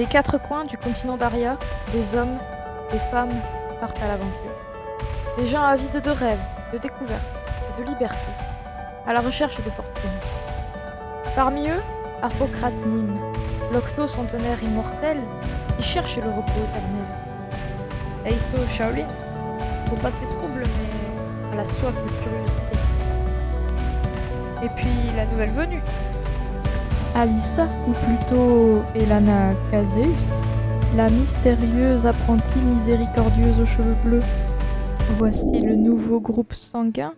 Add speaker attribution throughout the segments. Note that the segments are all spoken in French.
Speaker 1: Des quatre coins du continent d'Aria, des hommes, des femmes partent à l'aventure. Des gens avides de rêves, de découvertes et de liberté, à la recherche de fortune. Parmi eux, Harpocrate Nim, l'octo-centenaire immortel qui cherche le repos éternel. Eiso Shaolin, au passé trouble mais à la soif de curiosité. Et puis la nouvelle venue, Alissa, ou plutôt Elana Caseus, la mystérieuse apprentie miséricordieuse aux cheveux bleus. Voici le nouveau groupe sanguin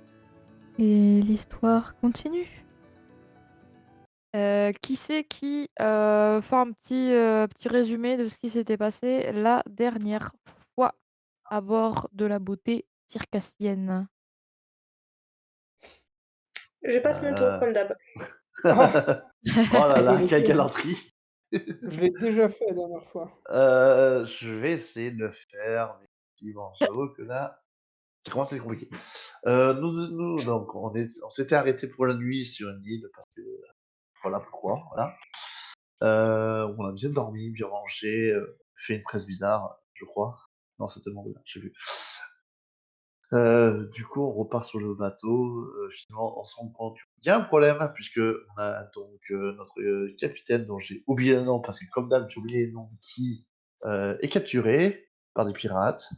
Speaker 1: et l'histoire continue. Qui c'est qui fait un petit résumé de ce qui s'était passé la dernière fois à bord de la beauté circassienne?
Speaker 2: Je passe mon tour,
Speaker 3: Euh,
Speaker 2: comme d'hab.
Speaker 4: Ah!
Speaker 3: Oh là
Speaker 4: Je
Speaker 3: là,
Speaker 4: l'ai
Speaker 3: quelle
Speaker 4: déjà
Speaker 3: galanterie!
Speaker 4: je l'ai déjà fait la dernière fois.
Speaker 3: Je vais essayer de le faire, mais effectivement, j'avoue que là, ça commence à être compliqué. Nous donc on s'était arrêté pour la nuit sur une île parce que voilà pourquoi, voilà. On a bien dormi, bien mangé, fait une presse bizarre, je crois. Non, c'était le Mont-Blanc, je sais plus. Du coup, on repart sur le bateau, finalement, on se rend compte qu'il y a un problème puisque on a donc, notre, capitaine dont j'ai oublié le nom parce que comme d'hab, j'ai oublié le nom, qui, est capturé par des pirates.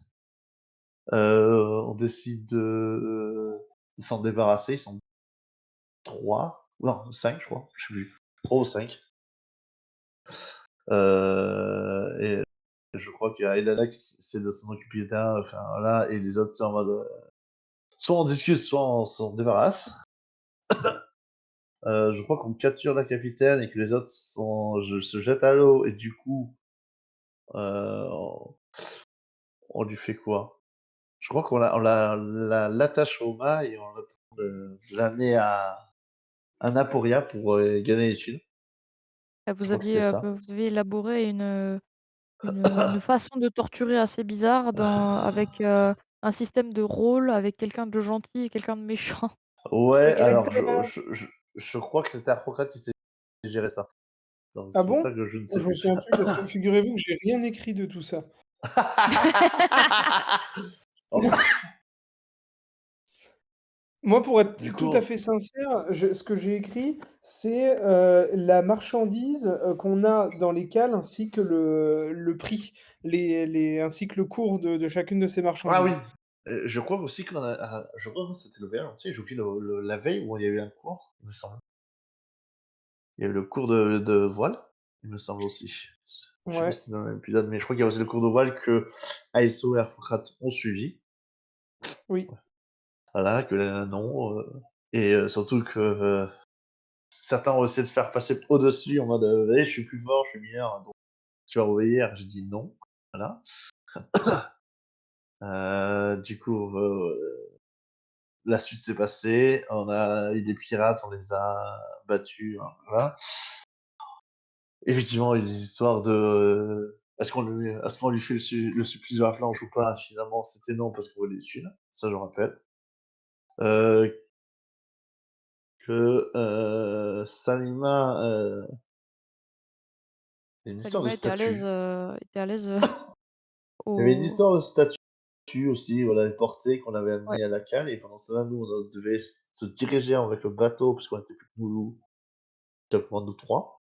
Speaker 3: On décide de s'en débarrasser, ils sont 3, non 5 je crois, je sais plus, 3 ou 5. Et je crois qu'il y a Elana qui essaie de s'en occuper d'un, enfin voilà, et les autres c'est en mode, soit on discute, soit on s'en débarrasse. Je crois qu'on capture la capitaine et que les autres se jettent à l'eau et du coup, on lui fait quoi? Je crois l'attache au mât et on attend de l'amener à Naporia pour gagner les thunes. Je
Speaker 1: Vous
Speaker 3: crois que
Speaker 1: aviez,
Speaker 3: c'était ça.
Speaker 1: vous aviez élaboré une façon de torturer assez bizarre avec, un système de rôle avec quelqu'un de gentil et quelqu'un de méchant.
Speaker 3: Ouais, alors
Speaker 2: Exactement.
Speaker 3: je crois que c'était Arpocrate qui s'est géré ça. Donc
Speaker 4: Ah
Speaker 3: c'est pour
Speaker 4: bon?
Speaker 3: ça que je ne sais
Speaker 4: Je me
Speaker 3: plus.
Speaker 4: souviens plus parce que figurez-vous que j'ai rien écrit de tout ça.
Speaker 3: Oh,
Speaker 4: Moi, pour
Speaker 3: du
Speaker 4: être tout à
Speaker 3: coup,
Speaker 4: fait sincère, ce que j'ai écrit, c'est la marchandise qu'on a dans les cales ainsi que le prix, ainsi que le cours de chacune de ces
Speaker 3: ah oui,
Speaker 4: marchandises.
Speaker 3: je crois aussi je crois que c'était le verre entier, j'ai oublié la veille où il y a eu un cours, il me semble. Il y a eu le cours de voile, il me semble aussi. Je sais plus
Speaker 4: Ouais,
Speaker 3: si c'est dans le même épisode, mais je crois qu'il y a aussi le cours de voile que Aiso et Harpocrate ont suivi.
Speaker 4: oui.
Speaker 3: Voilà, que là, non, et surtout que, certains ont essayé de faire passer au-dessus en mode, «Eh, je suis plus fort, je suis meilleur, donc tu vas obéir». J'ai dit: «Non». Voilà. Du coup, la suite s'est passée, on a eu des pirates, on les a battus, hein, voilà. Effectivement, il y a des histoires de, est-ce qu'on lui fait le supplice de la planche ou pas? Finalement, c'était non parce qu'on voulait des thunes, ça je rappelle. Heu, Salima, il y a une histoire de
Speaker 1: Salima
Speaker 3: statue.
Speaker 1: était à l'aise,
Speaker 3: Il y avait une
Speaker 1: au
Speaker 3: histoire de statue aussi, on l'avait portée, qu'on avait
Speaker 1: ouais.
Speaker 3: amenée à la cale et pendant ce temps-là, nous, on devait se diriger avec le bateau puisqu'on était plus que nous, théoriquement nous 3,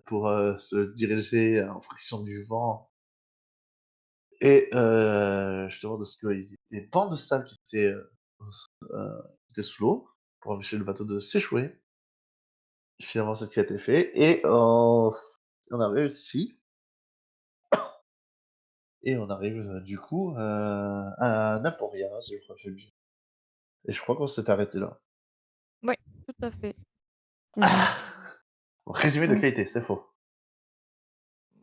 Speaker 3: pour, se diriger en fonction du vent et justement parce qu'il y a des bancs de sable qui étaient sous l'eau pour empêcher le bateau de s'échouer. Finalement, c'est ce qui a été fait et on a réussi et on arrive, du coup, à Naporia, si je crois que j'ai bien et je crois qu'on s'est arrêté là.
Speaker 1: Ouais, tout à fait.
Speaker 4: Mmh.
Speaker 3: Résumé de
Speaker 4: Mmh.
Speaker 3: qualité, c'est faux.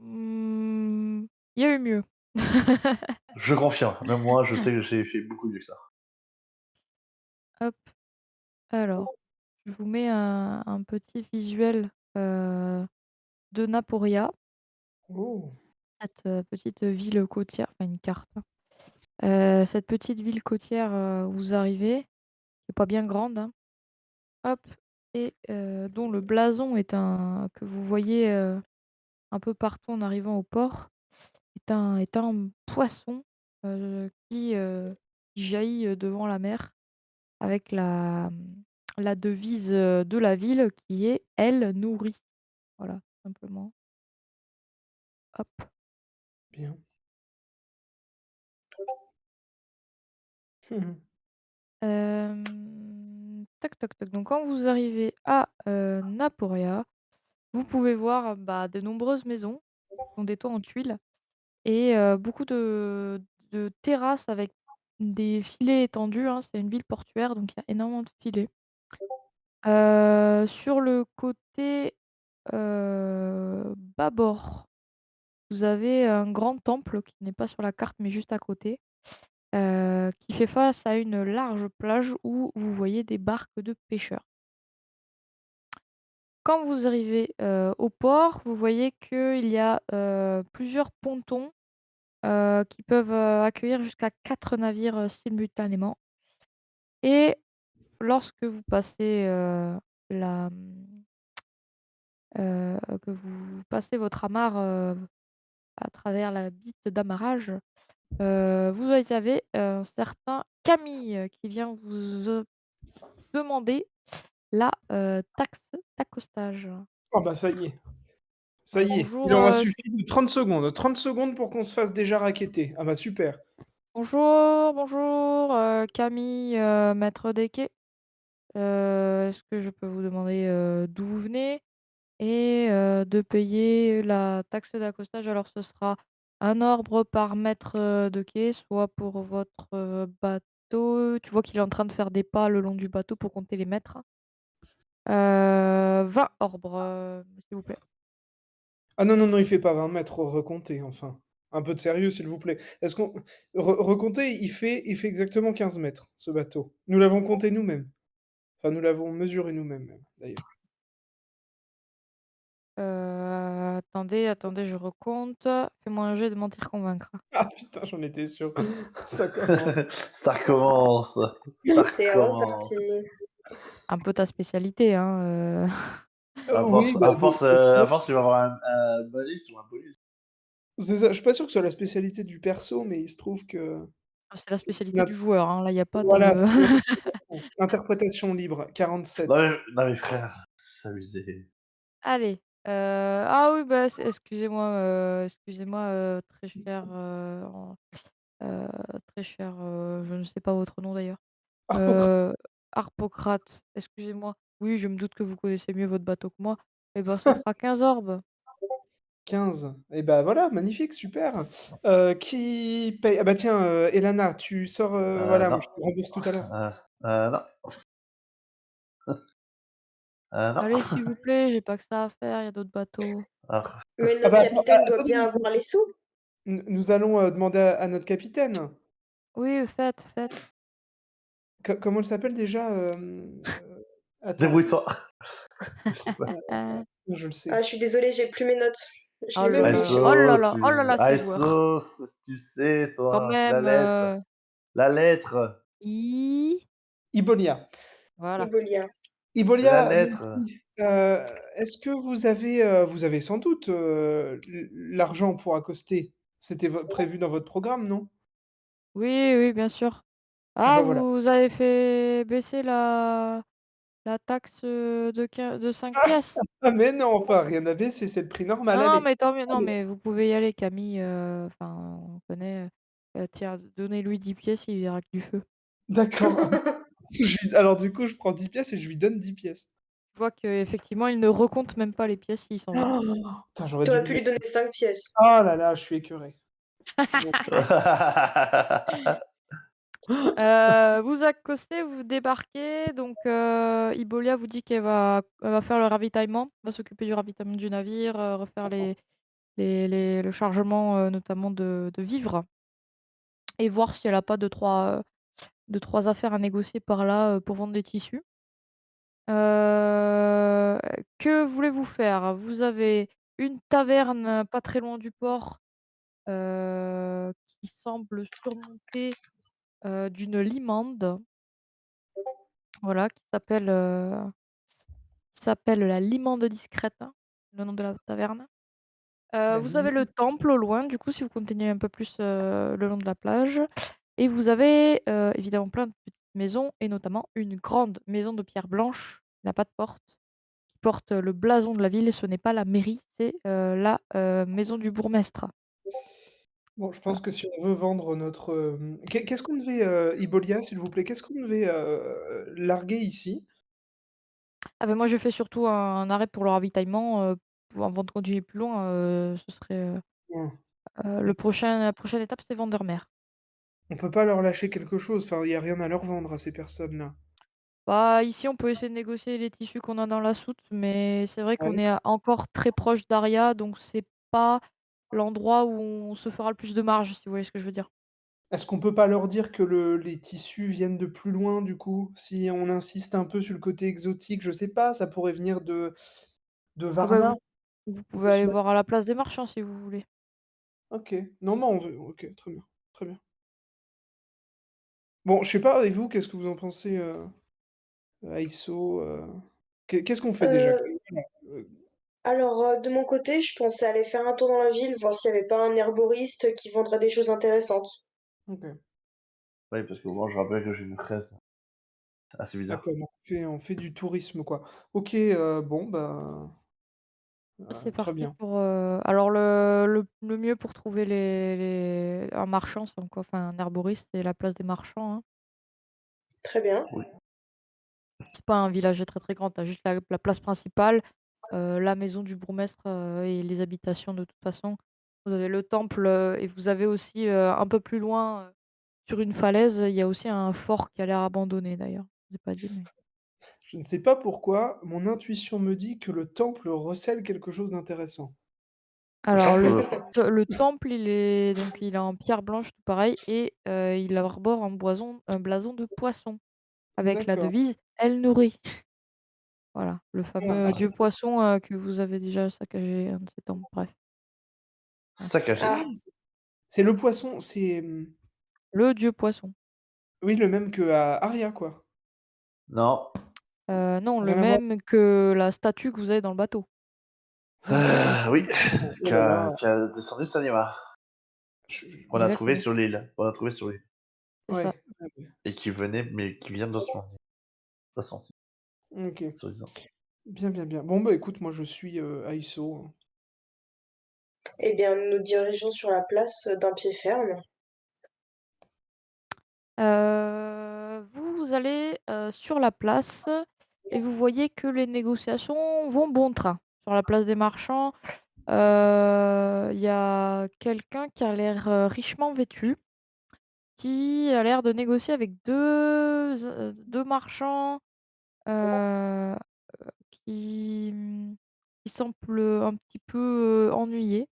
Speaker 1: Mmh, il y a eu mieux.
Speaker 3: Je confirme, même moi, je sais que j'ai fait beaucoup mieux que ça.
Speaker 1: Hop, alors, je vous mets un petit visuel, de Naporia,
Speaker 4: Oh!
Speaker 1: cette, petite ville côtière, enfin une carte, hein. Cette petite ville côtière, où vous arrivez, qui est pas bien grande, hein, hop et dont le blason est un que vous voyez, un peu partout en arrivant au port est un poisson, qui jaillit, devant la mer avec la devise, de la ville qui est: «Elle nourrit». Voilà, simplement. Hop.
Speaker 4: Bien.
Speaker 1: Toc toc toc. Donc quand vous arrivez à, Naporia, vous pouvez voir, bah, de nombreuses maisons qui ont des toits en tuiles et beaucoup de terrasses avec des filets étendus, hein. C'est une ville portuaire, donc il y a énormément de filets. Sur le côté, bâbord, vous avez un grand temple qui n'est pas sur la carte, mais juste à côté, qui fait face à une large plage où vous voyez des barques de pêcheurs. Quand vous arrivez, au port, vous voyez qu'il y a, plusieurs pontons, qui peuvent, accueillir jusqu'à 4 navires, simultanément et lorsque vous passez, la, que vous passez votre amarre, à travers la bite d'amarrage, vous avez un certain Camille, qui vient vous, demander la, taxe d'accostage.
Speaker 4: Oh bah ça y est. Ça y est. Il
Speaker 1: Bonjour,
Speaker 4: aura suffi de 30 secondes. 30 secondes pour qu'on se fasse déjà racketter. Ah bah super.
Speaker 1: bonjour, Camille, maître des quais. Est-ce que je peux vous demander, d'où vous venez et de payer la taxe d'accostage? Alors ce sera un orbre par mètre, de quai, soit pour votre, bateau, tu vois qu'il est en train de faire des pas le long du bateau pour compter les mètres. 20 orbres, s'il vous plaît.
Speaker 4: Ah non, non, non, il fait pas 20 mètres, recomptez, enfin. Un peu de sérieux, s'il vous plaît. Est-ce qu'on... recomptez, il fait exactement 15 mètres, ce bateau. Nous l'avons compté nous-mêmes. Enfin, nous l'avons mesuré nous-mêmes, même, d'ailleurs.
Speaker 1: Attendez, je recompte. Fais-moi un jet de mentir convaincre.
Speaker 4: Ah putain, j'en étais sûr. Ça commence.
Speaker 3: Ça recommence. Ça
Speaker 2: C'est vraiment
Speaker 3: recommence.
Speaker 2: parti.
Speaker 1: Un peu ta spécialité, hein,
Speaker 4: Oui, bah,
Speaker 3: À force, il va avoir un bonus ou un bonus.
Speaker 4: c'est ça. Je suis pas sûr que ce soit la spécialité du perso, mais il se trouve que...
Speaker 1: c'est la spécialité
Speaker 4: Na-
Speaker 1: du joueur, hein, là, il y a pas
Speaker 4: Voilà,
Speaker 1: de
Speaker 4: c'est l'interprétation. Interprétation libre, 47.
Speaker 3: Non, mais frère, c'est abusé.
Speaker 1: allez, ah oui, bah, excusez-moi, excusez-moi, heu, très cher, je ne sais pas votre nom d'ailleurs.
Speaker 4: Harpocrate
Speaker 1: Heu, Harpocrate, excusez-moi. Oui, je me doute que vous connaissez mieux votre bateau que moi. Et ben, ça fera 15 orbes.
Speaker 4: 15. Et bah voilà, magnifique, super. Qui paye? Ah bah tiens, Elana, tu sors, voilà, moi
Speaker 3: Non.
Speaker 4: je te rembourse tout à l'heure.
Speaker 3: Non. Non.
Speaker 1: Allez, s'il vous plaît, j'ai pas que ça à faire, il y a d'autres bateaux.
Speaker 3: Ah.
Speaker 2: Mais
Speaker 4: Ah
Speaker 2: notre
Speaker 4: bah
Speaker 2: capitaine doit bien
Speaker 4: attendez,
Speaker 2: avoir les sous.
Speaker 4: nous allons demander à notre capitaine.
Speaker 1: Oui, faites.
Speaker 4: Comment elle s'appelle déjà? Attends,
Speaker 3: Débrouille-toi. Je sais pas.
Speaker 4: non, je le sais.
Speaker 2: Ah, je suis désolée, j'ai plus mes notes. Je
Speaker 1: Oh
Speaker 2: les
Speaker 1: là
Speaker 4: Mais
Speaker 2: oublie.
Speaker 1: là, oh là là, oh là là, ces joueurs.
Speaker 3: ISO, tu sais,
Speaker 1: Quand
Speaker 3: toi, c'est la
Speaker 1: même,
Speaker 3: lettre. La lettre.
Speaker 1: I
Speaker 4: Ibolia.
Speaker 1: voilà.
Speaker 2: Ibolia.
Speaker 3: C'est la
Speaker 4: Ibolia,
Speaker 3: lettre.
Speaker 4: est-ce que vous avez sans doute l'argent pour accoster? C'était prévu dans votre programme, non?
Speaker 1: Oui, oui, bien sûr.
Speaker 4: Ah
Speaker 1: Ah,
Speaker 4: bah voilà.
Speaker 1: vous avez fait baisser la taxe, de 5 pièces?
Speaker 4: Ah mais non, enfin rien à baisser, c'est le prix normal,
Speaker 1: Non, non,
Speaker 4: allez.
Speaker 1: mais tant mieux. Non,
Speaker 4: Allez,
Speaker 1: mais vous pouvez y aller, Camille, enfin, on connaît, tiens, donnez-lui 10 pièces, il verra que du feu.
Speaker 4: d'accord. Alors du coup, je prends 10 pièces et je lui donne 10 pièces.
Speaker 1: Je vois qu'effectivement, il ne recompte même pas les pièces, il s'en va.
Speaker 4: Oh, putain, j'aurais dû
Speaker 2: T'aurais
Speaker 4: lui
Speaker 2: pu lui
Speaker 4: mettre.
Speaker 2: donner 5 pièces.
Speaker 4: Oh là là, je suis écœuré. Bon.
Speaker 1: Vous accostez, vous débarquez, donc Ibolia vous dit qu'elle va faire le ravitaillement, va s'occuper du ravitaillement du navire, refaire le chargement, notamment de vivres et voir si elle a pas deux trois affaires à négocier par là, pour vendre des tissus. Que voulez-vous faire? Vous avez une taverne pas très loin du port, qui semble surmontée, d'une limande, voilà, qui s'appelle la Limande Discrète, hein, le nom de la taverne.
Speaker 4: La
Speaker 1: Vous avez le
Speaker 4: ville.
Speaker 1: temple au loin, du coup, si vous continuez un peu plus, le long de la plage et vous avez, évidemment plein de petites maisons et notamment une grande maison de pierre blanche qui n'a pas de porte, qui porte, le blason de la ville et ce n'est pas la mairie, c'est, la, maison du bourgmestre.
Speaker 4: Bon, je
Speaker 1: Voilà.
Speaker 4: pense que si on veut vendre notre, qu'est-ce qu'on devait, Ibolia, s'il vous plaît, qu'est-ce qu'on devait, larguer ici?
Speaker 1: Ah ben moi, je fais surtout un arrêt pour le ravitaillement, pour avant de continuer plus loin, ce serait,
Speaker 4: Mmh.
Speaker 1: le prochain la prochaine étape, c'est Vandermeer.
Speaker 4: On peut pas leur lâcher quelque chose, enfin, il y a rien à leur vendre à ces personnes-là.
Speaker 1: Bah, ici, on peut essayer de négocier les tissus qu'on a dans la soute, mais c'est vrai qu'on
Speaker 4: Ouais.
Speaker 1: est encore très proche d'Aria, donc c'est pas l'endroit où on se fera le plus de marge, si vous voyez ce que je veux dire.
Speaker 4: Est-ce qu'on peut pas leur dire que les tissus viennent de plus loin, du coup? Si on insiste un peu sur le côté exotique, je sais pas, ça pourrait venir de
Speaker 1: Ah bah,
Speaker 4: Varna?
Speaker 1: vous
Speaker 4: On
Speaker 1: pouvez
Speaker 4: peut se
Speaker 1: aller
Speaker 4: mettre
Speaker 1: voir à la place des marchands si vous voulez.
Speaker 4: OK. Non, mais on veut OK, très bien, très bien. Bon, je sais pas, et vous, qu'est-ce que vous en pensez, ISO, qu'est-ce qu'on fait déjà?
Speaker 2: Heu, alors, de mon côté, je pensais aller faire un tour dans la ville, voir s'il y avait pas un herboriste qui vendrait des choses intéressantes.
Speaker 4: OK.
Speaker 3: Oui, parce que moi, je rappelle que j'ai une fraise. C'est assez bizarre.
Speaker 4: D'accord, donc on fait du tourisme, quoi. OK, bon, bah,
Speaker 1: C'est
Speaker 4: très
Speaker 1: parti
Speaker 4: bien.
Speaker 1: pour, alors le mieux pour trouver les un marchand, c'est encore enfin un herboriste, c'est la place des marchands, hein.
Speaker 2: Très bien.
Speaker 3: Oui.
Speaker 1: C'est pas un village très, très grand, tu as juste la place principale, la maison du bourgmestre, et les habitations de toute façon. Vous avez le temple, et vous avez aussi, un peu plus loin, sur une falaise, il y a aussi un fort qui a l'air abandonné d'ailleurs. Je vous ai pas dit mais
Speaker 4: Je ne sais pas pourquoi, mon intuition me dit que le temple recèle quelque chose d'intéressant.
Speaker 3: Le
Speaker 1: alors
Speaker 3: temple,
Speaker 1: le temple, il est en pierre blanche tout pareil et il arbore un blason de poisson avec la
Speaker 4: D'accord.
Speaker 1: devise: «Elle nourrit». Voilà, le
Speaker 4: Ah,
Speaker 1: fameux dieu poisson, que vous avez déjà saccagé un de ces temples, bref, voilà.
Speaker 3: saccagé.
Speaker 4: ah, c'est le poisson,
Speaker 1: Le dieu poisson.
Speaker 4: oui, le même qu'à Aria, quoi.
Speaker 3: Non.
Speaker 1: Non, le
Speaker 4: Rien à voir?
Speaker 1: même que la statue que vous avez dans le bateau.
Speaker 3: Oui,
Speaker 4: Oh là là,
Speaker 3: qui a descendu Sanima,
Speaker 4: je
Speaker 3: qu'on a trouvé
Speaker 1: Exactement,
Speaker 3: sur l'île. Qu'on a trouvé sur l'île.
Speaker 1: c'est ça.
Speaker 4: ouais, ouais, ouais.
Speaker 3: Et qui venait, mais qui vient d'Osmanie. D'Osmancie,
Speaker 4: OK.
Speaker 3: soi-disant.
Speaker 4: Bien, bien, bien. Bon, bah, écoute, moi, je suis, ISO, hein.
Speaker 2: Eh bien, nous nous dirigeons sur la place, d'un pied ferme.
Speaker 1: Vous allez, sur la place et vous voyez que les négociations vont bon train. Sur la place des marchands, il y a quelqu'un qui a l'air, richement vêtu, qui a l'air de négocier avec 2 marchands, heu, qui semblent un petit peu, ennuyés.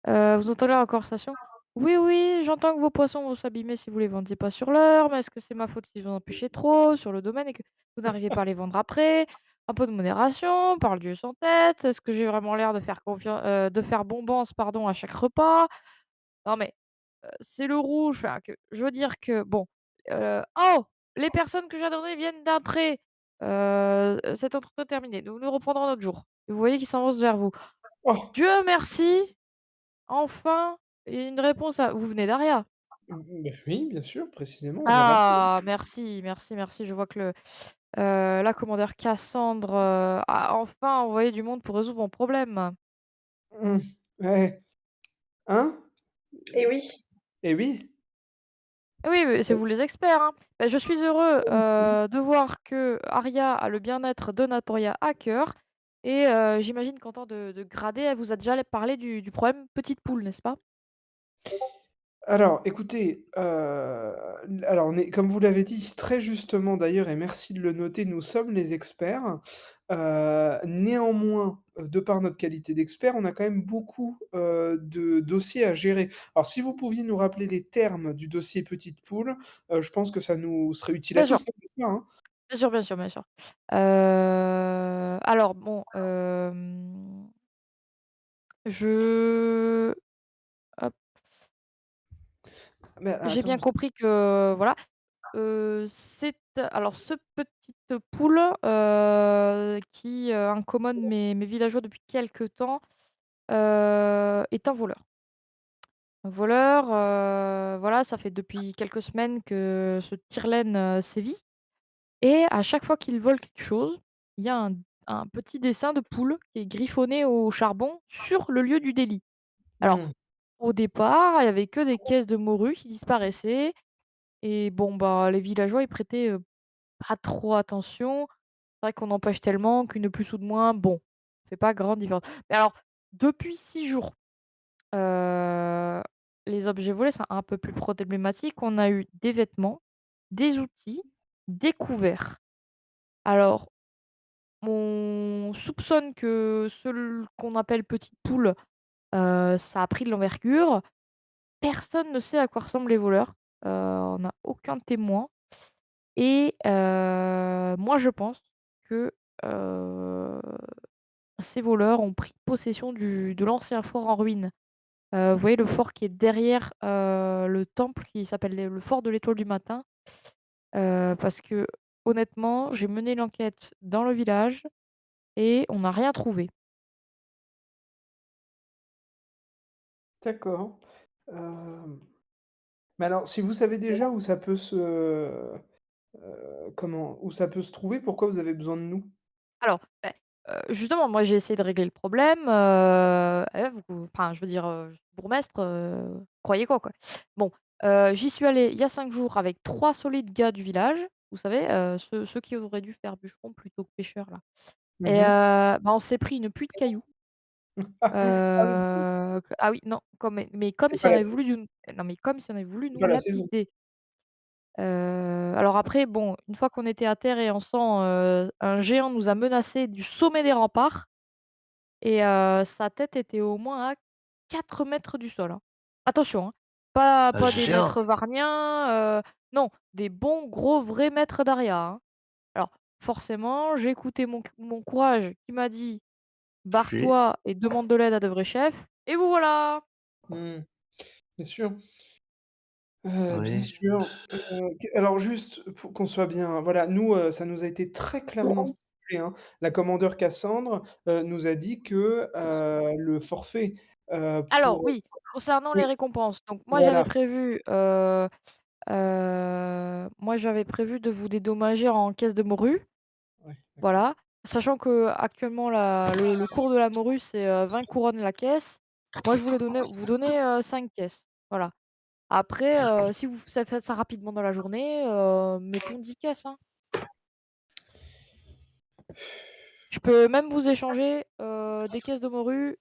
Speaker 1: Vous entendez la conversation: «Oui, oui, j'entends que vos poissons vont s'abîmer si vous les vendez pas sur l'heure, mais est-ce que c'est ma faute si vous en pêchez trop sur le domaine et que vous n'arrivez pas à les vendre après? Un peu de modération, par Dieu sans tête. Est-ce que j'ai vraiment l'air de faire bombance, pardon, à chaque repas? Non mais, c'est le rouge, enfin que je veux dire que bon, oh! Les personnes que j'attendais viennent d'entrer. Cet entretien est terminé. Nous reprendrons notre jour». Et vous voyez qu'ils s'avancent vers vous.
Speaker 4: Oh!
Speaker 1: «Dieu merci! Enfin, une réponse à vous venez d'Aria?»
Speaker 4: Bah, oui, bien sûr, précisément, on m'a rappelé.
Speaker 1: «Ah merci, merci, merci, je vois que la commandeur Cassandre, a enfin envoyé du monde pour résoudre mon problème».
Speaker 4: Mmh. Ouais. Hein?
Speaker 2: Eh oui,
Speaker 4: Eh oui.
Speaker 1: Oui, mais c'est vous les experts, hein. Bah, je suis heureux,
Speaker 4: Mmh.
Speaker 1: de voir que Aria a le bien-être de Naporia à cœur et j'imagine qu'en temps de gradée, elle vous a déjà parlé du problème petite poule, n'est-ce pas?
Speaker 4: Alors, écoutez, alors on est comme vous l'avez dit très justement d'ailleurs et merci de le noter, nous sommes les experts. Néanmoins, de par notre qualité d'expert, on a quand même beaucoup, de dossiers à gérer. Alors si vous pouviez nous rappeler les termes du dossier petite poule, je pense que ça nous serait utile à
Speaker 1: Bien sûr,
Speaker 4: tous, n'est-ce pas, hein?
Speaker 1: bien sûr, bien sûr, bien sûr. Alors bon, je hop,
Speaker 4: Mais
Speaker 1: j'ai
Speaker 4: attends,
Speaker 1: bien compris que voilà, c'est alors ce petite poule, qui, incommode mes villageois depuis quelque temps, est un voleur. Un voleur, voilà, ça fait depuis quelques semaines que ce tire-laine, sévit et à chaque fois qu'il vole quelque chose, il y a un petit dessin de poule qui est griffonné au charbon sur le lieu du délit. Alors,
Speaker 4: Mmh.
Speaker 1: au départ, il y avait que des caisses de morue qui disparaissaient et bon, bah, les villageois, ils prêtaient, pas trop attention. C'est vrai qu'on en pêche tellement qu'une de plus ou de moins, bon, ça fait pas grande différence. Mais alors, depuis 6 jours, heu, les objets volés sont un peu plus problématique. On a eu des vêtements, des outils, des couverts. Alors, on soupçonne que ce qu'on appelle petite poule, ça a pris de l'envergure. Personne ne sait à quoi ressemblent les voleurs. On n'a aucun témoin et moi je pense que, heu, ces voleurs ont pris possession de l'ancien fort en ruine. Vous voyez le fort qui est derrière, le temple qui s'appelle le fort de l'Étoile du matin? Parce que honnêtement, j'ai mené l'enquête dans le village et on n'a rien trouvé.
Speaker 4: D'accord. Mais alors, si vous savez déjà où ça peut comment où ça peut se trouver, pourquoi vous avez besoin de nous?
Speaker 1: Alors, justement, moi j'ai essayé de régler le problème, vous enfin je veux dire, bourgmestre, croyez quoi? Bon, j'y suis allée il y a 5 jours avec 3 solides gars du village, vous savez, ceux qui auraient dû faire bûcheron plutôt que pêcheur là et
Speaker 4: Mmh.
Speaker 1: bah, on s'est pris une pluie de cailloux.
Speaker 4: Ah oui,
Speaker 1: Ah oui, non, mais comme
Speaker 4: c'est
Speaker 1: si
Speaker 4: pas
Speaker 1: on
Speaker 4: la
Speaker 1: avait voulu
Speaker 4: saison,
Speaker 1: non, mais comme si on avait voulu
Speaker 4: c'est
Speaker 1: nous
Speaker 4: pas la saison.
Speaker 1: lapider. Alors après, bon, une fois qu'on était à terre et en sang, un géant nous a menacés du sommet des remparts et sa tête était au moins à 4 mètres du sol, hein. Attention, hein,
Speaker 3: Un
Speaker 1: pas des
Speaker 3: géant.
Speaker 1: maîtres varniens, non, des bons gros vrais maîtres d'Aria, hein. Alors forcément, j'ai écouté mon courage qui m'a dit:
Speaker 3: Fuis.
Speaker 1: «Barre-toi et demande de l'aide à de vrais chefs» et vous voilà!
Speaker 4: Mmh. Bien sûr. Bien
Speaker 3: Oui.
Speaker 4: sûr, q alors juste pour qu'on soit bien, voilà, nous, ça nous a été très clairement stipulé, hein. La commandeur Cassandre, nous a dit que, le forfait,
Speaker 1: Alors
Speaker 4: pour
Speaker 1: oui, concernant les
Speaker 4: oui,
Speaker 1: récompenses, donc
Speaker 4: voilà,
Speaker 1: moi j'avais prévu de vous dédommager en caisse de morue,
Speaker 4: ouais, d'accord.
Speaker 1: voilà. Sachant qu'actuellement le cours de la morue c'est, 20 couronnes la caisse. Moi je voulais vous donner, 5 caisses, voilà. Après, si vous faites ça rapidement dans la journée, mettons 10 caisses, hein. Je peux même vous échanger, des caisses de morue,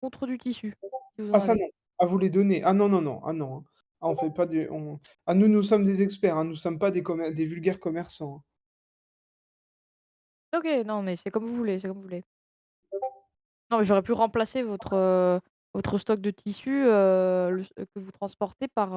Speaker 1: contre du tissu, si vous en
Speaker 4: Ah ça
Speaker 1: avez.
Speaker 4: non, à vous les donner. Ah non, non, non, ah non, hein. Ah on fait pas des on ah nous, nous sommes des experts, hein, nous sommes pas des vulgaires commerçants, hein.
Speaker 1: OK, non mais c'est comme vous voulez, c'est comme vous voulez. Non, mais j'aurais pu remplacer votre stock de tissu, que vous transportez par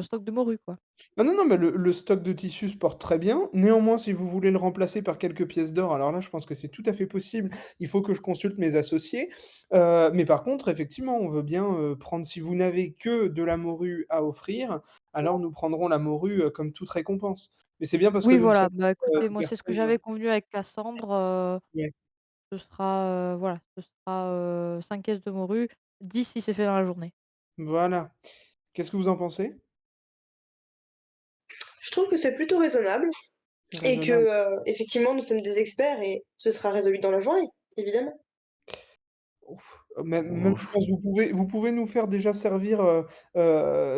Speaker 1: stock de morue, quoi.
Speaker 4: Ah non, non, mais le stock de tissus se porte très bien. Néanmoins, si vous voulez le remplacer par quelques pièces d'or, alors là, je pense que c'est tout à fait possible. Il faut que je consulte mes associés. Mais par contre, effectivement, on veut bien, prendre si vous n'avez que de la morue à offrir, alors nous prendrons la morue, comme toute récompense. Mais c'est bien parce que
Speaker 1: Oui,
Speaker 4: nous ne sommes
Speaker 1: voilà, bah,
Speaker 4: pas,
Speaker 1: écoutez, moi, c'est ce que
Speaker 4: personnes,
Speaker 1: j'avais convenu avec Cassandre,
Speaker 4: ouais,
Speaker 1: ce sera, voilà, ce sera, 5 caisses de morue, 10 si c'est fait dans la journée.
Speaker 4: voilà. Qu'est-ce que vous en pensez?
Speaker 2: Je trouve que c'est plutôt raisonnable
Speaker 4: C'est
Speaker 2: et que,
Speaker 4: raisonnable?
Speaker 2: effectivement, nous sommes des experts et ce sera résolu dans la journée, évidemment.
Speaker 4: Ouf, même je
Speaker 3: Ouf.
Speaker 4: pense vous pouvez nous faire déjà servir,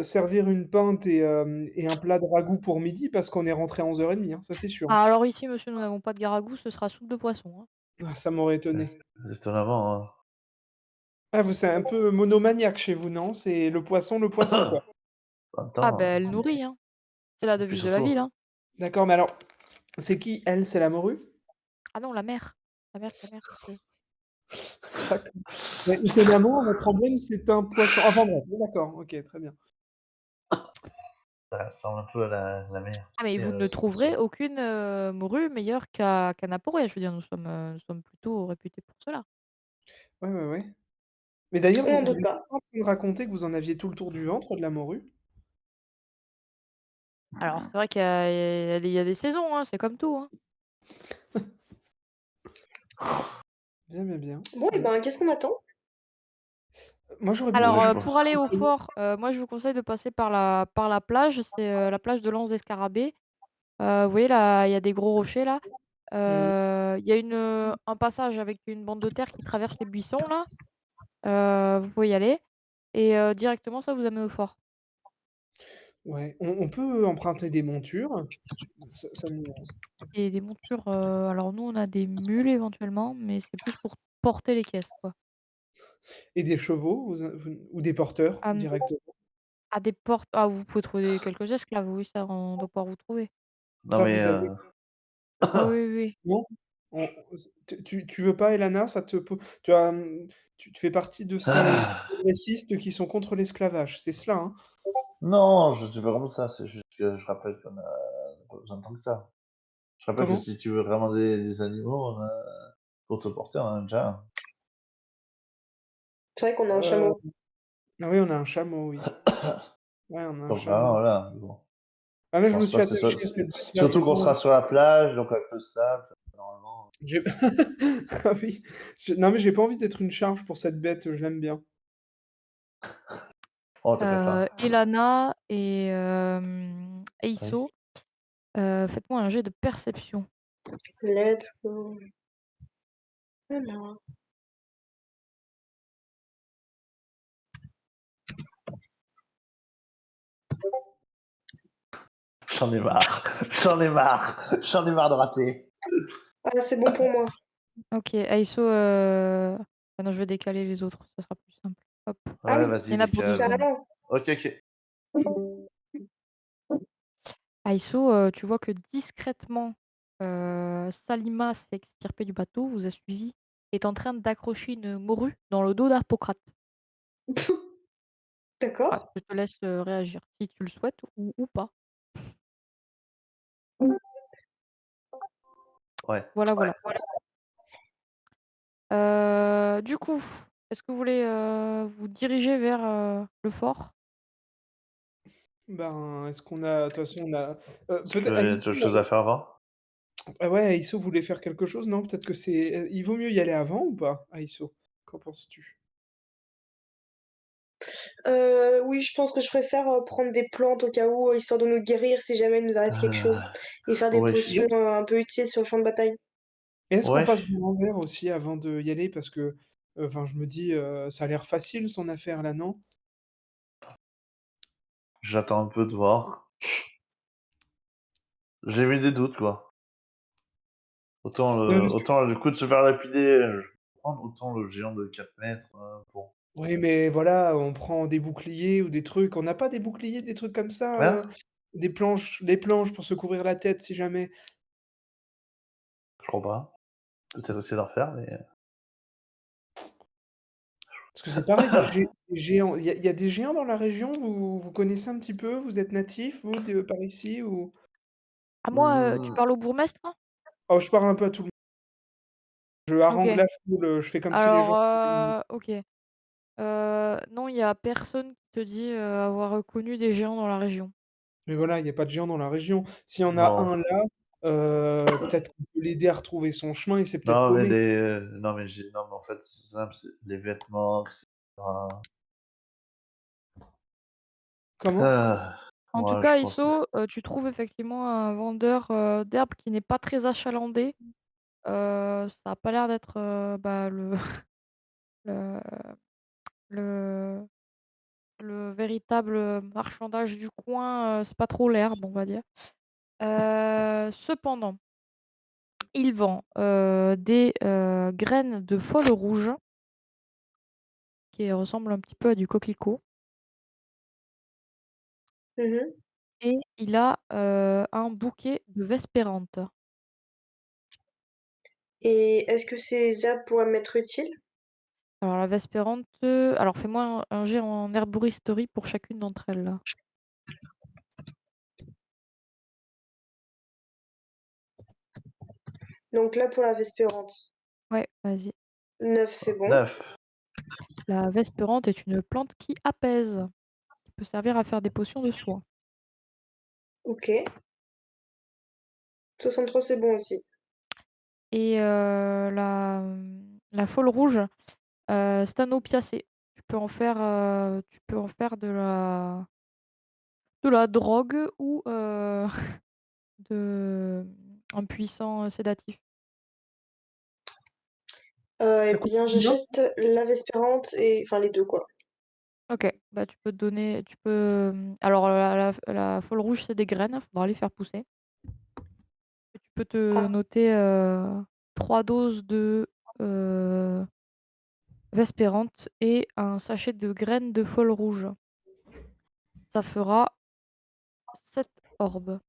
Speaker 4: servir une pinte et un plat de ragoût pour midi parce qu'on est rentré à 11h30, hein, ça c'est sûr, hein.
Speaker 1: Ah, alors ici, monsieur, nous n'avons pas de garagou, ce sera soupe de poisson, hein.
Speaker 4: Ah ça m'aurait étonné.
Speaker 3: Étonnamment, hein.
Speaker 4: Ah vous c'est un peu monomaniaque chez vous, non? C'est le poisson, quoi.
Speaker 3: En même
Speaker 1: Ah,
Speaker 3: temps,
Speaker 1: ben elle nourrit, hein. C'est la
Speaker 3: et puis
Speaker 1: devise de la
Speaker 3: surtout,
Speaker 1: ville, hein.
Speaker 4: D'accord, mais alors, c'est qui elle? C'est la morue?
Speaker 1: Ah non, la mer. La mer, monsieur.
Speaker 4: D'accord. Mais étonnamment, votre emblème, c'est un poisson. Enfin bref, bon d'accord, OK, très bien.
Speaker 3: ça ressemble un peu à la mer,
Speaker 1: Ah mais
Speaker 3: tu sais,
Speaker 1: vous ne
Speaker 3: ce poisson.
Speaker 1: trouverez aucune, morue meilleure qu'Anapuré. Je veux dire, nous sommes plutôt réputés pour cela.
Speaker 4: Ouais, ouais, ouais. Mais d'ailleurs,
Speaker 2: On n'en
Speaker 4: vous
Speaker 2: doute
Speaker 4: étiez
Speaker 2: pas.
Speaker 4: pas en train de raconter que vous en aviez tout le tour du ventre de la morue?
Speaker 1: Alors c'est vrai qu'il y a des saisons, hein, c'est comme tout, hein.
Speaker 4: Bien, bien, bien.
Speaker 2: Bon, et
Speaker 4: Bien.
Speaker 2: ben, qu'est-ce qu'on attend?
Speaker 4: Moi, j'aurais bien
Speaker 1: Alors,
Speaker 3: Ouais,
Speaker 4: aimé
Speaker 3: je
Speaker 4: faire
Speaker 3: pense.
Speaker 1: pour aller au
Speaker 4: simplement
Speaker 1: fort, moi je vous conseille de passer par la plage, c'est, la plage de l'Anse des Scarabées. Vous voyez là, il y a des gros rochers là.
Speaker 4: mmh,
Speaker 1: Il y a un passage avec une bande de terre qui traverse les buissons là. Vous pouvez y aller et directement ça vous amène au fort.
Speaker 4: ouais, on peut emprunter des montures, ça nous
Speaker 1: Et des montures, alors nous on a des mules éventuellement, mais c'est plus pour porter les caisses quoi.
Speaker 4: et des chevaux, vous ou des porteurs
Speaker 1: À n
Speaker 4: directement?
Speaker 1: à des portes vous pouvez trouver quelques esclaves, oui ça on doit pouvoir vous trouver.
Speaker 3: Non,
Speaker 4: Ça,
Speaker 3: mais
Speaker 4: vous avez
Speaker 1: Oui, oui, oui.
Speaker 4: non? On tu veux pas, Elana? Ça te po tu as, tu fais partie de ces
Speaker 3: Ah,
Speaker 4: progressistes qui sont contre l'esclavage, c'est cela, hein?
Speaker 3: non, je sais pas comme ça, c'est juste que je rappelle qu'on a pas besoin de tant que ça. Je rappelle que
Speaker 4: Comment?
Speaker 3: si tu veux vraiment des animaux, pour te porter, on en a déjà un.
Speaker 2: C'est vrai qu'on a un
Speaker 4: Heu,
Speaker 2: chameau.
Speaker 4: ah oui, on a un chameau, oui. Ouais, on a un
Speaker 3: Donc vraiment,
Speaker 4: chameau.
Speaker 3: voilà, mais bon,
Speaker 4: Ah
Speaker 3: je
Speaker 4: mais je me
Speaker 3: pense pas
Speaker 4: suis
Speaker 3: que ce soit
Speaker 4: attaché à cette bête-là,
Speaker 3: surtout qu'on sera sur la plage, donc avec le sable, normalement.
Speaker 4: j'ai ah oui, non mais j'ai pas envie d'être une charge pour cette bête, je l'aime bien.
Speaker 3: Oh, t'inquiète pas.
Speaker 1: Elana et
Speaker 3: Oui.
Speaker 1: Eiso, faites-moi un jet de perception.
Speaker 2: Let's go. Alors,
Speaker 3: J'en ai marre, j'en ai marre, j'en ai marre de rater.
Speaker 2: ah, c'est bon pour moi.
Speaker 1: OK, Aiso, ah non, je vais décaler les autres, ça sera plus simple. Hop.
Speaker 2: Ah
Speaker 3: Ouais,
Speaker 2: oui,
Speaker 1: Il y
Speaker 3: vas-y,
Speaker 1: en a pour 2
Speaker 3: décale.
Speaker 1: secondes.
Speaker 2: carrément.
Speaker 3: OK, OK.
Speaker 1: Aiso, tu vois que discrètement, Salima s'est extirpée du bateau, vous a suivi, est en train d'accrocher une morue dans le dos d'Hippocrate. Ah,
Speaker 2: D'accord.
Speaker 1: je te laisse, réagir si tu le souhaites ou pas.
Speaker 3: Ouais.
Speaker 1: Voilà, voilà. Du coup, est-ce que vous voulez, vous diriger vers, le fort?
Speaker 4: Ben, est-ce qu'on a de toute façon on a,
Speaker 3: Tu
Speaker 4: peut-être
Speaker 3: as
Speaker 4: Aïssa
Speaker 3: autre chose à faire avant?
Speaker 4: ah ouais, Aïsso voulait faire quelque chose, non? Peut-être que c'est, il vaut mieux y aller avant ou pas, Aïsso? Qu'en penses-tu?
Speaker 2: Oui, je pense que je préfère, prendre des plantes au cas où, histoire de nous guérir si jamais il nous arrive quelque
Speaker 3: Heu,
Speaker 2: chose et faire des
Speaker 3: ouais.
Speaker 4: Et
Speaker 2: potions, un peu utiles sur le champ de bataille.
Speaker 4: est-ce qu'on
Speaker 3: Ouais,
Speaker 4: passe boire un verre aussi avant d'y aller? Parce que, enfin je me dis, ça a l'air facile son affaire là, non?
Speaker 3: j'attends un peu de voir. J'ai eu des doutes, quoi.
Speaker 4: Non mais parce que
Speaker 3: Autant le coup de se faire lapider, je peux comprendre, autant le géant de 4 mètres, bon.
Speaker 4: oui mais voilà, on prend des boucliers ou des trucs. On n'a pas des boucliers, des trucs comme ça,
Speaker 3: Hein?
Speaker 4: des planches pour se couvrir la tête si jamais?
Speaker 3: Je crois pas. Peut-être essayer d'en faire, mais
Speaker 4: Parce que c'est pareil, des géants, il y a des géants dans la région? Vous connaissez un petit peu? Vous êtes natif vous de par ici ou?
Speaker 1: À moi, tu
Speaker 3: mmh,
Speaker 1: parles au bourgmestre?
Speaker 4: Oh je parle un peu à tout le je harangue
Speaker 1: OK.
Speaker 4: la foule, je fais comme si les
Speaker 1: Alors,
Speaker 4: gens
Speaker 1: OK. Non, il y a personne qui te dit, avoir reconnu des géants dans la région.
Speaker 4: mais voilà, il y a pas de géants dans la région. S'il y en a
Speaker 3: bon.
Speaker 4: un là, peut-être qu'on peut l'aider à retrouver son chemin, il s'est peut-être
Speaker 3: Non, mais
Speaker 4: paumé.
Speaker 3: non, mais en fait, c'est simple, c'est les vêtements, et cetera.
Speaker 4: Comment?
Speaker 3: Ah,
Speaker 1: En tout
Speaker 3: moi, je
Speaker 1: cas,
Speaker 3: pense
Speaker 1: Isso, tu trouves effectivement un vendeur, d'herbes qui n'est pas très achalandé. Ça a pas l'air d'être, le le le le véritable, marchandage du coin, c'est pas trop l'herbe, on va dire. Cependant, il vend, des, graines de fol rouge qui ressemblent un petit peu à du coquelicot
Speaker 2: Mmh.
Speaker 1: et il a, un bouquet de vespérantes.
Speaker 2: Et est-ce que ces herbes pourraient m'être utiles?
Speaker 1: Alors la vespérante, alors fais-moi un jet en herboristerie pour chacune d'entre elles là.
Speaker 2: Donc là, pour la Vespérante,
Speaker 1: Ouais, vas-y.
Speaker 2: 9 c'est bon.
Speaker 3: 9.
Speaker 1: La vespérante est une plante qui apaise, qui peut servir à faire des potions de soin.
Speaker 2: OK. 63 c'est bon aussi.
Speaker 1: Et la La folle rouge, c'est un opiacé. Tu peux en faire de la drogue ou de un puissant sédatif.
Speaker 2: Eh
Speaker 4: Ça coûte
Speaker 2: bien,
Speaker 4: combien?
Speaker 2: j'achète la Vespérante et enfin les deux quoi.
Speaker 1: OK, bah, tu peux, alors la folle rouge, c'est des graines, faudra les faire pousser. Et tu peux te
Speaker 2: Ah,
Speaker 1: noter, 3 doses de, heu, Vespérante et un sachet de graines de folle rouge. Ça fera 7 orbes.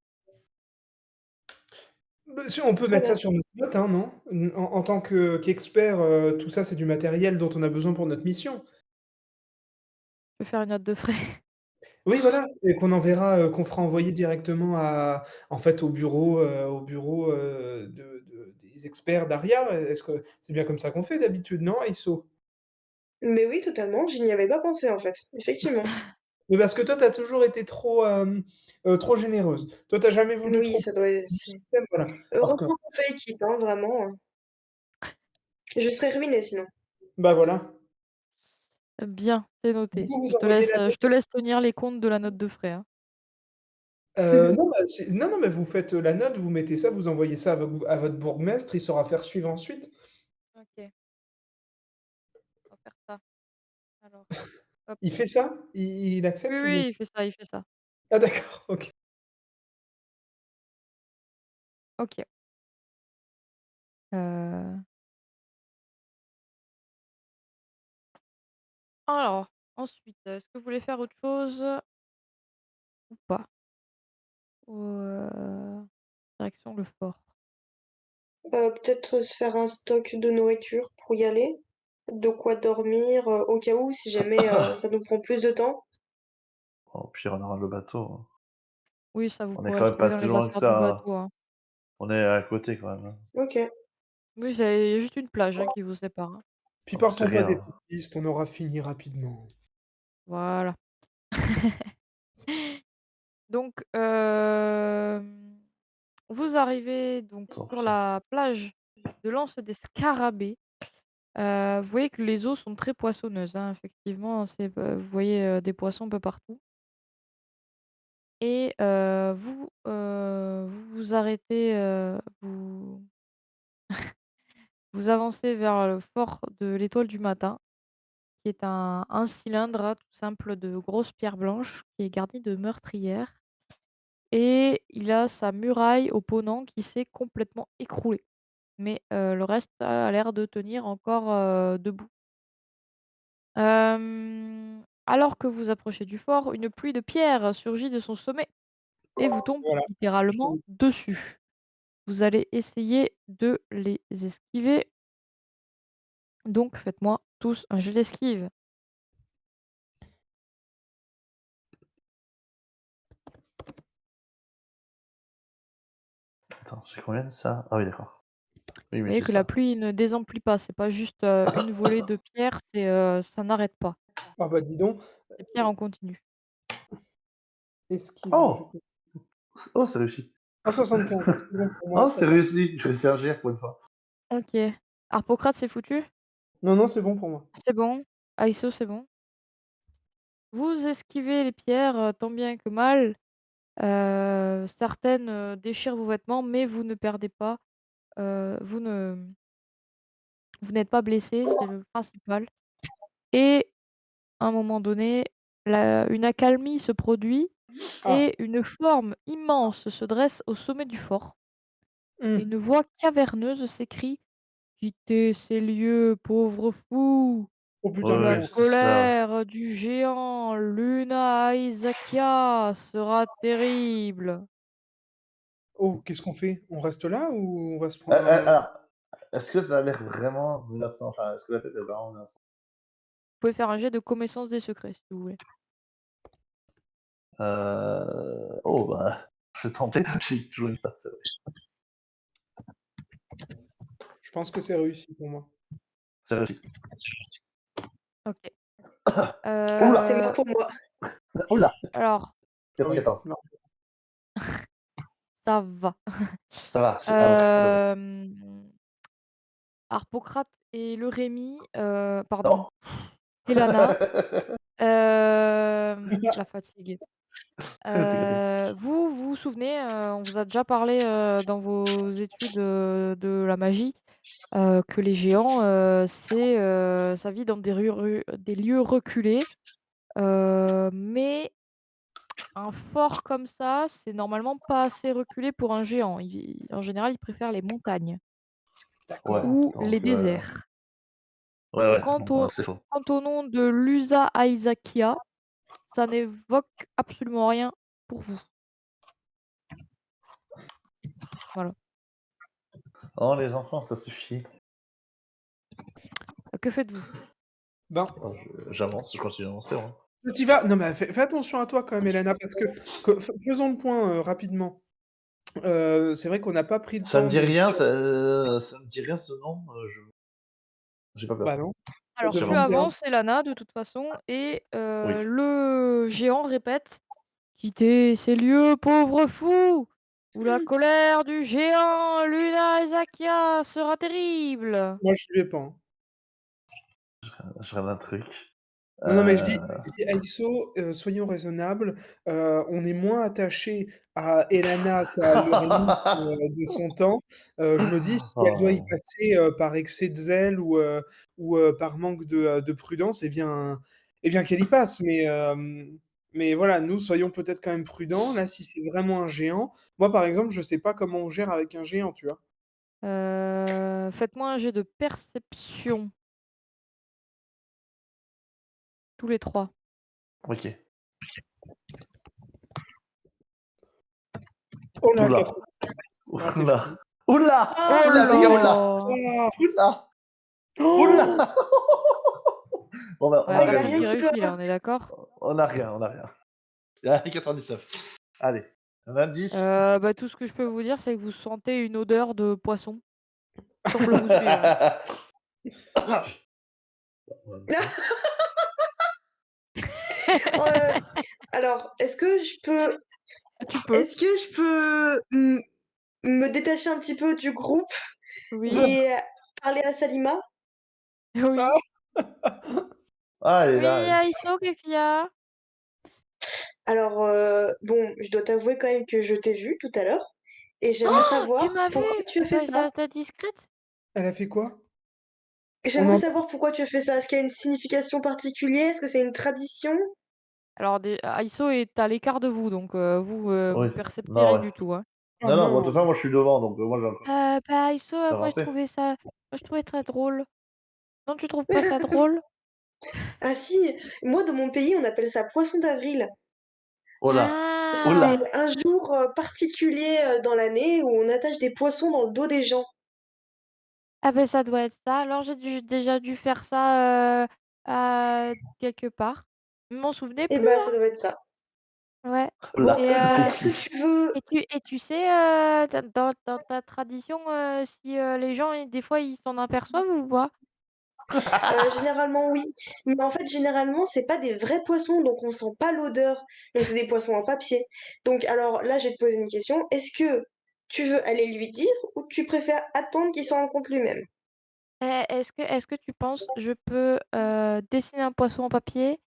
Speaker 4: Bah, si on peut
Speaker 2: très
Speaker 4: mettre ça
Speaker 2: bien.
Speaker 4: sur notre note, hein, non? En tant qu'expert, tout ça, c'est du matériel dont on a besoin pour notre mission.
Speaker 1: Je vais faire une note de frais.
Speaker 4: Oui, voilà, et qu'on enverra, qu'on fera envoyer directement à en fait, au bureau, des experts d'ARIA. Est-ce que c'est bien comme ça qu'on fait d'habitude, non, ISO?
Speaker 2: Mais oui, totalement, je n'y avais pas pensé en fait, effectivement.
Speaker 4: Mais parce que toi, tu as toujours été trop généreuse. Toi, tu as jamais voulu
Speaker 2: Oui,
Speaker 4: trop
Speaker 2: ça doit
Speaker 4: du
Speaker 2: c'est
Speaker 4: système, voilà. Alors que
Speaker 2: heureusement qu'on fait équipe, hein, vraiment, je serais ruinée sinon.
Speaker 4: bah, voilà.
Speaker 1: Bien, c'est
Speaker 4: Du
Speaker 1: noté.
Speaker 4: coup, vous envoyez la
Speaker 1: Je
Speaker 4: note.
Speaker 1: te laisse tenir les comptes de la note de frais, hein.
Speaker 4: Non, bah, non, mais vous faites, la note, vous mettez ça, vous envoyez ça à votre bourgmestre, il saura faire suivre ensuite.
Speaker 1: OK, on va faire ça. Alors, hop.
Speaker 4: Il fait ça? Il
Speaker 1: Oui,
Speaker 4: accepte ou bien?
Speaker 1: oui, il fait ça, il fait ça.
Speaker 4: Ah d'accord, OK.
Speaker 1: OK. Heu, alors, ensuite, est-ce que vous voulez faire autre chose ou pas? Ou, direction le fort?
Speaker 2: Peut-être se faire un stock de nourriture pour y aller, de quoi dormir, au cas où si jamais, ça nous prend plus de temps.
Speaker 3: Au pire, on aura le bateau, hein.
Speaker 1: Oui, ça, vous
Speaker 3: On est
Speaker 1: pourrez
Speaker 3: quand
Speaker 1: le
Speaker 3: même pas
Speaker 1: trouver dans
Speaker 3: si
Speaker 1: les
Speaker 3: loin que
Speaker 1: affaires du
Speaker 3: ça, hein.
Speaker 1: bateau, hein.
Speaker 3: On est à côté quand même, hein.
Speaker 2: OK.
Speaker 1: Oui, c'est juste une plage, hein, qui vous sépare, hein.
Speaker 4: Puis
Speaker 3: Donc c'est
Speaker 4: partons pas
Speaker 3: rien.
Speaker 4: défaitistes, on aura fini rapidement.
Speaker 1: Voilà. Donc, vous arrivez donc
Speaker 3: Attends,
Speaker 1: sur
Speaker 3: putain.
Speaker 1: la plage de l'Anse des Scarabées. Vous voyez que les eaux sont très poissonneuses, hein, effectivement, vous voyez, des poissons un peu partout et vous vous arrêtez, vous avancez vers le fort de l'Étoile du Matin, qui est un cylindre, tout simple de grosses pierres blanches qui est garni de meurtrières et il a sa muraille opponent qui s'est complètement écroulée. Mais, le reste a l'air de tenir encore, debout. Alors que vous approchez du fort, une pluie de pierres surgit de son sommet et vous tombe
Speaker 4: Voilà.
Speaker 1: littéralement dessus. Vous allez essayer de les esquiver, donc faites-moi tous un jet d'esquive.
Speaker 3: Attends, j'ai combien de ça? Ah oui, d'accord. Oui,
Speaker 1: Vous
Speaker 3: mais
Speaker 1: voyez
Speaker 3: j'ai
Speaker 1: que la
Speaker 3: ça.
Speaker 1: pluie ne désemplit pas, c'est pas juste, une volée de pierres, ça n'arrête pas.
Speaker 4: Ah bah, dis donc,
Speaker 1: Les pierres en continu.
Speaker 4: esquive, je
Speaker 3: Oh!
Speaker 4: peux
Speaker 3: Oh, c'est réussi.
Speaker 4: ah 75, c'est bon pour moi,
Speaker 3: Oh,
Speaker 4: ça
Speaker 3: c'est
Speaker 4: va.
Speaker 3: réussi! Je vais servir pour une fois.
Speaker 1: OK. Harpocrate, c'est foutu?
Speaker 4: Non, non, c'est bon pour moi.
Speaker 1: C'est bon. Aiso, c'est bon. Vous esquivez les pierres, tant bien que mal. Certaines, déchirent vos vêtements, mais vous ne perdez pas, vous ne vous n'êtes pas blessé, c'est le principal et à un moment donné, une accalmie se produit
Speaker 4: Ah,
Speaker 1: et une forme immense se dresse au sommet du fort et
Speaker 4: mmh.
Speaker 1: une voix caverneuse s'écrie: «Quittez ces lieux, pauvres fous!
Speaker 4: Oh
Speaker 3: Oui,
Speaker 4: putain,
Speaker 1: La
Speaker 3: oui,
Speaker 4: non.
Speaker 3: c'est ça.
Speaker 1: colère du géant Luna Isakia sera terrible!»
Speaker 4: Oh, qu'est-ce qu'on fait? On reste là ou on va se prendre un
Speaker 3: Alors, est-ce que ça a l'air vraiment menaçant? Enfin, est-ce que la tête est vraiment menaçante?
Speaker 1: Vous pouvez faire un jet de connaissance des secrets si vous voulez.
Speaker 3: Oh bah, je vais tenter, j'ai toujours une stat, c'est vrai.
Speaker 4: je pense que c'est réussi pour moi.
Speaker 3: C'est réussi.
Speaker 1: OK.
Speaker 2: Ah, c'est mort
Speaker 1: Heu,
Speaker 2: pour moi.
Speaker 3: Ouh là!
Speaker 1: alors,
Speaker 4: Ah oui,
Speaker 3: 94.
Speaker 4: non.
Speaker 1: ça va.
Speaker 3: Ça va, j'ai ah OK, ah, c'est bon.
Speaker 1: Hem, Harpocrate et le Rémi,
Speaker 3: Non.
Speaker 1: pardon, et Lana, la fatigue. Vous vous souvenez, on vous a déjà parlé, dans vos études, de la magie, que les géants, ça vit dans des lieux reculés, mais un fort comme ça, c'est normalement pas assez reculé pour un géant. En général, ils préfèrent les montagnes
Speaker 3: Ouais,
Speaker 4: D'accord.
Speaker 1: ou les
Speaker 3: donc
Speaker 1: déserts.
Speaker 3: ouais, ouais,
Speaker 1: Quant
Speaker 3: non,
Speaker 1: au
Speaker 3: c'est faux.
Speaker 1: quant au nom de Lusa Isaacia, ça n'évoque absolument rien pour vous. Voilà.
Speaker 3: Oh, les enfants, ça suffit.
Speaker 1: Que faites-vous?
Speaker 4: Ben,
Speaker 3: Oh, j'avance, je continue d'avancer, hein.
Speaker 4: tu vas. Non, mais fais attention à toi quand même, Elena, parce que faisons le point rapidement. C'est vrai qu'on n'a pas pris le
Speaker 3: Ça me
Speaker 4: temps
Speaker 3: dit
Speaker 4: de.
Speaker 3: rien, ça me dit rien ce nom, j'ai pas peur.
Speaker 4: Bah non, ça
Speaker 1: Alors tu
Speaker 4: devrait te dire.
Speaker 3: J'avance.
Speaker 1: avances, Elana, de toute façon, et
Speaker 3: Oui.
Speaker 1: le géant répète: «Quittez ces lieux, pauvres fous, où la colère du géant Luna Isaacia sera terrible!»
Speaker 4: Moi, je lui ai pas. Hein.
Speaker 3: Je rêve un truc.
Speaker 4: Non, non, mais je
Speaker 3: Euh,
Speaker 4: dis Aiso, soyons raisonnables. On est moins attaché à Elana qu'à Lorraine de son temps. Je me dis, si elle doit y
Speaker 3: Oh.
Speaker 4: passer par excès de zèle ou par manque de prudence, eh bien qu'elle y passe. Mais voilà, nous, soyons peut-être quand même prudents. Là, si c'est vraiment un géant, moi, par exemple, je sais pas comment on gère avec un géant, tu vois.
Speaker 1: Faites-moi un jet de perception, tous les 3.
Speaker 3: Ok.
Speaker 4: Oh là,
Speaker 3: Oula.
Speaker 4: 80. Raté,
Speaker 3: Oula.
Speaker 4: Fanny.
Speaker 3: Oula.
Speaker 1: Oh
Speaker 3: Oula, les gars, oula.
Speaker 1: là!
Speaker 4: Ah
Speaker 3: Oula.
Speaker 4: oh
Speaker 3: Oula. Bon, ben, on
Speaker 1: Ouais,
Speaker 3: a
Speaker 2: Il y a
Speaker 3: rien,
Speaker 1: personne
Speaker 3: les
Speaker 2: rien
Speaker 1: qui
Speaker 3: gars.
Speaker 2: qui peut.
Speaker 1: réussit là, on est d'accord?
Speaker 3: On a rien, on a rien. Il y a 99. Allez. Un indice.
Speaker 1: Bah, tout ce que je peux vous dire, c'est que vous sentez une odeur de poisson qui semble vous suivre.
Speaker 3: En même temps.
Speaker 2: Euh, alors,
Speaker 1: Tu peux.
Speaker 2: est-ce que je peux me détacher un petit peu du groupe
Speaker 1: Oui,
Speaker 2: et parler à Salima?
Speaker 1: oui.
Speaker 3: Ah, elle est
Speaker 1: Oui,
Speaker 3: là, elle.
Speaker 1: Aïsso, qu'est-ce qu'il y a?
Speaker 2: Alors, bon, je dois t'avouer quand même que je t'ai vu tout à l'heure et j'aimerais
Speaker 1: Oh, tu
Speaker 2: savoir
Speaker 1: m'as vu?
Speaker 2: pourquoi tu as fait ça.
Speaker 1: T'as discrète?
Speaker 4: Elle a fait quoi? On
Speaker 2: J'aimerais
Speaker 4: en...
Speaker 2: savoir pourquoi tu as fait ça. Est-ce qu'il y a une signification particulière? Est-ce que c'est une tradition?
Speaker 1: Alors, Aïsso est à l'écart de vous, donc vous
Speaker 3: Oui.
Speaker 1: perceptez
Speaker 3: Non,
Speaker 1: rien
Speaker 3: ouais.
Speaker 1: du tout, hein.
Speaker 4: Oh
Speaker 3: Non, non, moi, de toute
Speaker 4: non!
Speaker 3: façon, moi, je suis devant, donc moi, j'ai encore
Speaker 1: Bah, Aïsso,
Speaker 3: avancé.
Speaker 1: moi je trouvais très drôle. Non, tu trouves pas ça drôle?
Speaker 2: Ah si, moi dans mon pays on appelle ça poisson d'avril.
Speaker 3: Oh là. Oh
Speaker 2: C'est
Speaker 1: Ah!
Speaker 3: là.
Speaker 2: un jour particulier dans l'année où on attache des poissons dans le dos des gens.
Speaker 1: Ah ben ça doit être ça. Alors j'ai déjà dû faire ça, quelque part. Je m'en souvenais
Speaker 2: Et
Speaker 1: plus,
Speaker 2: bah ça
Speaker 1: hein.
Speaker 2: doit être ça.
Speaker 1: Ouais.
Speaker 3: Oh
Speaker 2: Bon,
Speaker 3: là.
Speaker 1: Et
Speaker 2: et bah
Speaker 1: heu
Speaker 2: est-ce que
Speaker 3: Précis.
Speaker 2: tu veux...
Speaker 1: et tu sais, dans ta tradition, si, les gens des fois ils s'en aperçoivent ou pas?
Speaker 2: Généralement oui, mais en fait généralement c'est pas des vrais poissons donc on sent pas l'odeur. Donc c'est des poissons en papier. Donc alors là je vais te poser une question. Est-ce que tu veux aller lui dire ou tu préfères attendre qu'il s'en rende compte lui-même?
Speaker 1: Est-ce que tu penses je peux, dessiner un poisson en papier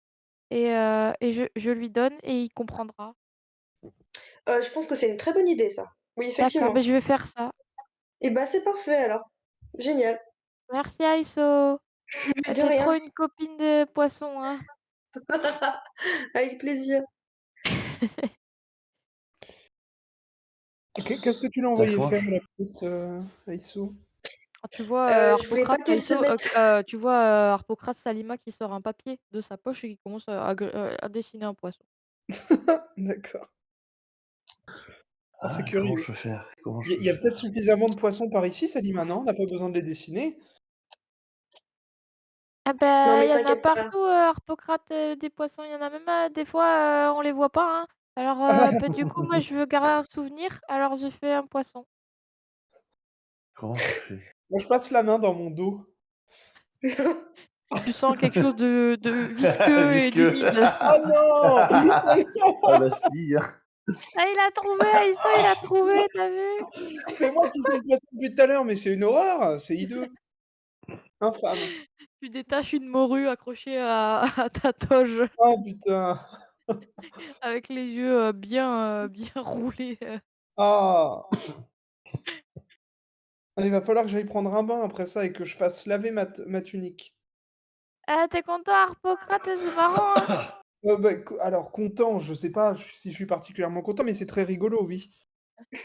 Speaker 1: et je lui donne et il comprendra?
Speaker 2: Je pense que c'est une très bonne idée ça. Oui
Speaker 1: D'accord,
Speaker 2: effectivement.
Speaker 1: ben je vais faire ça.
Speaker 2: Et bah c'est parfait alors. Génial.
Speaker 1: Merci Aïsso.
Speaker 2: Mais de
Speaker 1: Tu trop
Speaker 2: rien.
Speaker 1: une copine de poisson, hein.
Speaker 2: Avec plaisir.
Speaker 4: Qu'est-ce que tu l'as
Speaker 3: Tac,
Speaker 4: envoyé
Speaker 3: moi.
Speaker 4: faire, la petite Aïssou?
Speaker 1: Ah, tu vois,
Speaker 2: Je voulais pas qu'elle se mette.
Speaker 1: Tu vois, Harpocrate Salima qui sort un papier de sa poche et qui commence à dessiner un poisson.
Speaker 4: D'accord. Ah, c'est
Speaker 3: Ah, comment
Speaker 4: curieux.
Speaker 3: je peux faire? Comment je
Speaker 4: Il
Speaker 3: peux
Speaker 4: y a peut-être
Speaker 3: faire?
Speaker 4: suffisamment de poissons par ici, Salima, non? On n'a pas besoin de les dessiner?
Speaker 1: Ah
Speaker 2: Non
Speaker 1: bah, il
Speaker 2: mais
Speaker 1: y en a
Speaker 2: t'inquiète pas.
Speaker 1: partout, Harpocrate, des poissons. Il y en a même, des fois, on les voit pas, hein. Alors, bah, du coup, moi, je veux garder un souvenir, alors j'ai fait un poisson.
Speaker 3: Comment je fais?
Speaker 4: Moi, je passe la main dans mon dos.
Speaker 1: Tu sens quelque chose de visqueux et
Speaker 3: Visqueux.
Speaker 1: d'humide.
Speaker 4: Oh non!
Speaker 3: Ah bah si, hein.
Speaker 1: Ah, il a trouvé, Aïssa, il a trouvé, tu vu?
Speaker 4: C'est moi qui sens le poisson depuis tout à l'heure, mais c'est une horreur, c'est hideux. Infâme.
Speaker 1: Tu détaches une morue accrochée à à ta toge
Speaker 4: Oh putain!
Speaker 1: avec les yeux, bien, bien roulés.
Speaker 4: Ah! Ah, il va falloir que j'aille prendre un bain après ça et que je fasse laver ma tunique.
Speaker 1: Ah, tu content Harpocrate, c'est marrant, hein?
Speaker 4: Bah, co alors content, je sais pas si je suis particulièrement content, mais c'est très rigolo, oui.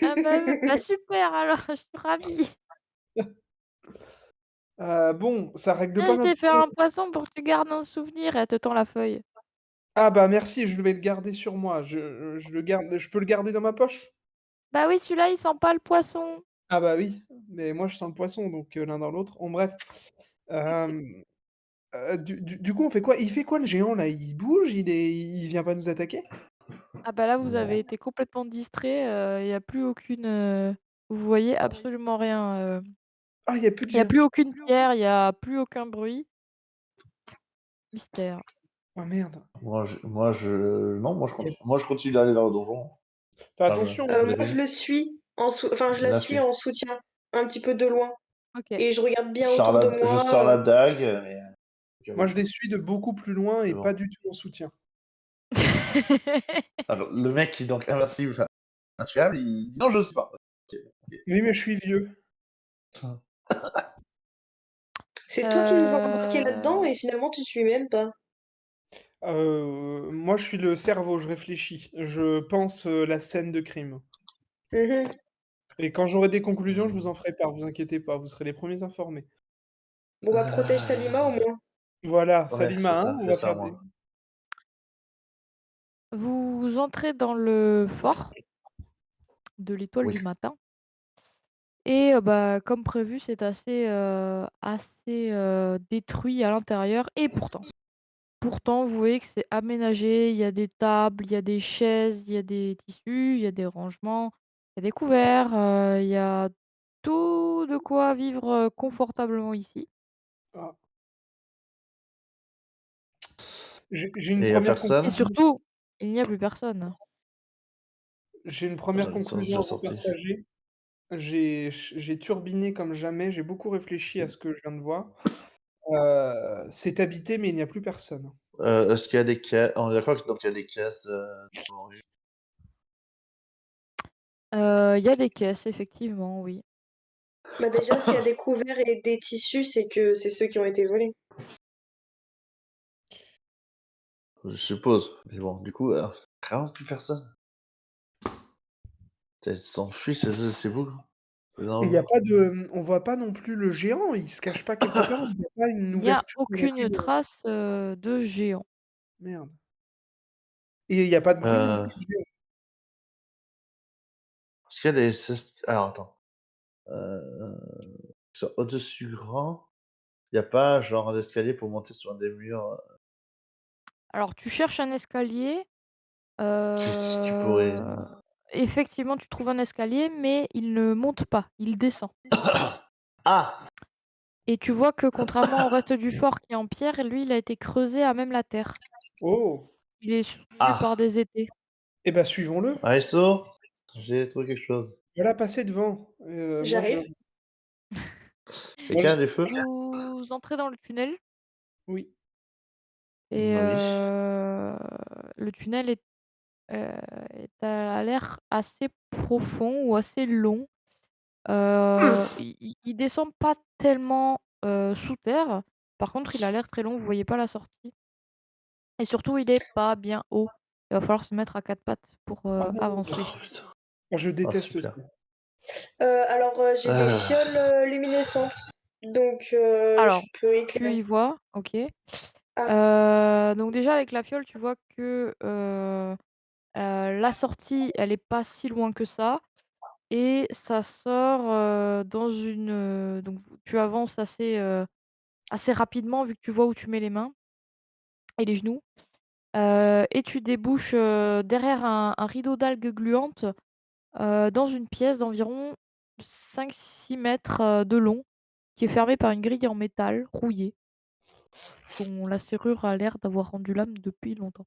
Speaker 1: Ah bah super alors, je suis ravie.
Speaker 4: Bon, ça règle
Speaker 1: Tiens,
Speaker 4: pas
Speaker 1: je
Speaker 4: ma
Speaker 1: t'ai fait
Speaker 4: passion.
Speaker 1: un poisson pour que tu gardes un souvenir et elle te tend la feuille.
Speaker 4: Ah bah merci, je vais le garder sur moi. Je le garde je peux le garder dans ma poche?
Speaker 1: Bah oui, celui-là, il sent pas le poisson.
Speaker 4: Ah bah oui, mais moi je sens le poisson, donc l'un dans l'autre. En bref, hem, du coup, on fait quoi? Il fait quoi le géant là? Il bouge? Il vient pas nous attaquer?
Speaker 1: Ah bah là, vous avez
Speaker 3: Non.
Speaker 1: été complètement distrait, il y a plus aucune, vous voyez absolument rien,
Speaker 4: Ah, il y a plus de
Speaker 1: il y a
Speaker 4: géant.
Speaker 1: plus aucune pierre, il y a plus aucun bruit. Mystère.
Speaker 4: Ah merde.
Speaker 3: Non,
Speaker 4: Il y a
Speaker 3: moi, je continue d'aller vers le donjon.
Speaker 4: Fais
Speaker 3: Enfin,
Speaker 4: attention,
Speaker 3: je
Speaker 2: Moi, je
Speaker 3: continue.
Speaker 2: le suis enfin, je
Speaker 3: Je
Speaker 2: la
Speaker 3: la
Speaker 2: suis
Speaker 3: suis.
Speaker 2: en soutien, un petit peu de loin
Speaker 1: OK.
Speaker 2: et je regarde bien autour de
Speaker 3: Je
Speaker 2: moi,
Speaker 3: sors la dague, mais
Speaker 4: moi
Speaker 3: j'avoue,
Speaker 4: je les suis de beaucoup plus loin et
Speaker 3: c'est
Speaker 4: pas
Speaker 3: bon.
Speaker 4: du tout en soutien.
Speaker 3: Alors, le mec qui est donc invincible, enfin, intuable, il dit: «Non, je sais pas». OK, OK.
Speaker 4: Oui, mais je suis vieux.
Speaker 2: c'est toi qui nous as embarqués là-dedans
Speaker 1: Heu,
Speaker 2: et finalement tu suis même pas.
Speaker 4: Moi je suis le cerveau, je réfléchis. Je pense, la scène de crime
Speaker 2: Mmh.
Speaker 4: et quand j'aurai des conclusions, je vous
Speaker 3: Mmh.
Speaker 4: en ferai part, vous inquiétez pas, vous serez les premiers informés.
Speaker 2: Bon, bah, protège Salima au moins.
Speaker 4: Voilà,
Speaker 3: Ouais, fais
Speaker 4: Salima, hein,
Speaker 3: ça,
Speaker 4: on
Speaker 3: fais
Speaker 4: va
Speaker 3: ça,
Speaker 4: faire des
Speaker 3: moi.
Speaker 1: vous entrez dans le fort de l'Étoile
Speaker 3: Oui.
Speaker 1: du Matin et bah, comme prévu, c'est assez, détruit à l'intérieur et pourtant, vous voyez que c'est aménagé, il y a des tables, il y a des chaises, il y a des tissus, il y a des rangements, il y a des couverts, il y a tout de quoi vivre, confortablement ici
Speaker 4: ah, j'ai une
Speaker 3: Et y a
Speaker 4: première
Speaker 1: et
Speaker 3: personne?
Speaker 4: conclusion
Speaker 1: surtout, il n'y a plus personne.
Speaker 4: j'ai une
Speaker 3: Ah,
Speaker 4: première
Speaker 3: ils sont
Speaker 4: conclusion
Speaker 3: déjà
Speaker 4: à vous
Speaker 3: sortis.
Speaker 4: partager. J'ai turbiné comme jamais, j'ai beaucoup réfléchi à ce que je viens de voir. C'est habité, mais il n'y a plus personne.
Speaker 3: Est-ce qu'il y a des caisses? On est d'accord que donc il y a des caisses, devant lui?
Speaker 1: Il y a des caisses effectivement, oui.
Speaker 2: Bah, déjà, s'il y a des couverts et des tissus, c'est que c'est ceux qui ont été volés.
Speaker 3: Je suppose, mais bon, du coup, vraiment plus personne? Ils s'enfuient, c'est beau, c'est
Speaker 4: Et il y a
Speaker 3: dangereux.
Speaker 4: pas de, on voit pas non plus le géant, il se cache pas quelque part? Il y a pas une
Speaker 1: Il n'y a
Speaker 4: ouverture à la clé
Speaker 1: aucune
Speaker 4: de
Speaker 1: trace, de géant.
Speaker 4: merde. Et il y a pas de bruit non plus
Speaker 3: Heu,
Speaker 4: du géant?
Speaker 3: est-ce qu'il y a des est alors attends, heu, sur au-dessus grand, il y a pas genre un escalier pour monter sur un des murs,
Speaker 1: Alors tu cherches un escalier,
Speaker 3: qui pourrait
Speaker 1: effectivement tu trouves un escalier mais il ne monte pas, il descend
Speaker 3: Ah!
Speaker 1: et tu vois que contrairement au reste du fort qui est en pierre, lui il a été creusé à même la terre.
Speaker 4: Oh!
Speaker 1: Il est soutenu par
Speaker 3: Ah!
Speaker 1: des épées.
Speaker 4: Et bah, suivons-le.
Speaker 3: ASO, j'ai trouvé quelque chose.
Speaker 4: Voilà, passez devant.
Speaker 2: J'arrive.
Speaker 4: Moi je
Speaker 3: Quelqu'un a des feux?
Speaker 1: Vous entrez dans le tunnel
Speaker 4: oui.
Speaker 1: et
Speaker 3: Oui.
Speaker 1: le tunnel heu, a l'air assez profond ou assez long. Il descend pas tellement, sous terre. Par contre, il a l'air très long, vous voyez pas la sortie et surtout, il est pas bien haut. Il va falloir se mettre à 4 pattes pour,
Speaker 4: Ah non!
Speaker 1: avancer.
Speaker 3: Oh putain.
Speaker 4: Ah, je
Speaker 3: Ah
Speaker 4: déteste ça.
Speaker 3: super.
Speaker 2: Alors, j'ai des
Speaker 3: Heu,
Speaker 2: fioles, luminescentes, donc je
Speaker 1: Alors,
Speaker 2: peux
Speaker 1: tu
Speaker 2: éclairer.
Speaker 1: y vois, OK.
Speaker 2: Ah,
Speaker 1: Donc déjà avec la fiole, tu vois que, la sortie, elle est pas si loin que ça et ça sort, dans une, donc tu avances assez rapidement vu que tu vois où tu mets les mains et les genoux. Et tu débouches, derrière un rideau d'algues gluantes, dans une pièce d'environ 5-6 mètres, de long, qui est fermée par une grille en métal rouillé, dont la serrure a l'air d'avoir rendu l'âme depuis longtemps.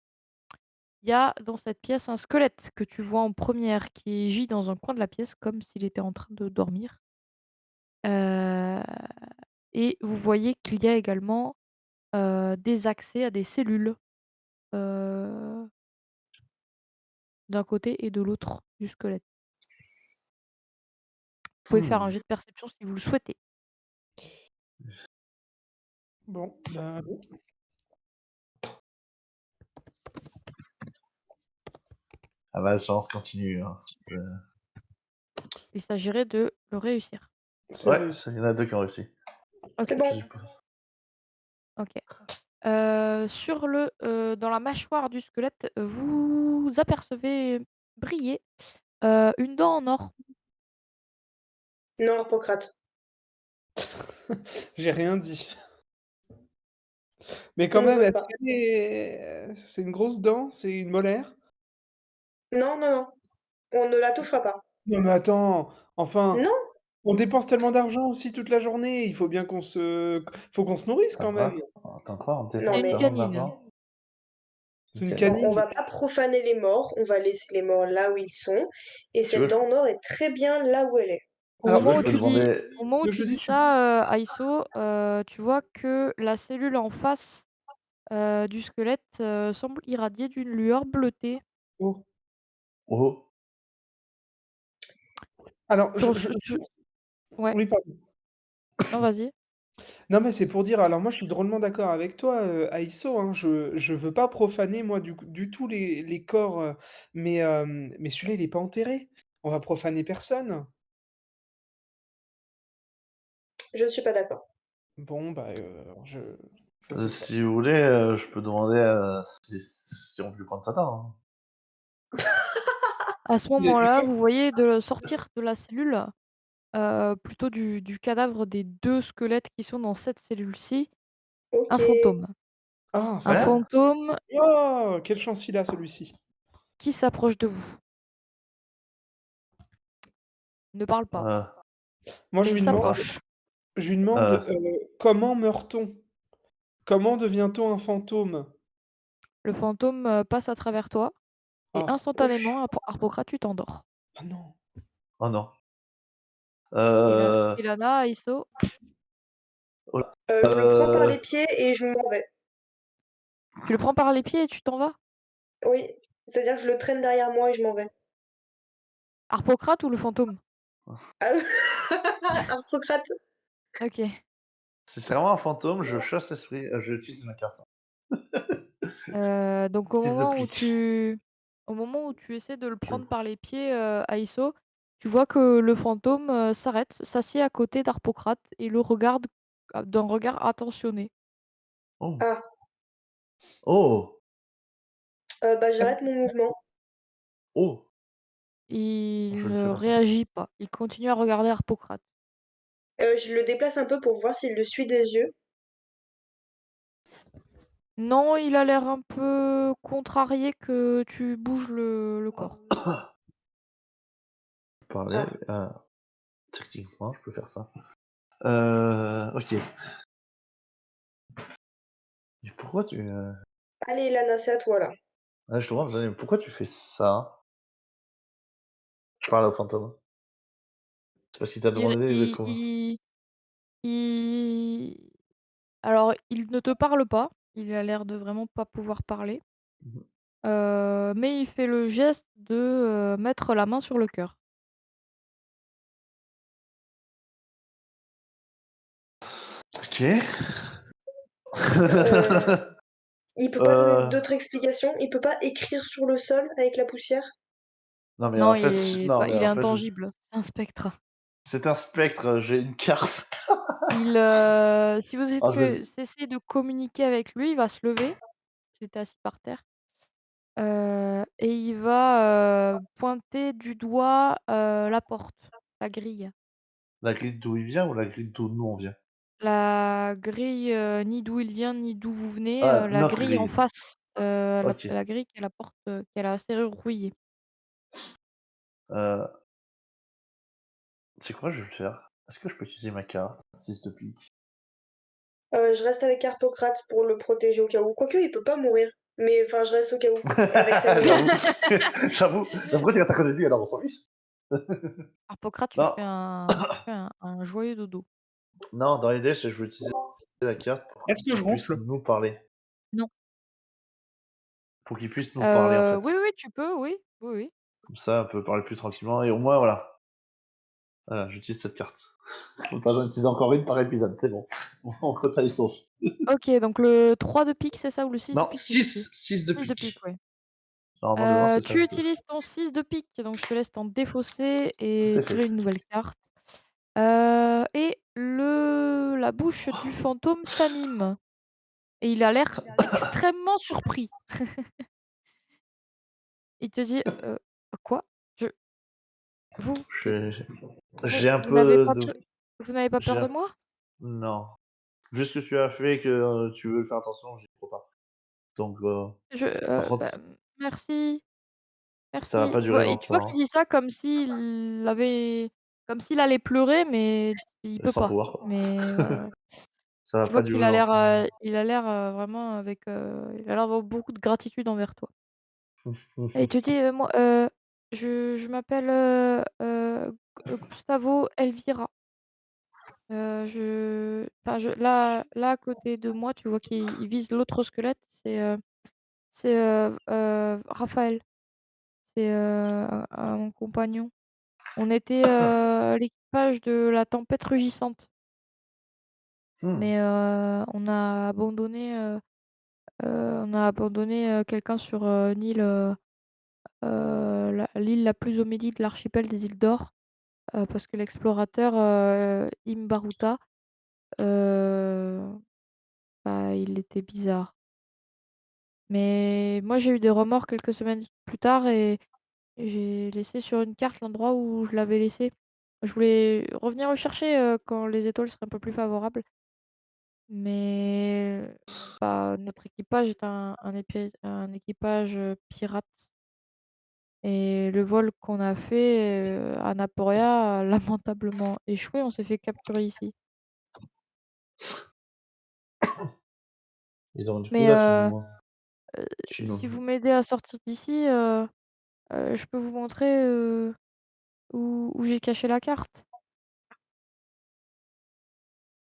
Speaker 1: Il y a dans cette pièce un squelette que tu vois en première qui gît dans un coin de la pièce comme s'il était en train de dormir. Heu et vous voyez qu'il y a également, des accès à des cellules, heu, d'un côté et de l'autre du squelette. Vous pouvez faire un
Speaker 3: Hmm.
Speaker 1: jet de perception si vous le souhaitez.
Speaker 4: Bon, bah, bon.
Speaker 3: Ah bah, chance continue. Hein.
Speaker 1: Il s'agirait de le réussir.
Speaker 4: C'est
Speaker 3: Ouais,
Speaker 4: réussi.
Speaker 3: il y en a deux qui ont réussi.
Speaker 2: C'est
Speaker 1: OK,
Speaker 3: Je
Speaker 2: bon.
Speaker 3: suppose.
Speaker 1: OK. Sur le, dans la mâchoire du squelette, vous apercevez briller, une dent en or.
Speaker 2: Non, Hippocrate.
Speaker 4: J'ai rien dit. Mais quand
Speaker 2: On
Speaker 4: même,
Speaker 2: veut
Speaker 4: est-ce
Speaker 2: pas.
Speaker 4: qu'elle est c'est une grosse dent? C'est une molaire?
Speaker 2: Non, non, non. On ne la touchera pas.
Speaker 4: Non mais attends, enfin,
Speaker 2: Non,
Speaker 4: on dépense tellement d'argent aussi toute la journée, il faut qu'on se nourrisse
Speaker 3: Attends
Speaker 4: quand même.
Speaker 3: quoi? Attends quoi? On
Speaker 2: non,
Speaker 1: C'est
Speaker 3: dépense
Speaker 1: une
Speaker 2: mais
Speaker 3: tellement
Speaker 1: canine.
Speaker 3: d'argent?
Speaker 4: C'est une
Speaker 2: non, on
Speaker 4: canine.
Speaker 2: va pas profaner les morts. On va laisser les morts là où ils sont. Et
Speaker 3: Tu veux,
Speaker 2: cette dent en or est très bien là où elle est.
Speaker 1: Au
Speaker 3: tu
Speaker 4: Alors
Speaker 3: veux,
Speaker 1: moment
Speaker 3: je
Speaker 1: où
Speaker 3: peux
Speaker 1: tu dis
Speaker 3: demander.
Speaker 1: au moment où
Speaker 4: je
Speaker 1: tu
Speaker 4: te
Speaker 1: dis
Speaker 4: dis, tu
Speaker 1: ça, Aiso, tu vois que la cellule en face, du squelette, semble irradier d'une lueur bleutée.
Speaker 4: oh.
Speaker 3: Oh,
Speaker 4: Alors
Speaker 1: Ouais,
Speaker 4: oui, pardon.
Speaker 1: non, vas-y.
Speaker 4: Non mais c'est pour dire, alors moi je suis drôlement d'accord avec toi, Aïsso, hein, je veux pas profaner moi du tout les corps, mais celui-là il est pas enterré. On va profaner personne.
Speaker 2: Je ne suis pas d'accord.
Speaker 4: Bon bah, je sais pas.
Speaker 3: si vous voulez, je peux demander si on peut lui prendre sa dent.
Speaker 1: À ce
Speaker 4: Mais
Speaker 1: moment-là, vous voyez de sortir de la cellule, plutôt du cadavre des 2 squelettes qui sont dans cette cellule-ci, un
Speaker 2: Ok.
Speaker 1: fantôme.
Speaker 4: ah
Speaker 1: Un
Speaker 3: Hein?
Speaker 4: fantôme.
Speaker 1: fantôme
Speaker 4: Oh! Quelle chance il a celui-ci.
Speaker 1: qui s'approche de vous. Ne parle pas,
Speaker 3: Euh,
Speaker 4: Moi
Speaker 1: mais il s'approche.
Speaker 4: je lui demande,
Speaker 3: euh,
Speaker 4: comment meurt-on? Comment devient-on un fantôme?
Speaker 1: Le fantôme, passe à travers toi et
Speaker 4: Ah,
Speaker 1: instantanément, Harpocrate, tu t'endors.
Speaker 4: ah non.
Speaker 3: oh non.
Speaker 1: Ilana, Aiso,
Speaker 3: Oh là.
Speaker 2: Je le prends par les pieds et je m'en vais.
Speaker 1: tu le prends par les pieds et tu t'en vas?
Speaker 2: Oui. C'est-à-dire que je le traîne derrière moi et je m'en vais.
Speaker 1: Harpocrate ou le fantôme?
Speaker 2: Ah, Hippocrate.
Speaker 1: OK.
Speaker 3: Si c'est vraiment un fantôme, je chasse l'esprit, je utilise ma carte.
Speaker 1: Donc
Speaker 3: Six de plique.
Speaker 1: au moment où tu essaies de le prendre par les pieds, Aiso, tu vois que le fantôme, s'arrête, s'assied à côté d'Harpocrate et le regarde, d'un regard attentionné.
Speaker 3: Oh.
Speaker 2: Ah,
Speaker 3: Oh.
Speaker 2: bah j'arrête mon mouvement.
Speaker 3: Oh.
Speaker 1: Il
Speaker 3: Je ne fais
Speaker 1: ne
Speaker 3: pas ça.
Speaker 1: réagit pas. Il continue à regarder Harpocrate.
Speaker 2: Je le déplace un peu pour voir s'il le suit des yeux.
Speaker 1: Non, il a l'air un peu contrarié que tu bouges le corps.
Speaker 3: Parler,
Speaker 2: Ah.
Speaker 3: techniquement, je peux faire ça. Ok. Mais pourquoi tu.
Speaker 2: Allez, Lana, c'est à toi là.
Speaker 3: Je te demande, pourquoi tu fais ça? Je parle au fantôme. C'est parce qu'il t'a
Speaker 1: Il
Speaker 3: demandé de
Speaker 1: il
Speaker 3: comment.
Speaker 1: il alors il ne te parle pas, il a l'air de vraiment pas pouvoir parler,
Speaker 3: Mhm.
Speaker 1: mais il fait le geste de, mettre la main sur le cœur.
Speaker 3: Ok.
Speaker 2: Euh, il peut pas donner
Speaker 3: Euh,
Speaker 2: d'autres explications. Il peut pas écrire sur le sol avec la poussière.
Speaker 3: Non mais
Speaker 1: Non,
Speaker 3: en fait, non mais
Speaker 1: il est
Speaker 3: en fait,
Speaker 1: intangible, c'est un spectre.
Speaker 3: c'est un spectre. J'ai une carte.
Speaker 1: Si vous êtes
Speaker 3: Ah, je
Speaker 1: que
Speaker 3: vais.
Speaker 1: cessez de communiquer avec lui, il va se lever, il était assis par terre, et il va, pointer du doigt, la porte, la grille.
Speaker 3: La grille d'où il vient ou la grille d'où nous on vient?
Speaker 1: La grille, ni d'où il vient, ni d'où vous venez,
Speaker 3: Ah,
Speaker 1: la
Speaker 3: notre
Speaker 1: grille en
Speaker 3: grille.
Speaker 1: face,
Speaker 3: Ok.
Speaker 1: la grille qui a la porte, qui a la serrure rouillée.
Speaker 3: Euh, c'est quoi, je vais le faire. Est-ce que je peux utiliser ma carte, s'il te plaît?
Speaker 2: Je reste avec Hippocrate pour le protéger au cas où. Quoique, il peut pas mourir. Mais enfin, je reste au cas où. Avec Salomé.
Speaker 3: J'avoue. J'avoue. Mais pourquoi tu restes à côté de lui alors on s'en fiche?
Speaker 1: Hippocrate,
Speaker 3: Non.
Speaker 1: tu fais un joyeux dodo.
Speaker 3: Non, dans l'idée, c'est que je veux utiliser la carte pour
Speaker 4: Est-ce que je
Speaker 3: qu'il puisse
Speaker 4: ronfle?
Speaker 3: nous parler.
Speaker 1: Non.
Speaker 3: Pour qu'il puisse nous parler, en fait.
Speaker 1: Oui, oui, tu peux, oui. Oui, oui.
Speaker 3: Comme ça, on peut parler plus tranquillement et au moins, voilà. Voilà, j'utilise cette carte. Comme ça, j'en utilise encore une par épisode, c'est bon. On compte à sauf.
Speaker 1: OK, donc le 3 de pique, c'est ça? Ou le 6 de
Speaker 3: Non,
Speaker 1: pique? Je sais plus.
Speaker 3: 6 de
Speaker 1: 6 de pique,
Speaker 3: pique.
Speaker 1: ouais.
Speaker 3: Normalement, devant, c'est ça
Speaker 1: Tu
Speaker 3: que je peux
Speaker 1: utilises ton 6 de pique, donc je te laisse t'en défausser et
Speaker 3: C'est fait.
Speaker 1: tirer une nouvelle carte. Et la bouche du fantôme s'anime et il a l'air extrêmement surpris. Il te dit: Quoi? Je vous qui
Speaker 3: J'ai
Speaker 1: vous
Speaker 3: j'ai un
Speaker 1: vous n'avez
Speaker 3: peu
Speaker 1: pas
Speaker 3: de
Speaker 1: pe vous n'avez pas
Speaker 3: j'ai
Speaker 1: peur de
Speaker 3: un
Speaker 1: moi?»
Speaker 3: non. Vu ce que tu as fait et que, tu veux faire attention, j'y crois pas. Donc, par contre,
Speaker 1: Merci,
Speaker 3: ça va
Speaker 1: merci.
Speaker 3: pas durer
Speaker 1: Tu vois qu'il
Speaker 3: longtemps,
Speaker 1: dit ça comme s'il allait pleurer, mais il peut
Speaker 3: sans
Speaker 1: pas.
Speaker 3: pouvoir.
Speaker 1: Mais voilà.
Speaker 3: Ça va
Speaker 1: Tu vois
Speaker 3: pas
Speaker 1: qu'il
Speaker 3: durer
Speaker 1: a l'air,
Speaker 3: longtemps.
Speaker 1: vraiment il a l'air d'avoir beaucoup de gratitude envers toi. Et il te dit:
Speaker 3: Mmh.
Speaker 1: «Moi, je m'appelle, Gustavo Elvira. Là, à côté de moi, tu vois qu'il vise l'autre squelette, c'est Raphaël, c'est, un compagnon. On était, l'équipage de la tempête rugissante,
Speaker 3: Mmh.
Speaker 1: mais on a abandonné, quelqu'un sur, une île, l'île la plus au midi de l'archipel des îles d'Or, parce que l'explorateur, Ibn Battuta, heu, bah, il était bizarre. Mais moi, j'ai eu des remords quelques semaines plus tard et j'ai laissé sur une carte l'endroit où je l'avais laissé. Je voulais revenir le chercher, quand les étoiles seraient un peu plus favorables, mais bah, notre équipage est un équipage, pirate et le vol qu'on a fait, à Naporia a lamentablement échoué. On s'est fait capturer ici.
Speaker 3: Et donc du coup,
Speaker 1: Mais
Speaker 3: là, tu
Speaker 1: si
Speaker 3: nous
Speaker 1: vous m'aidez à sortir d'ici, je peux vous montrer, où j'ai caché la carte.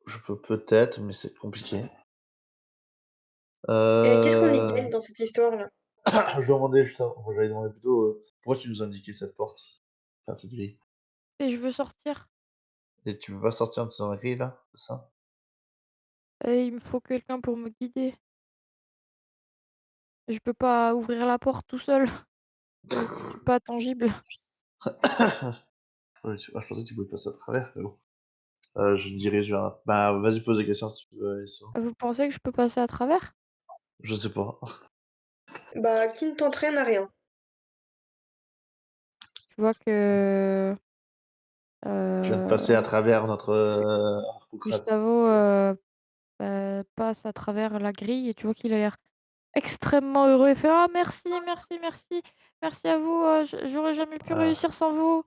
Speaker 3: je peux peut-être, mais c'est compliqué.
Speaker 2: Et qu'est-ce qu'on y
Speaker 3: Heu,
Speaker 2: gagne dans cette histoire-là?
Speaker 3: je demandais justement, moi, j'allais demander plutôt, pourquoi tu nous as indiqué cette porte? Enfin, cette grille?
Speaker 1: Et je veux sortir
Speaker 3: Et tu veux pas sortir de cette grille là, c'est ça?
Speaker 1: et il me faut quelqu'un pour me guider. Je peux pas ouvrir la porte tout seul. Je suis pas tangible.
Speaker 3: Oui, je pensais que tu pouvais passer à travers, mais bon. Je me dirige vers bah, vas-y, pose des questions si tu veux, Alessio.
Speaker 1: Vous pensez que je peux passer à travers?
Speaker 3: Je sais pas.
Speaker 2: Bah, qui ne tente rien n'a rien.
Speaker 1: Tu vois que,
Speaker 3: Je viens de passer à
Speaker 1: heu,
Speaker 3: travers notre, Harpocrate.
Speaker 1: Gustavo, passe à travers la grille et tu vois qu'il a l'air extrêmement heureux. Il fait: «Ah merci, merci, merci, merci à vous, j'aurais jamais pu
Speaker 3: Heu
Speaker 1: réussir sans vous».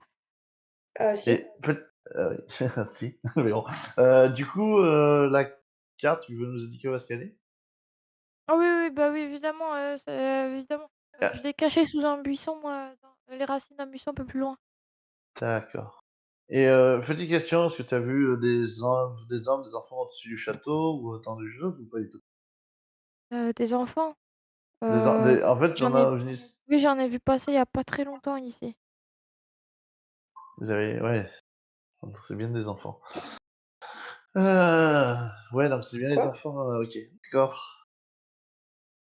Speaker 2: Ah si.
Speaker 3: et peut oui, si, mais bon. Du coup, la carte, tu veux nous indiquer où est-ce qu'elle est?
Speaker 1: Ah oui, oui, bah oui, évidemment, évidemment. Je
Speaker 3: Ah,
Speaker 1: l'ai caché sous un buisson, dans les racines d'un buisson un peu plus loin.
Speaker 3: d'accord. Et petite question, est-ce que tu as vu, des hommes, des enfants au-dessus du château ou dans des choses ou pas du tout?
Speaker 1: Des enfants?
Speaker 3: Des en fait,
Speaker 1: J'en
Speaker 3: on
Speaker 1: ai
Speaker 3: a une his
Speaker 1: Oui, j'en ai vu passer il y a pas très longtemps ici.
Speaker 3: vous avez ouais, donc c'est bien des enfants. Ouais, donc c'est bien les
Speaker 2: Quoi?
Speaker 3: enfants, OK, d'accord.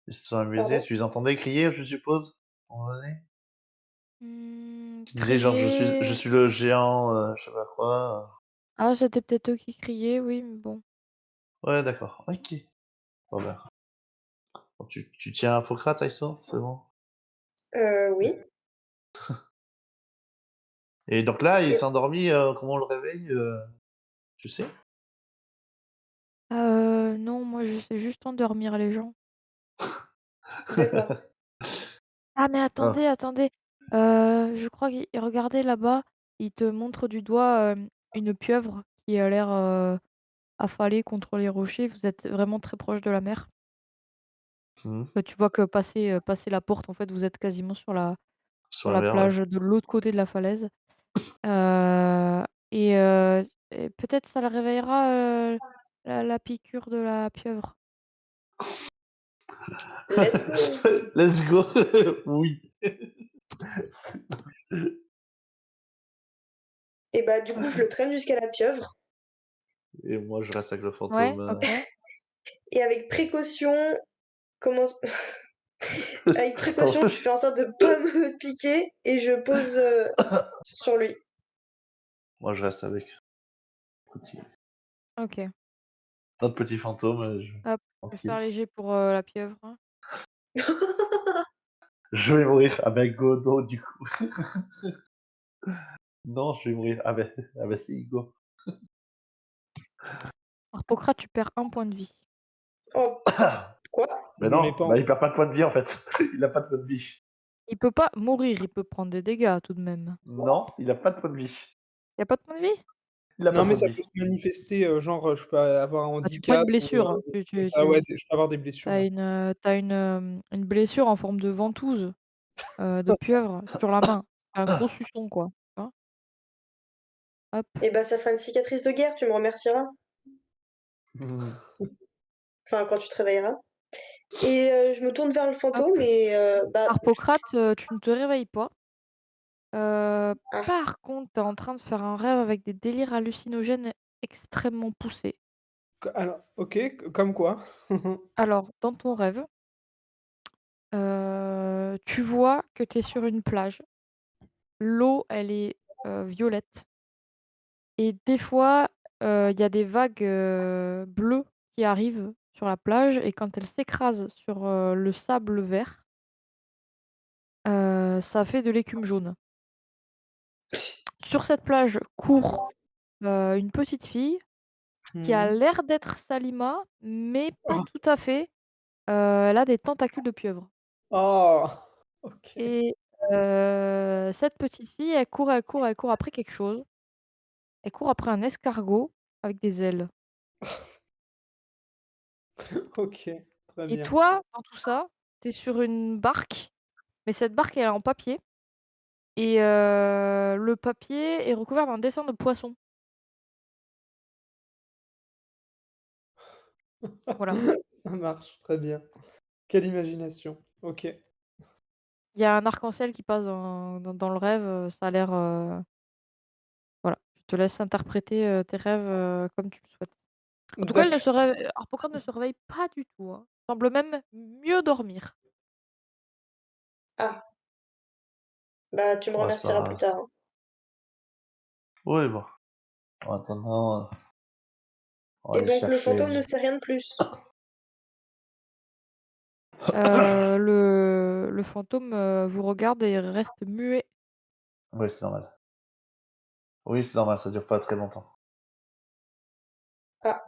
Speaker 3: Ils se sont amusés,
Speaker 2: Pardon?
Speaker 3: tu les entendais crier, je suppose? À un moment donné? Qui disaient genre: je
Speaker 1: Crier.
Speaker 3: suis le géant, je sais pas quoi».
Speaker 1: Ah, c'était peut-être eux qui criaient, oui, mais bon.
Speaker 3: Ouais, d'accord, OK. Bon, ben, bon, tu tiens à Hippocrate, Aïssa? C'est bon?
Speaker 2: Oui.
Speaker 3: Et donc là, il
Speaker 2: Et
Speaker 3: s'est endormi, comment on le réveille, tu sais?
Speaker 1: Non, moi, je sais juste endormir les gens.
Speaker 2: d'accord.
Speaker 1: Ah, mais
Speaker 3: Ah,
Speaker 1: attendez, attendez, je crois qu'il regardez là-bas, il te montre du doigt, une pieuvre qui a l'air, affalée contre les rochers. Vous êtes vraiment très proche de la mer.
Speaker 3: mmh,
Speaker 1: Tu vois que passer la porte, en fait, vous êtes quasiment
Speaker 3: sur
Speaker 1: sur
Speaker 3: la
Speaker 1: la
Speaker 3: mer, ouais.
Speaker 1: plage de l'autre côté de la falaise. Heu et et peut-être ça le réveillera, la piqûre de la pieuvre.
Speaker 2: Let's go.
Speaker 3: Let's go. Oui.
Speaker 2: Et bah, du coup, je le traîne jusqu'à la pieuvre
Speaker 3: Et moi, je reste avec le
Speaker 1: Ouais,
Speaker 3: fantôme.
Speaker 1: OK.
Speaker 2: et avec précaution, comment avec
Speaker 3: Attends.
Speaker 2: précaution, je fais en sorte de pas me piquer et je pose, sur lui.
Speaker 3: Moi, je reste avec petit-
Speaker 1: OK.
Speaker 3: notre petit fantôme.
Speaker 1: Hop, je vais
Speaker 3: Tranquille.
Speaker 1: faire léger pour, la pieuvre.
Speaker 3: Je vais mourir avec Godot, du coup. Non, je vais mourir. Ah ben si, go.
Speaker 1: Harpocrate, tu perds 1 point de vie.
Speaker 2: Oh, quoi?
Speaker 3: Mais
Speaker 4: J'en ai
Speaker 3: non,
Speaker 4: pas
Speaker 3: bah il perd pas de point de vie en fait. Il a pas de point de vie.
Speaker 1: Il peut pas mourir, il peut prendre des dégâts tout de même.
Speaker 3: Non, il a pas de point de vie.
Speaker 1: Il y a pas de point de vie?
Speaker 3: Il a pas
Speaker 4: Non,
Speaker 3: de
Speaker 4: mais
Speaker 3: point de
Speaker 4: ça
Speaker 3: vie.
Speaker 4: peut se manifester, genre, je peux avoir un
Speaker 1: Bah, tu prends une
Speaker 4: handicap ou
Speaker 1: blessure, hein.
Speaker 4: comme ça, ouais, je peux avoir des blessures, ouais.
Speaker 1: Une blessure en forme de ventouse, de pieuvre sur la main. Un gros suçon, quoi, tu vois? Hop,
Speaker 2: Et bah, ça fera une cicatrice de guerre, tu me remercieras.
Speaker 3: Hmm.
Speaker 2: Enfin, quand tu te réveilleras. Et je me tourne vers le
Speaker 1: hop.
Speaker 2: fantôme et bah
Speaker 1: Harpocrate, tu ne te réveilles pas.
Speaker 2: ah,
Speaker 1: Par contre, tu es en train de faire un rêve avec des délires hallucinogènes extrêmement poussés.
Speaker 4: Alors, OK, comme quoi?
Speaker 1: Alors, dans ton rêve, tu vois que tu es sur une plage. L'eau, elle est, violette et des fois, il y a des vagues, bleues qui arrivent sur la plage et quand elles s'écrasent sur, le sable vert, ça fait de l'écume jaune. Sur cette plage court, une petite fille qui a
Speaker 4: Mmh.
Speaker 1: l'air d'être Salima, mais pas
Speaker 4: Ah!
Speaker 1: tout à fait. Elle a des tentacules de pieuvre
Speaker 4: Oh! OK.
Speaker 1: et cette petite fille, elle court, elle court, elle court après quelque chose. Elle court après un escargot avec des ailes
Speaker 4: OK, très
Speaker 1: et
Speaker 4: bien.
Speaker 1: toi, dans tout ça, tu es sur une barque, mais cette barque, elle est en papier et le papier est recouvert d'un dessin de poisson. Voilà.
Speaker 4: Ça marche, très bien. Quelle imagination. OK.
Speaker 1: Il y a un arc-en-ciel qui passe dans le rêve, ça a l'air, voilà. Je te laisse interpréter, tes rêves, comme tu le souhaites. En tout cas, elle ne
Speaker 4: D'accord.
Speaker 1: se réveille Harpocrate ne se réveille pas du tout, hein. Semble même mieux dormir.
Speaker 2: ah, bah, tu me
Speaker 3: Ouais, c'est pas
Speaker 2: remercieras plus
Speaker 3: grave.
Speaker 2: tard, hein.
Speaker 3: Oui, bon. En attendant, on va
Speaker 2: Et
Speaker 3: aller
Speaker 2: donc le
Speaker 3: chercher.
Speaker 2: fantôme ne sait rien de plus?
Speaker 1: Le fantôme, vous regarde et reste muet.
Speaker 3: Oui, c'est normal. Oui, c'est normal, ça dure pas très longtemps.
Speaker 2: Ah,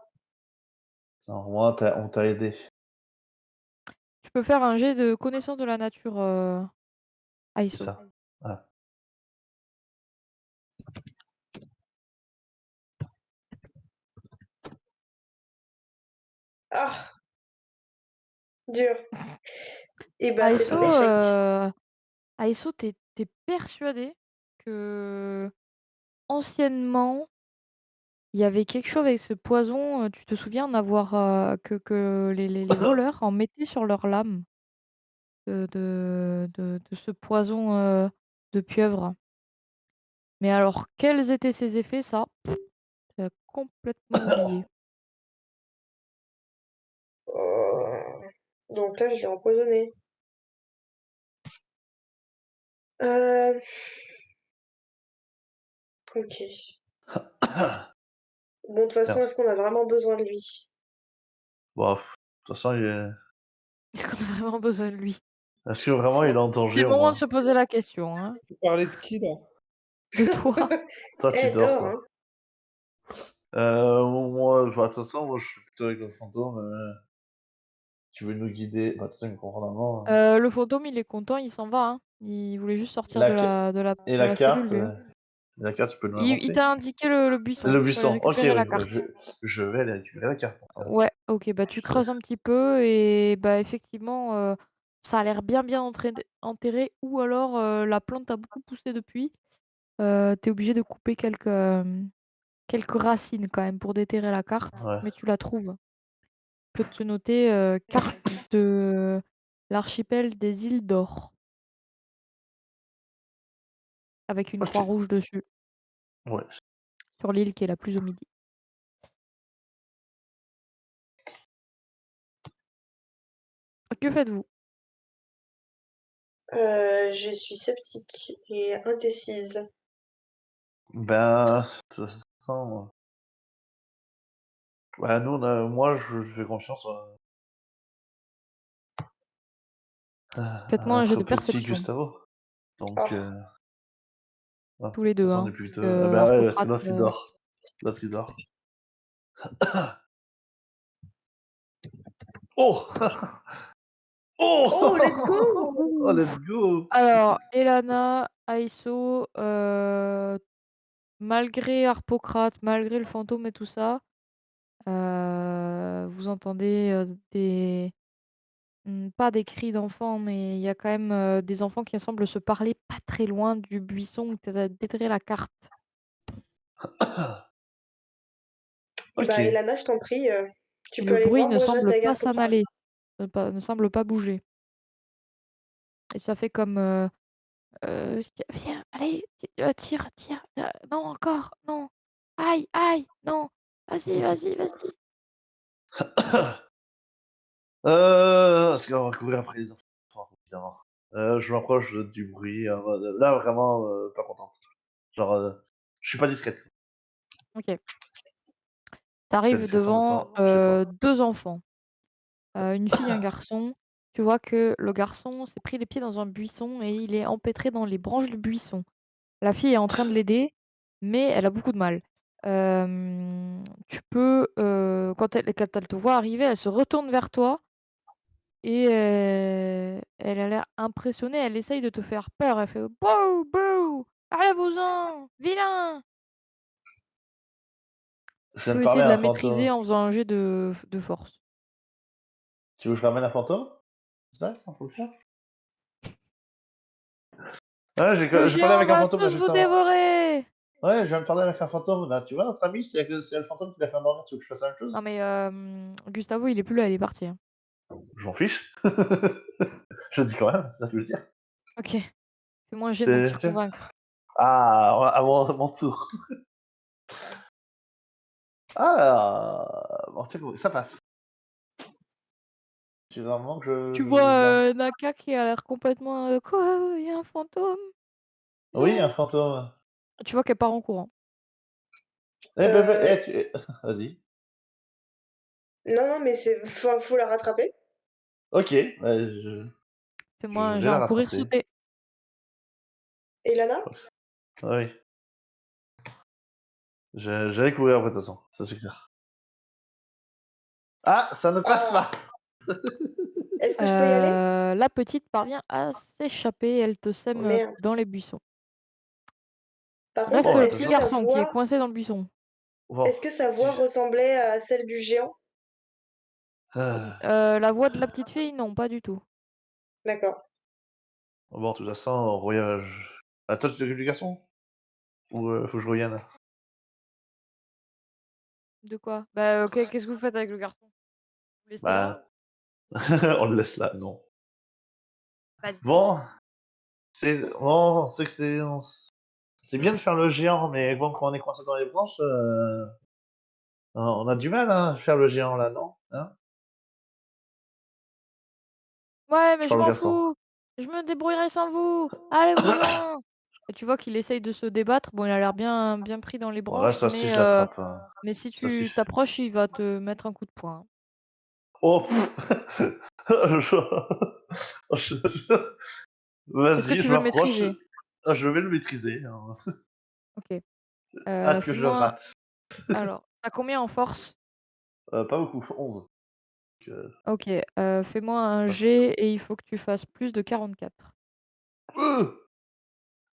Speaker 3: Au moins, on t'a aidé.
Speaker 1: Tu peux faire un jet de connaissance de la nature,
Speaker 3: C'est
Speaker 1: Aiso.
Speaker 3: ça. Voilà.
Speaker 2: ah, dur. Et bah, c'est
Speaker 1: Aiso,
Speaker 2: un échec.
Speaker 1: Aiso, tu es persuadé qu'anciennement, il y avait quelque chose avec ce poison, tu te souviens d'avoir, que les voleurs en mettaient sur leurs lames de ce poison, de pieuvre. Mais alors quels étaient ses effets, ça, tu as complètement oublié.
Speaker 2: Donc là, je l'ai empoisonné. Heu, OK. Bon, de toute façon,
Speaker 3: Merde.
Speaker 2: est-ce qu'on a vraiment besoin de lui?
Speaker 3: Bon, de toute façon,
Speaker 1: Est-ce qu'on a vraiment besoin de lui?
Speaker 3: est-ce que vraiment il est en
Speaker 1: C'est
Speaker 3: danger
Speaker 1: le
Speaker 3: au
Speaker 1: moment de
Speaker 3: moins?
Speaker 1: se poser la question, hein.
Speaker 4: Vous parlez de qui, là?
Speaker 1: De toi.
Speaker 3: Toi, tu
Speaker 2: Eh,
Speaker 3: dors,
Speaker 2: dors, hein.
Speaker 3: toi. Moi, bah, de toute façon, moi, je suis plutôt avec le fantôme. Tu veux nous guider? Bah, de toute façon, il me comprend normalement.
Speaker 1: Le fantôme, il est content, il s'en va, hein. Il voulait juste sortir
Speaker 3: La ca- et
Speaker 1: de la cellule, lui, hein.
Speaker 3: la carte, tu peux nous la
Speaker 1: Il
Speaker 3: montrer?
Speaker 1: t'a indiqué le buisson.
Speaker 3: Le
Speaker 1: Tu peux aller
Speaker 3: buisson. Ok,
Speaker 1: récupérer la
Speaker 3: oui, bah,
Speaker 1: carte.
Speaker 3: je vais aller récupérer la carte. Dans ce cas-là.
Speaker 1: Ouais, OK, bah, tu
Speaker 3: Je te laisse.
Speaker 1: creuses un petit peu et bah, effectivement, ça a l'air bien enterré ou alors, la plante a beaucoup poussé depuis. Tu es obligé de couper quelques, quelques racines quand même pour déterrer la carte,
Speaker 3: Ouais.
Speaker 1: mais tu la trouves. Je peux te noter, carte de l'archipel des îles d'Or avec une croix
Speaker 3: OK.
Speaker 1: rouge dessus,
Speaker 3: Ouais.
Speaker 1: sur l'île qui est la plus au midi. Que faites-vous?
Speaker 2: Je suis sceptique et indécise.
Speaker 3: Ben, de toute façon, bah, nous, moi, je fais confiance à
Speaker 1: Faites-moi un jet
Speaker 3: notre
Speaker 1: de
Speaker 3: petit
Speaker 1: perception,
Speaker 3: Gustavo. Donc,
Speaker 2: Oh,
Speaker 3: ouais,
Speaker 1: tous les
Speaker 3: de toute
Speaker 1: 2,
Speaker 3: façon, on est
Speaker 1: hein, parce
Speaker 3: plutôt. Ah
Speaker 1: que
Speaker 3: bah ouais, parce que
Speaker 1: Harpocrate,
Speaker 3: l'autre il dort. L'autre il dort. Oh!
Speaker 2: oh, let's
Speaker 3: Oh!
Speaker 2: go!
Speaker 3: Oh,
Speaker 1: ouh!
Speaker 3: let's go!
Speaker 1: Alors, Elana, Aiso, malgré Harpocrate, malgré le fantôme et tout ça, vous entendez, pas des cris d'enfants, mais il y a quand même, des enfants qui semblent se parler pas très loin du buisson où tu as déterré la carte.
Speaker 2: Et bah,
Speaker 3: OK.
Speaker 2: Elana, je t'en prie, tu
Speaker 1: Et
Speaker 2: peux
Speaker 1: le
Speaker 2: aller
Speaker 1: bruit
Speaker 2: voir.
Speaker 1: ne
Speaker 2: Moi, je reste
Speaker 1: semble
Speaker 2: avec
Speaker 1: pas
Speaker 2: Harpocrate.
Speaker 1: s'en aller, ne semble pas bouger et ça fait comme, «Viens, allez, tire, tire, non encore, non, aïe, aïe, non, vas-y, vas-y, vas-y».
Speaker 3: Parce qu'on va courir après les enfants, évidemment. Je m'approche du bruit, en mode là, vraiment, pas contente. Genre, je suis pas discrète.
Speaker 1: OK.
Speaker 3: Parce que la
Speaker 1: T'arrives
Speaker 3: discrétion, de toute
Speaker 1: devant,
Speaker 3: façon, je sais pas.
Speaker 1: 2 enfants, une fille et un garçon. Tu vois que le garçon s'est pris les pieds dans un buisson et il est empêtré dans les branches du buisson. La fille est en train de l'aider, mais elle a beaucoup de mal. Tu peux, quand elle te voit arriver, elle se retourne vers toi et elle a l'air impressionnée. Elle essaye de te faire peur. Elle fait: «Bouh! Bouh! Allez-vous-en! Vilain!»
Speaker 3: Je
Speaker 1: Tu
Speaker 3: viens de
Speaker 1: peux
Speaker 3: parler
Speaker 1: essayer de
Speaker 3: à un
Speaker 1: la maîtriser
Speaker 3: fantôme.
Speaker 1: en faisant un jet de force.
Speaker 3: Tu veux que je ramène un fantôme? C'est ça qu'il faut le faire? Ouais,
Speaker 1: «Le
Speaker 3: j'ai parlé
Speaker 1: géant
Speaker 3: avec un
Speaker 1: va
Speaker 3: fantôme là
Speaker 1: tous vous
Speaker 3: juste avant.
Speaker 1: dévorer!»
Speaker 3: Ouais, je viens de parler avec un fantôme là. Tu vois notre ami, c'est le fantôme qui l'a fait endormir. Tu veux que je fasse la même
Speaker 1: Non
Speaker 3: chose?
Speaker 1: mais Gustavo, il est plus là, il est parti, hein.
Speaker 3: Je m'en fiche. Je le dis quand même, c'est ça que je veux dire.
Speaker 1: OK. Fais-moi un jet de
Speaker 3: C'est
Speaker 1: mentir
Speaker 3: tiens.
Speaker 1: convaincre.
Speaker 3: Ah, à mon tour. Ah! Bon, tiens, ça passe. Tu veux vraiment que
Speaker 1: Tu
Speaker 3: je non.
Speaker 1: vois, Naka qui a l'air complètement, «Quoi? Il y a un fantôme?
Speaker 3: Oui, un
Speaker 1: Non!»
Speaker 3: fantôme.
Speaker 1: Tu vois qu'elle part en courant.
Speaker 3: Eh beh,
Speaker 2: Euh,
Speaker 3: tu vas-y.
Speaker 2: non, non, mais enfin, faut la rattraper.
Speaker 3: OK, bah,
Speaker 1: Fais-moi
Speaker 3: je
Speaker 1: un
Speaker 3: vais
Speaker 1: jet
Speaker 3: la
Speaker 1: en courir
Speaker 3: rattraper.
Speaker 1: sauter.
Speaker 2: Elana?
Speaker 3: Je crois que oui, j'allais courir après de toute façon, ça c'est clair. Ah! Ça ne passe
Speaker 2: Ah,
Speaker 3: pas!
Speaker 2: est-ce que je peux y aller?
Speaker 1: La petite parvient à s'échapper, elle te
Speaker 2: Oh
Speaker 1: sème,
Speaker 2: merde.
Speaker 1: dans les buissons.
Speaker 2: Par contre,
Speaker 1: Reste
Speaker 3: Bon,
Speaker 1: le
Speaker 3: bah, de
Speaker 2: est-ce
Speaker 3: toute
Speaker 1: petit
Speaker 2: que
Speaker 3: façon
Speaker 2: sa
Speaker 1: garçon qui est
Speaker 2: voix,
Speaker 1: coincé dans le buisson.
Speaker 3: bon,
Speaker 2: est-ce que sa
Speaker 3: si
Speaker 2: voix ressemblait à celle du géant?
Speaker 1: La voix de la petite fille, non, pas du tout.
Speaker 2: D'accord.
Speaker 3: bon, de toute façon, voyage. Ah, toi, tu t'occupes du garçon? Ou, faut que je revienne?
Speaker 1: De quoi? Bah, OK, qu'est-ce que vous faites avec le garçon? Vous le laissez là?
Speaker 3: Bah, on le laisse là, non.
Speaker 1: Vas-y.
Speaker 3: Bon, c'est que c'est bien de faire le géant, mais bon, quand on est coincé dans les branches, on a du mal, hein, à faire le géant là, non? Hein?
Speaker 1: «Ouais,
Speaker 3: Je
Speaker 1: mais je
Speaker 3: parle au
Speaker 1: m'en
Speaker 3: garçon.
Speaker 1: fous! Je me débrouillerai sans vous! Allez-vous-en!» Et tu vois qu'il essaye de se débattre. Bon, il a l'air bien bien pris dans les
Speaker 3: Bon là,
Speaker 1: branches,
Speaker 3: ça aussi, je l'attrape, hein.
Speaker 1: mais si
Speaker 3: Ça
Speaker 1: tu
Speaker 3: suffit.
Speaker 1: t'approches, il va te mettre un coup de poing, hein.
Speaker 3: Oh! Je
Speaker 1: Est-ce que
Speaker 3: vas-y,
Speaker 1: tu
Speaker 3: je
Speaker 1: veux le
Speaker 3: m'approche.
Speaker 1: maîtriser?
Speaker 3: Ah, je vais le maîtriser, hein.
Speaker 1: OK.
Speaker 3: Hâte que je le
Speaker 1: Fais-moi
Speaker 3: rate.
Speaker 1: alors, tu combien en force?
Speaker 3: Pas beaucoup, 11. Donc,
Speaker 1: OK, fais-moi un
Speaker 3: ça se
Speaker 1: jet et il faut que tu fasses plus de 44.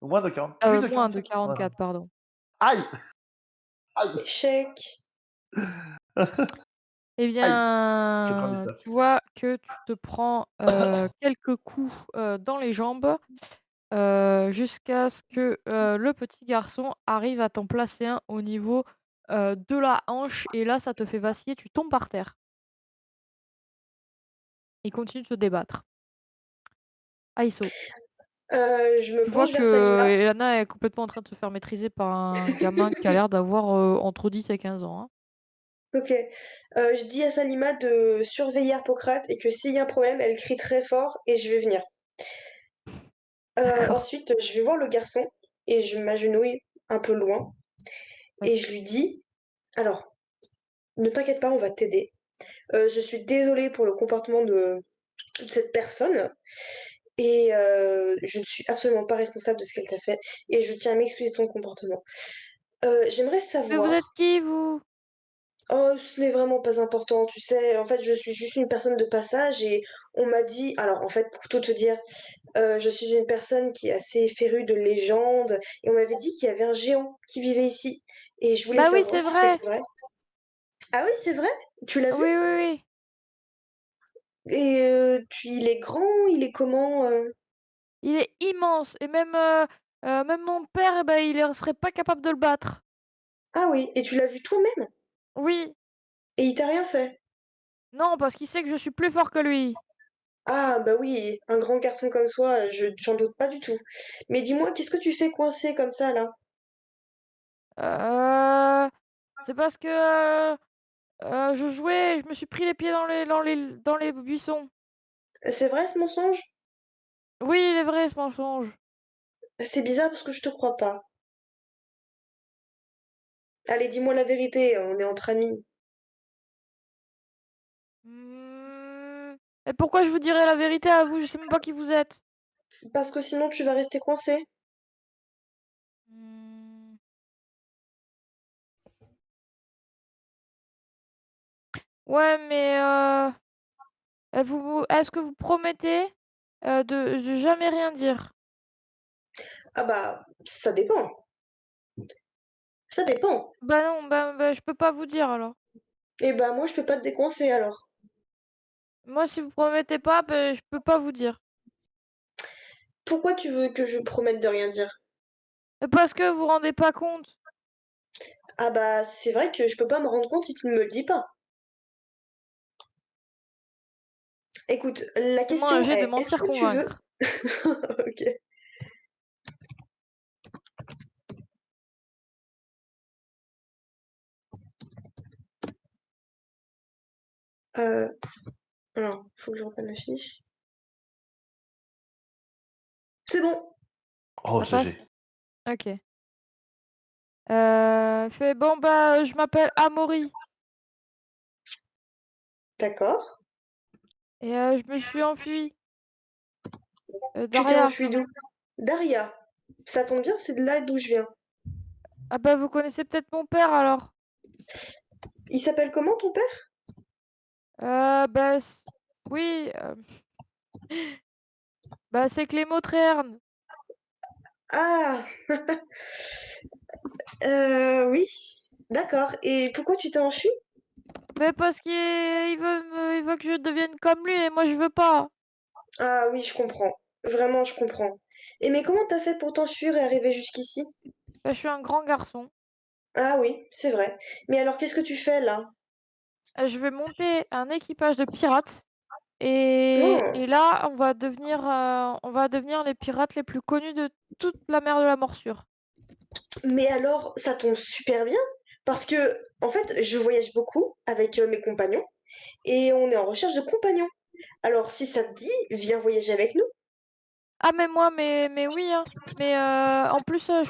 Speaker 3: moins de 40, plus de
Speaker 1: Moins de
Speaker 3: 44? Ah non.
Speaker 1: 44, pardon.
Speaker 3: Aïe! Aïe!
Speaker 2: Échec.
Speaker 1: Eh
Speaker 3: Aïe!
Speaker 1: bien,
Speaker 3: 99.
Speaker 1: tu vois que tu te prends, quelques coups, dans les jambes, jusqu'à ce que, le petit garçon arrive à t'en placer un au niveau de la hanche et là, ça te fait vaciller, tu tombes par terre. Il continue de se débattre. Aiso.
Speaker 2: Je me
Speaker 1: Tu vois
Speaker 2: penche vers
Speaker 1: que
Speaker 2: Salima.
Speaker 1: Elana est complètement en train de se faire maîtriser par un gamin qui a l'air d'avoir, entre 10 et 15 ans, hein.
Speaker 2: OK. Je dis à Salima de surveiller Harpocrate et que s'il y a un problème, elle crie très fort et je vais venir.
Speaker 1: D'accord.
Speaker 2: Ensuite, je vais voir le garçon et je m'agenouille un peu loin
Speaker 1: Oui.
Speaker 2: et je lui dis: «Alors, ne t'inquiète pas, on va t'aider. Je suis désolée pour le comportement de cette personne et je ne suis absolument pas responsable de ce qu'elle t'a fait et je tiens à m'excuser de son comportement. J'aimerais
Speaker 1: Mais vous êtes
Speaker 2: savoir».
Speaker 1: qui vous?
Speaker 2: Oh, ce n'est vraiment pas important, tu sais, en fait, je suis juste une personne de passage et on m'a dit alors, en fait, pour tout te dire, je suis une personne qui est assez férue de légendes et on m'avait dit qu'il y avait un géant qui vivait ici et je voulais
Speaker 1: Bah oui,
Speaker 2: savoir
Speaker 1: c'est
Speaker 2: si c'était
Speaker 1: vrai!
Speaker 2: vrai. Ah oui, c'est vrai? Tu l'as vu?
Speaker 1: Oui, oui, oui.
Speaker 2: Et tu il est grand, il est comment,
Speaker 1: Il est immense et même mon père, eh bah, il serait pas capable de le battre.
Speaker 2: Ah oui, et tu l'as vu toi-même?
Speaker 1: Oui.
Speaker 2: Et il t'a rien fait?
Speaker 1: Non, parce qu'il sait que je suis plus fort que lui.
Speaker 2: Ah bah oui, un grand garçon comme toi, j'en doute pas du tout. Mais dis-moi, qu'est-ce que tu fais coincé comme ça, là?
Speaker 1: Heu, c'est parce que, je jouais et je me suis pris les pieds dans les buissons.
Speaker 2: C'est vrai ce mensonge?
Speaker 1: Oui, il est vrai ce mensonge.
Speaker 2: C'est bizarre parce que je te crois pas. Allez, dis-moi la vérité, on est entre amis.
Speaker 1: Mmh, et pourquoi je vous dirais la vérité à vous? Je sais même pas qui vous êtes.
Speaker 2: Parce que sinon tu vas rester coincé.
Speaker 1: Mmh, ouais, mais est-ce que vous promettez, de jamais rien dire?
Speaker 2: Ah bah, ça dépend. Ça dépend.
Speaker 1: Bah non, bah, je peux pas vous dire alors.
Speaker 2: Et bah moi je peux pas te décoincer alors.
Speaker 1: Moi, si vous promettez pas, je peux pas vous dire.
Speaker 2: Pourquoi tu veux que je promette de rien dire?
Speaker 1: Parce que vous vous rendez pas compte.
Speaker 2: Ah bah c'est vrai que je peux pas me rendre compte si tu ne me le dis pas. Écoute, la
Speaker 1: Fais-moi un
Speaker 2: question
Speaker 1: jet de
Speaker 2: est, est-ce
Speaker 1: mentir
Speaker 2: que tu veux...
Speaker 1: convaincre.
Speaker 2: Ok. Euh, alors, faut que je reprenne la fiche. C'est bon.
Speaker 3: Oh,
Speaker 1: Ça passe?
Speaker 3: GG.
Speaker 1: OK. Fais: «Bon, bah, je m'appelle Amaury
Speaker 2: D'accord.
Speaker 1: et je me suis enfui,
Speaker 2: Tu t'es
Speaker 1: Daria».
Speaker 2: enfui d'où? Daria. Ça tombe bien, c'est de là d'où je viens.
Speaker 1: Ah bah, vous connaissez peut-être mon père alors?
Speaker 2: Il s'appelle comment ton père?
Speaker 1: Bah, oui, bah, c'est Clément Trerne.
Speaker 2: Ah, oui. D'accord. Et pourquoi tu t'es enfui?
Speaker 1: Mais parce il veut que je devienne comme lui et moi je veux pas.
Speaker 2: Ah oui, je comprends. Vraiment, je comprends. Et mais comment t'as fait pour t'enfuir et arriver jusqu'ici?
Speaker 1: Bah, je suis un grand garçon.
Speaker 2: Ah oui, c'est vrai. Mais alors, qu'est-ce que tu fais là?
Speaker 1: Je vais monter un équipage de pirates et
Speaker 2: Oh,
Speaker 1: là, on va devenir les pirates les plus connus de toute la mer de la Morsure.
Speaker 2: mais alors, ça tombe super bien. Parce que, en fait, je voyage beaucoup avec mes compagnons et on est en recherche de compagnons. Alors, si ça te dit, viens voyager avec nous.
Speaker 1: Ah mais moi, mais oui, hein. Mais en plus, je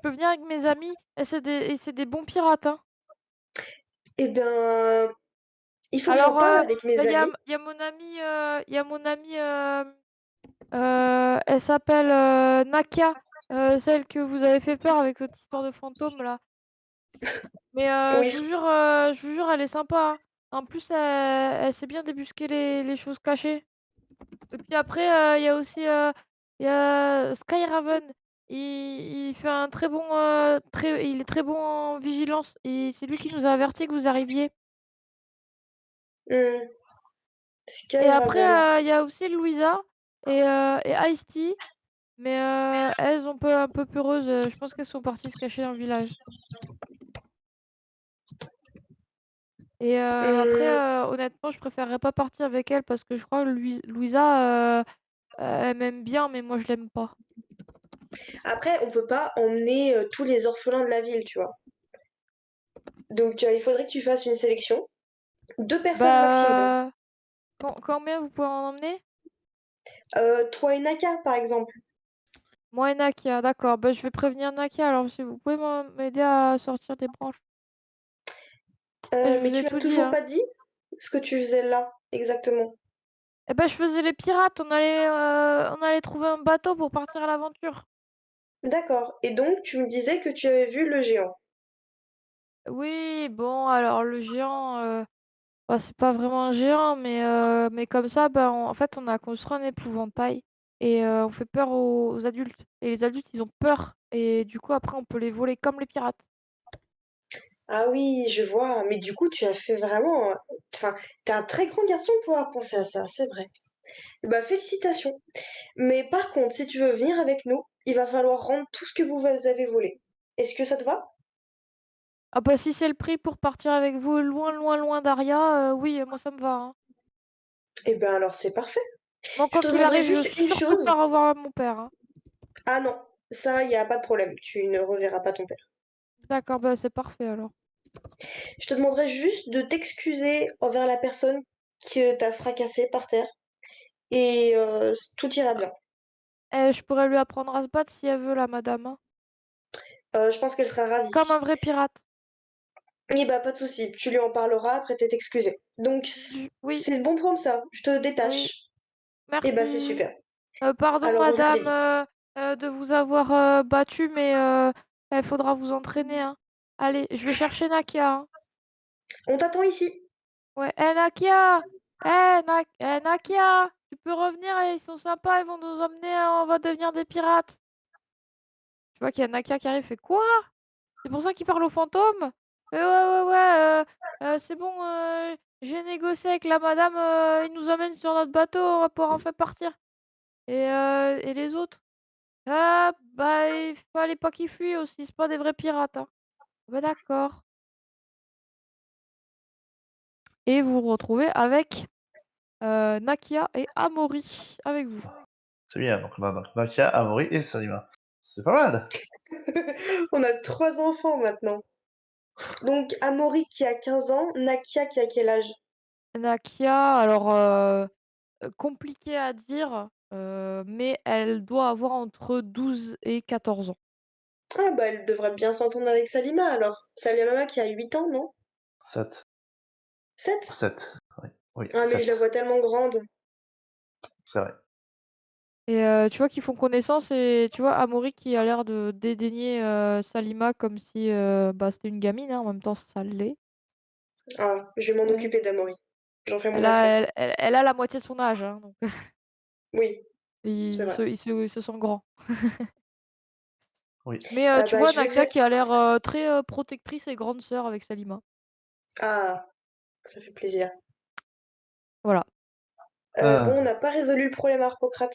Speaker 1: peux venir avec mes amis et c'est des bons pirates, hein.
Speaker 2: Eh bien, il faut que j'en
Speaker 1: Alors,
Speaker 2: parle avec
Speaker 1: bah,
Speaker 2: mes amis.
Speaker 1: il y a mon amie, elle s'appelle, Nakia, celle que vous avez fait peur avec votre histoire de fantôme là. Mais
Speaker 2: Oui.
Speaker 1: je vous jure, elle est sympa, hein. En plus, elle sait bien débusquer les choses cachées. Et puis après, il y a Skyraven. Il fait un très bon, il est très bon en vigilance et c'est lui qui nous a avertis que vous arriviez.
Speaker 2: Hmm.
Speaker 1: Et après,
Speaker 2: Skyraven.
Speaker 1: il y a aussi Louisa et Ice-T, mais elles sont un peu peureuses, je pense qu'elles sont parties se cacher dans le village. Et après,
Speaker 2: Mmh,
Speaker 1: honnêtement, je préférerais pas partir avec elle parce que je crois que Louisa, elle m'aime bien, mais moi je l'aime pas.
Speaker 2: après, on peut pas emmener, tous les orphelins de la ville, tu vois? Donc il faudrait que tu fasses une sélection. 2 personnes maximum.
Speaker 1: Bah, combien vous pouvez en emmener?
Speaker 2: Toi et Naka, par exemple.
Speaker 1: Moi et Nakia, d'accord. Bah, je vais prévenir Nakia alors si vous pouvez m'aider à sortir des branches. Et je
Speaker 2: Mais
Speaker 1: vous ai
Speaker 2: tu m'as
Speaker 1: tout dit,
Speaker 2: toujours
Speaker 1: hein.
Speaker 2: pas dit ce que tu faisais là, exactement.
Speaker 1: Eh ben, je faisais les pirates, on allait trouver un bateau pour partir à l'aventure.
Speaker 2: D'accord, et donc tu me disais que tu avais vu le géant.
Speaker 1: Oui, bon, alors le géant, bah, c'est pas vraiment un géant, mais comme ça, bah, en fait, on a construit un épouvantail et on fait peur aux adultes. Et les adultes, ils ont peur et du coup, après, on peut les voler comme les pirates.
Speaker 2: Ah oui, je vois, mais du coup tu as fait vraiment, enfin, tu un très grand garçon pour avoir pensé à ça, c'est vrai. Bah félicitations. Mais par contre, si tu veux venir avec nous, il va falloir rendre tout ce que vous avez volé. Est-ce que ça te va?
Speaker 1: Ah bah, si c'est le prix pour partir avec vous loin, loin, loin d'Aria, oui, moi ça me va, hein.
Speaker 2: Eh ben alors c'est parfait.
Speaker 1: Bon,
Speaker 2: Je
Speaker 1: quoi
Speaker 2: te
Speaker 1: qu'il
Speaker 2: demanderai
Speaker 1: arrive, je veux
Speaker 2: juste une
Speaker 1: surtout
Speaker 2: chose.
Speaker 1: pas revoir mon père, hein.
Speaker 2: Ah non, ça, y a pas de problème, tu ne reverras pas ton père.
Speaker 1: D'accord, bah, c'est parfait alors.
Speaker 2: Je te demanderai juste de t'excuser envers la personne qui t'a fracassé par terre et tout ira bien.
Speaker 1: Je pourrais lui apprendre à se battre si elle veut, la madame, hein.
Speaker 2: Je pense qu'elle sera
Speaker 1: Comme
Speaker 2: ravie.
Speaker 1: un vrai pirate.
Speaker 2: Eh bah, pas de souci, tu lui en parleras après t'être excusé. Donc,
Speaker 1: Oui,
Speaker 2: c'est bon comme ça, je te
Speaker 1: oui,
Speaker 2: détache. Eh bah, c'est
Speaker 1: merci.
Speaker 2: super.
Speaker 1: Pardon
Speaker 2: Alors, on va aller
Speaker 1: madame,
Speaker 2: vite.
Speaker 1: de vous avoir, battue, mais il faudra vous entraîner, hein. Allez, je vais chercher Nakia, hein.
Speaker 2: On t'attend ici.
Speaker 1: Ouais, Nakia! Nakia! Tu peux revenir, ils sont sympas, ils vont nous emmener, on va devenir des pirates. Tu vois qu'il y a Nakia qui arrive, fait: «Quoi? C'est pour ça qu'il parle aux fantômes?» «Ouais, ouais, ouais, c'est bon, j'ai négocié avec la madame, ils nous emmènent sur notre bateau, on va pouvoir enfin partir.» Et les autres? «Ah, bah, il fallait pas qu'ils fuient aussi, c'est pas des vrais pirates, hein.» «Bah, d'accord.» Et vous vous retrouvez avec, Nakia et Amaury avec vous.
Speaker 3: C'est bien, donc on a donc Nakia, Amaury et Salima. C'est pas mal!
Speaker 2: On a 3 enfants maintenant. Donc, Amaury qui a 15 ans, Nakia qui a quel âge?
Speaker 1: Nakia, alors, compliqué à dire, mais elle doit avoir entre 12 et 14 ans.
Speaker 2: Ah bah, elle devrait bien s'entendre avec Salima alors. Salima qui a 8 ans, non?
Speaker 3: 7.
Speaker 2: 7?
Speaker 3: 7. Oui, oui,
Speaker 2: Ah mais je la
Speaker 3: 7.
Speaker 2: vois tellement grande.
Speaker 3: C'est vrai.
Speaker 1: Et tu vois qu'ils font connaissance et tu vois Amaury qui a l'air de dédaigner, Salima comme si, bah, c'était une gamine, hein, en même temps ça l'est.
Speaker 2: Ah, je vais m'en
Speaker 1: Heu,
Speaker 2: occuper d'Amaury. J'en fais mon affaire.
Speaker 1: elle a la moitié de son âge, hein, donc
Speaker 2: Oui, c'est
Speaker 1: ils
Speaker 2: vrai.
Speaker 1: se ils se ils se sentent grands.
Speaker 3: Oui.
Speaker 1: Mais
Speaker 2: Ah
Speaker 1: tu
Speaker 2: bah,
Speaker 1: vois
Speaker 2: je vais
Speaker 1: Nakia
Speaker 2: faire
Speaker 1: qui a l'air, très, protectrice et grande sœur avec Salima.
Speaker 2: ah, ça fait plaisir.
Speaker 1: Voilà.
Speaker 2: Bon, on
Speaker 3: Ah.
Speaker 2: n'a pas résolu le problème Harpocrate.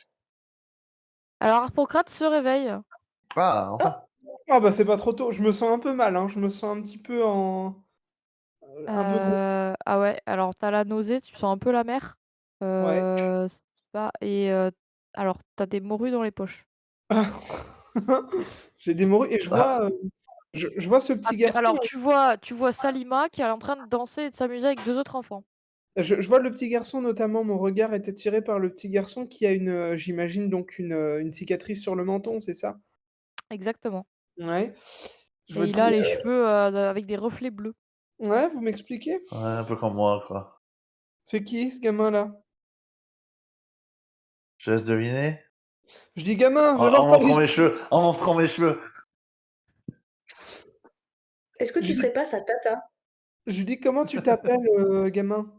Speaker 1: Alors Harpocrate se réveille.
Speaker 3: Ah, enfin!
Speaker 2: Oh!
Speaker 4: Ah bah c'est pas trop tôt, je me sens un peu mal, hein. Je me sens un petit peu un peu gros.
Speaker 1: Ah ouais, alors tu as la nausée, tu sens un peu la mer.
Speaker 4: Ouais.
Speaker 1: C'est pas et alors tu as des morues dans les poches.
Speaker 4: J'ai des morues et je
Speaker 3: Ah!
Speaker 4: vois, je vois ce petit garçon
Speaker 1: Alors
Speaker 4: là,
Speaker 1: tu vois Salima qui est en train de danser et de s'amuser avec 2 autres enfants.
Speaker 4: je vois le petit garçon notamment, mon regard est attiré par le petit garçon qui a j'imagine donc une cicatrice sur le menton, c'est ça?
Speaker 1: Exactement.
Speaker 4: Ouais. Je me
Speaker 1: Et il a
Speaker 4: dis,
Speaker 1: les cheveux, avec des reflets bleus.
Speaker 4: ouais, vous m'expliquez?
Speaker 3: Ouais, un peu comme moi, quoi.
Speaker 4: C'est qui ce gamin-là?
Speaker 3: Je laisse deviner?
Speaker 4: Je dis: «Gamin, viens
Speaker 3: En
Speaker 4: voir par
Speaker 3: montrant
Speaker 4: ici!»
Speaker 3: mes cheveux! En montrant mes cheveux!
Speaker 2: Est-ce que
Speaker 4: Je
Speaker 2: tu
Speaker 4: lui dis
Speaker 2: serais pas sa tata?
Speaker 4: je lui dis: «Comment tu t'appelles, gamin?»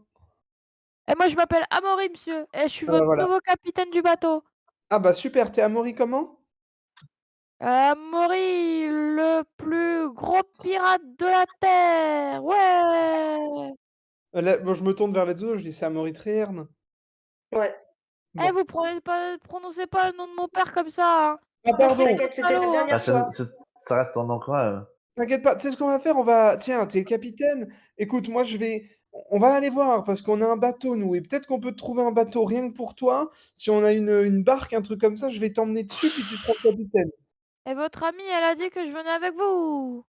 Speaker 1: «Et moi je m'appelle Amaury monsieur et je suis
Speaker 4: Ah bah
Speaker 1: votre
Speaker 4: voilà.
Speaker 1: nouveau capitaine du bateau.
Speaker 4: Ah bah super, tu es Amaury comment?
Speaker 1: Amaury, le plus gros pirate de la terre! Ouais!»
Speaker 4: Là bon, je me tourne vers les 2 autres, je dis: «C'est Amaury Tréherne».
Speaker 2: Ouais.
Speaker 1: Vous
Speaker 4: Bon.
Speaker 1: prononcez pas le nom de mon peur comme ça, hein!
Speaker 4: Ah
Speaker 1: Ça fait
Speaker 4: pardon!
Speaker 1: gros
Speaker 2: T'inquiète, c'était la
Speaker 1: salaud, hein!
Speaker 3: Ah,
Speaker 2: dernière fois.
Speaker 3: ça reste ton nom quand même.
Speaker 4: T'inquiète pas, tu sais ce qu'on va faire? On va tiens, tu es le capitaine. Écoute, moi je vais on va aller voir parce qu'on a un bateau nous et peut-être qu'on peut te trouver un bateau rien que pour toi. Si on a une barque, un truc comme ça, je vais t'emmener dessus puis tu seras le capitaine.
Speaker 1: Et votre amie, elle a dit que je venais avec vous.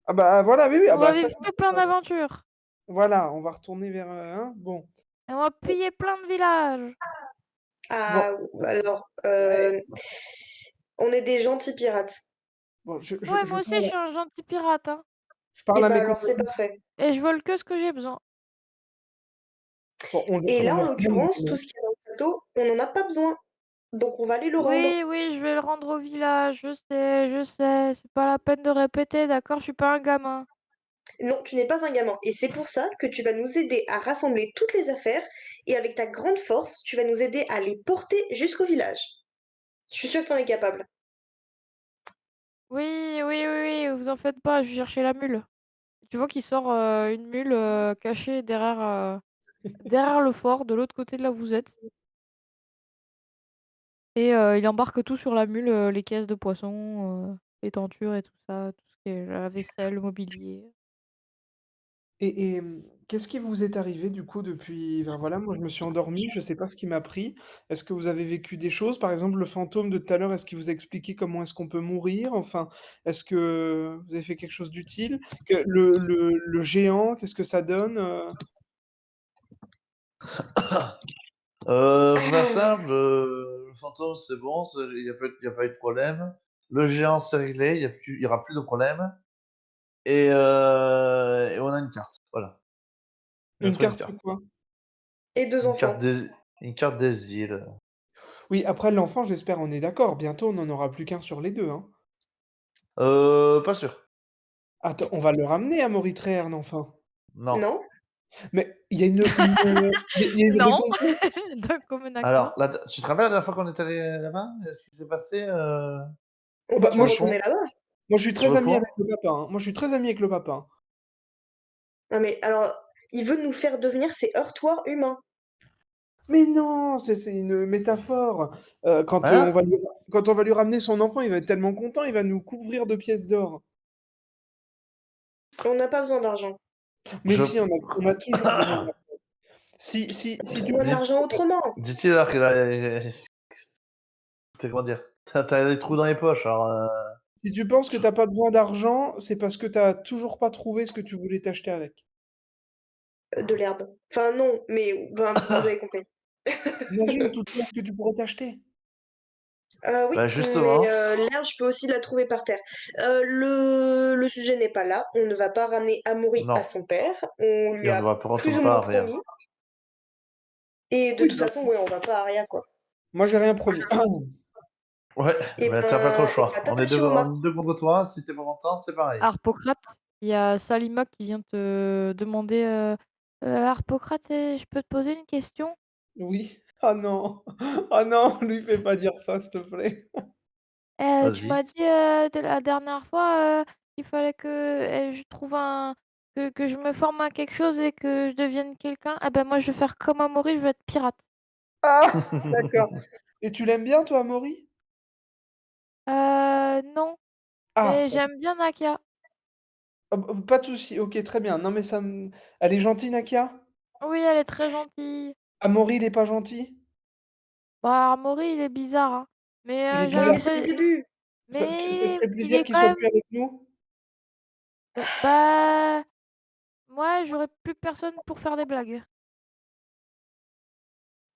Speaker 4: Ah bah, voilà, oui, oui, ah
Speaker 1: On va
Speaker 4: bah, ça
Speaker 1: vivre
Speaker 4: c'est
Speaker 1: que plein d'aventures.
Speaker 4: voilà, on va retourner vers, hein? Bon.
Speaker 1: Et on va piller plein de villages.
Speaker 4: Bon,
Speaker 2: Ah, alors,
Speaker 4: ouais,
Speaker 2: on est des gentils pirates.
Speaker 4: bon,
Speaker 1: Ouais, moi aussi, je suis un gentil pirate, hein.
Speaker 4: je
Speaker 2: Et
Speaker 4: parle à
Speaker 2: bah
Speaker 4: mes
Speaker 2: alors, c'est
Speaker 4: compagnons.
Speaker 2: parfait.
Speaker 1: Et je vole que ce que j'ai besoin.
Speaker 4: Bon,
Speaker 2: Et
Speaker 4: on
Speaker 2: là,
Speaker 4: les
Speaker 2: en
Speaker 4: ramène,
Speaker 2: l'occurrence, tout ce qu'il y a dans le bateau, on n'en a pas besoin. Donc, on va aller le rendre.
Speaker 1: Oui, oui, je vais le rendre au village. Je sais. C'est pas la peine de répéter, d'accord? Je suis pas un gamin.
Speaker 2: Non, tu n'es pas un gamin. Et c'est pour ça que tu vas nous aider à rassembler toutes les affaires. Et avec ta grande force, tu vas nous aider à les porter jusqu'au village. Je suis sûre que tu en es capable.
Speaker 1: Oui, oui, oui, oui, vous en faites pas, je vais chercher la mule. Tu vois qu'il sort une mule cachée derrière le fort, de l'autre côté de là où vous êtes. Et il embarque tout sur la mule, les caisses de poissons, les tentures et tout ça, tout ce qui est la vaisselle, le mobilier.
Speaker 4: qu'est-ce qui vous est arrivé du coup depuis enfin voilà, moi je me suis endormi, je sais pas ce qui m'a pris. Est-ce que vous avez vécu des choses? Par exemple, le fantôme de tout à l'heure, est-ce qu'il vous a expliqué comment est-ce qu'on peut mourir? Enfin, est-ce que vous avez fait quelque chose d'utile? Que le géant, qu'est-ce que ça donne?
Speaker 3: Pour faire simple, le fantôme, c'est bon, y a pas eu de problème. Le géant, c'est réglé, il y aura plus de problème. Et on a une carte, voilà. On a
Speaker 4: Une
Speaker 3: trouvé une
Speaker 4: carte
Speaker 3: carte.
Speaker 4: quoi?
Speaker 2: Et deux
Speaker 3: Une carte
Speaker 2: enfants.
Speaker 3: des, une carte des îles.
Speaker 4: Oui, après l'enfant, j'espère on est d'accord, bientôt on n'en aura plus qu'un sur les 2, hein.
Speaker 3: Pas sûr.
Speaker 4: Attends, on va le ramener à Moritréerne enfin.
Speaker 3: Non.
Speaker 2: Non?
Speaker 4: Mais il y a une
Speaker 1: Non!
Speaker 4: récompense?
Speaker 1: D'un commun accord.
Speaker 3: Alors, tu te rappelles la dernière fois qu'on est allé là-bas? Ce qui s'est passé
Speaker 2: On
Speaker 4: Bah,
Speaker 2: va
Speaker 3: sur
Speaker 2: pas
Speaker 3: le
Speaker 2: retourner
Speaker 3: pont?
Speaker 2: là-bas.
Speaker 4: moi je suis
Speaker 3: Sur
Speaker 4: très
Speaker 3: le
Speaker 4: ami
Speaker 3: pont?
Speaker 4: avec le papa, hein. Moi je suis très ami avec le papa, hein.
Speaker 2: Non mais alors, il veut nous faire devenir ses heurtoirs humains.
Speaker 4: Mais non, c'est une métaphore.
Speaker 3: Hein?
Speaker 4: Quand on va lui ramener son enfant, il va être tellement content, il va nous couvrir de pièces d'or.
Speaker 2: On n'a pas besoin d'argent.
Speaker 4: Mais
Speaker 3: Je...
Speaker 4: si, on a toujours besoin d'argent. Si tu
Speaker 2: Trouve-moi de
Speaker 3: Dit-
Speaker 2: l'argent autrement.
Speaker 3: Dit-il alors qu'il a... Comment dire? T'as les trous dans les poches, alors...
Speaker 4: si tu penses que
Speaker 3: je-
Speaker 4: t'as pas besoin d'argent, c'est parce que t'as toujours pas trouvé ce que tu voulais t'acheter avec.
Speaker 2: De l'herbe. Enfin non, mais ben, vous avez compris.
Speaker 4: Imagine toute l'herbe que tu pourrais t'acheter.
Speaker 2: Oui,
Speaker 3: Bah
Speaker 2: mais
Speaker 3: justement,
Speaker 2: l'herbe, je peux aussi la trouver par terre. Le sujet n'est pas là. On ne va pas ramener Amaury à
Speaker 3: non.
Speaker 2: son père. On lui
Speaker 3: Et on ne
Speaker 2: a
Speaker 3: va pas
Speaker 2: plus
Speaker 3: retourner
Speaker 2: ou moins
Speaker 3: pas rien.
Speaker 2: promis. Et de
Speaker 4: Oui,
Speaker 2: toute
Speaker 4: bah,
Speaker 2: façon, ouais, on va pas à Aria, quoi.
Speaker 4: moi j'ai rien promis.
Speaker 3: Ouais,
Speaker 2: Et
Speaker 3: mais t'as pas trop le
Speaker 2: ben, on va
Speaker 3: choix.
Speaker 2: t'attacher au mât.
Speaker 3: On est deux contre toi, si t'es pas content, c'est pareil.
Speaker 1: Harpocrate, il y a Salima qui vient te demander Harpocrate, je peux te poser une question?
Speaker 4: Oui. Ah non. Ah non, lui fais pas dire ça, s'il te plaît.
Speaker 1: Tu
Speaker 3: Vas-y.
Speaker 1: m'as dit de la dernière fois qu'il fallait que je trouve que je me forme à quelque chose et que je devienne quelqu'un. Ah ben moi je vais faire comme Amaury, je vais être pirate.
Speaker 4: Ah! D'accord. Et tu l'aimes bien toi, Amaury?
Speaker 1: Non,
Speaker 4: Ah,
Speaker 1: mais j'aime bien Nakia.
Speaker 4: pas de souci. OK, très bien. Non mais ça me elle est gentille, Nakia?
Speaker 1: Oui, elle est très gentille.
Speaker 4: Amaury, il est pas gentil?
Speaker 1: Bah, Amaury, il est bizarre, hein.
Speaker 4: Il est
Speaker 1: J'ai
Speaker 2: Oui, mais
Speaker 4: bizarre?
Speaker 2: c'est le
Speaker 1: l'impression.
Speaker 2: début.
Speaker 4: Ça te
Speaker 1: Mais
Speaker 4: ferait
Speaker 1: il
Speaker 4: plaisir
Speaker 1: est
Speaker 4: qu'il
Speaker 1: quand
Speaker 4: soit
Speaker 1: même.
Speaker 4: plus avec nous?
Speaker 1: Bah, moi, j'aurais plus personne pour faire des blagues.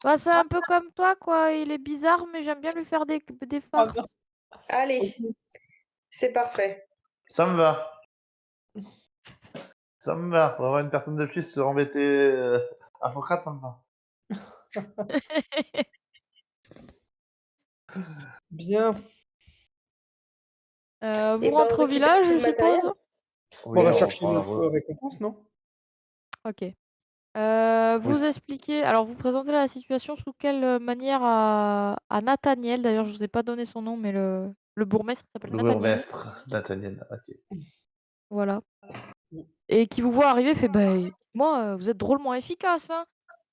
Speaker 1: Bah, c'est un peu comme toi, quoi. Il est bizarre, mais j'aime bien lui faire des
Speaker 4: Ah non.
Speaker 1: farces.
Speaker 2: Allez,
Speaker 4: OK.
Speaker 2: c'est parfait.
Speaker 3: Ça me va. Ça me va. Pour avoir une personne de plus, se embêter un Socrate, ça me va.
Speaker 4: Bien.
Speaker 1: Vous
Speaker 2: Et ben, on
Speaker 1: rentrez au
Speaker 2: récupère
Speaker 1: village,
Speaker 2: tout
Speaker 1: je
Speaker 2: le matériel.
Speaker 1: suppose?
Speaker 4: Bon, on
Speaker 3: Oui,
Speaker 4: va
Speaker 3: on
Speaker 4: chercher
Speaker 3: reprend la
Speaker 4: notre
Speaker 3: route.
Speaker 4: récompense, non?
Speaker 1: OK.
Speaker 3: Oui.
Speaker 1: Vous expliquez alors vous présentez la situation sous quelle manière à Nathaniel? D'ailleurs, je vous ai pas donné son nom, mais le bourgmestre s'appelle
Speaker 3: Le
Speaker 1: Nathaniel.
Speaker 3: bourgmestre, Nathaniel. Ok.
Speaker 1: Voilà. Et qui vous voit arriver, fait: «Bah, moi, vous êtes drôlement efficace, hein.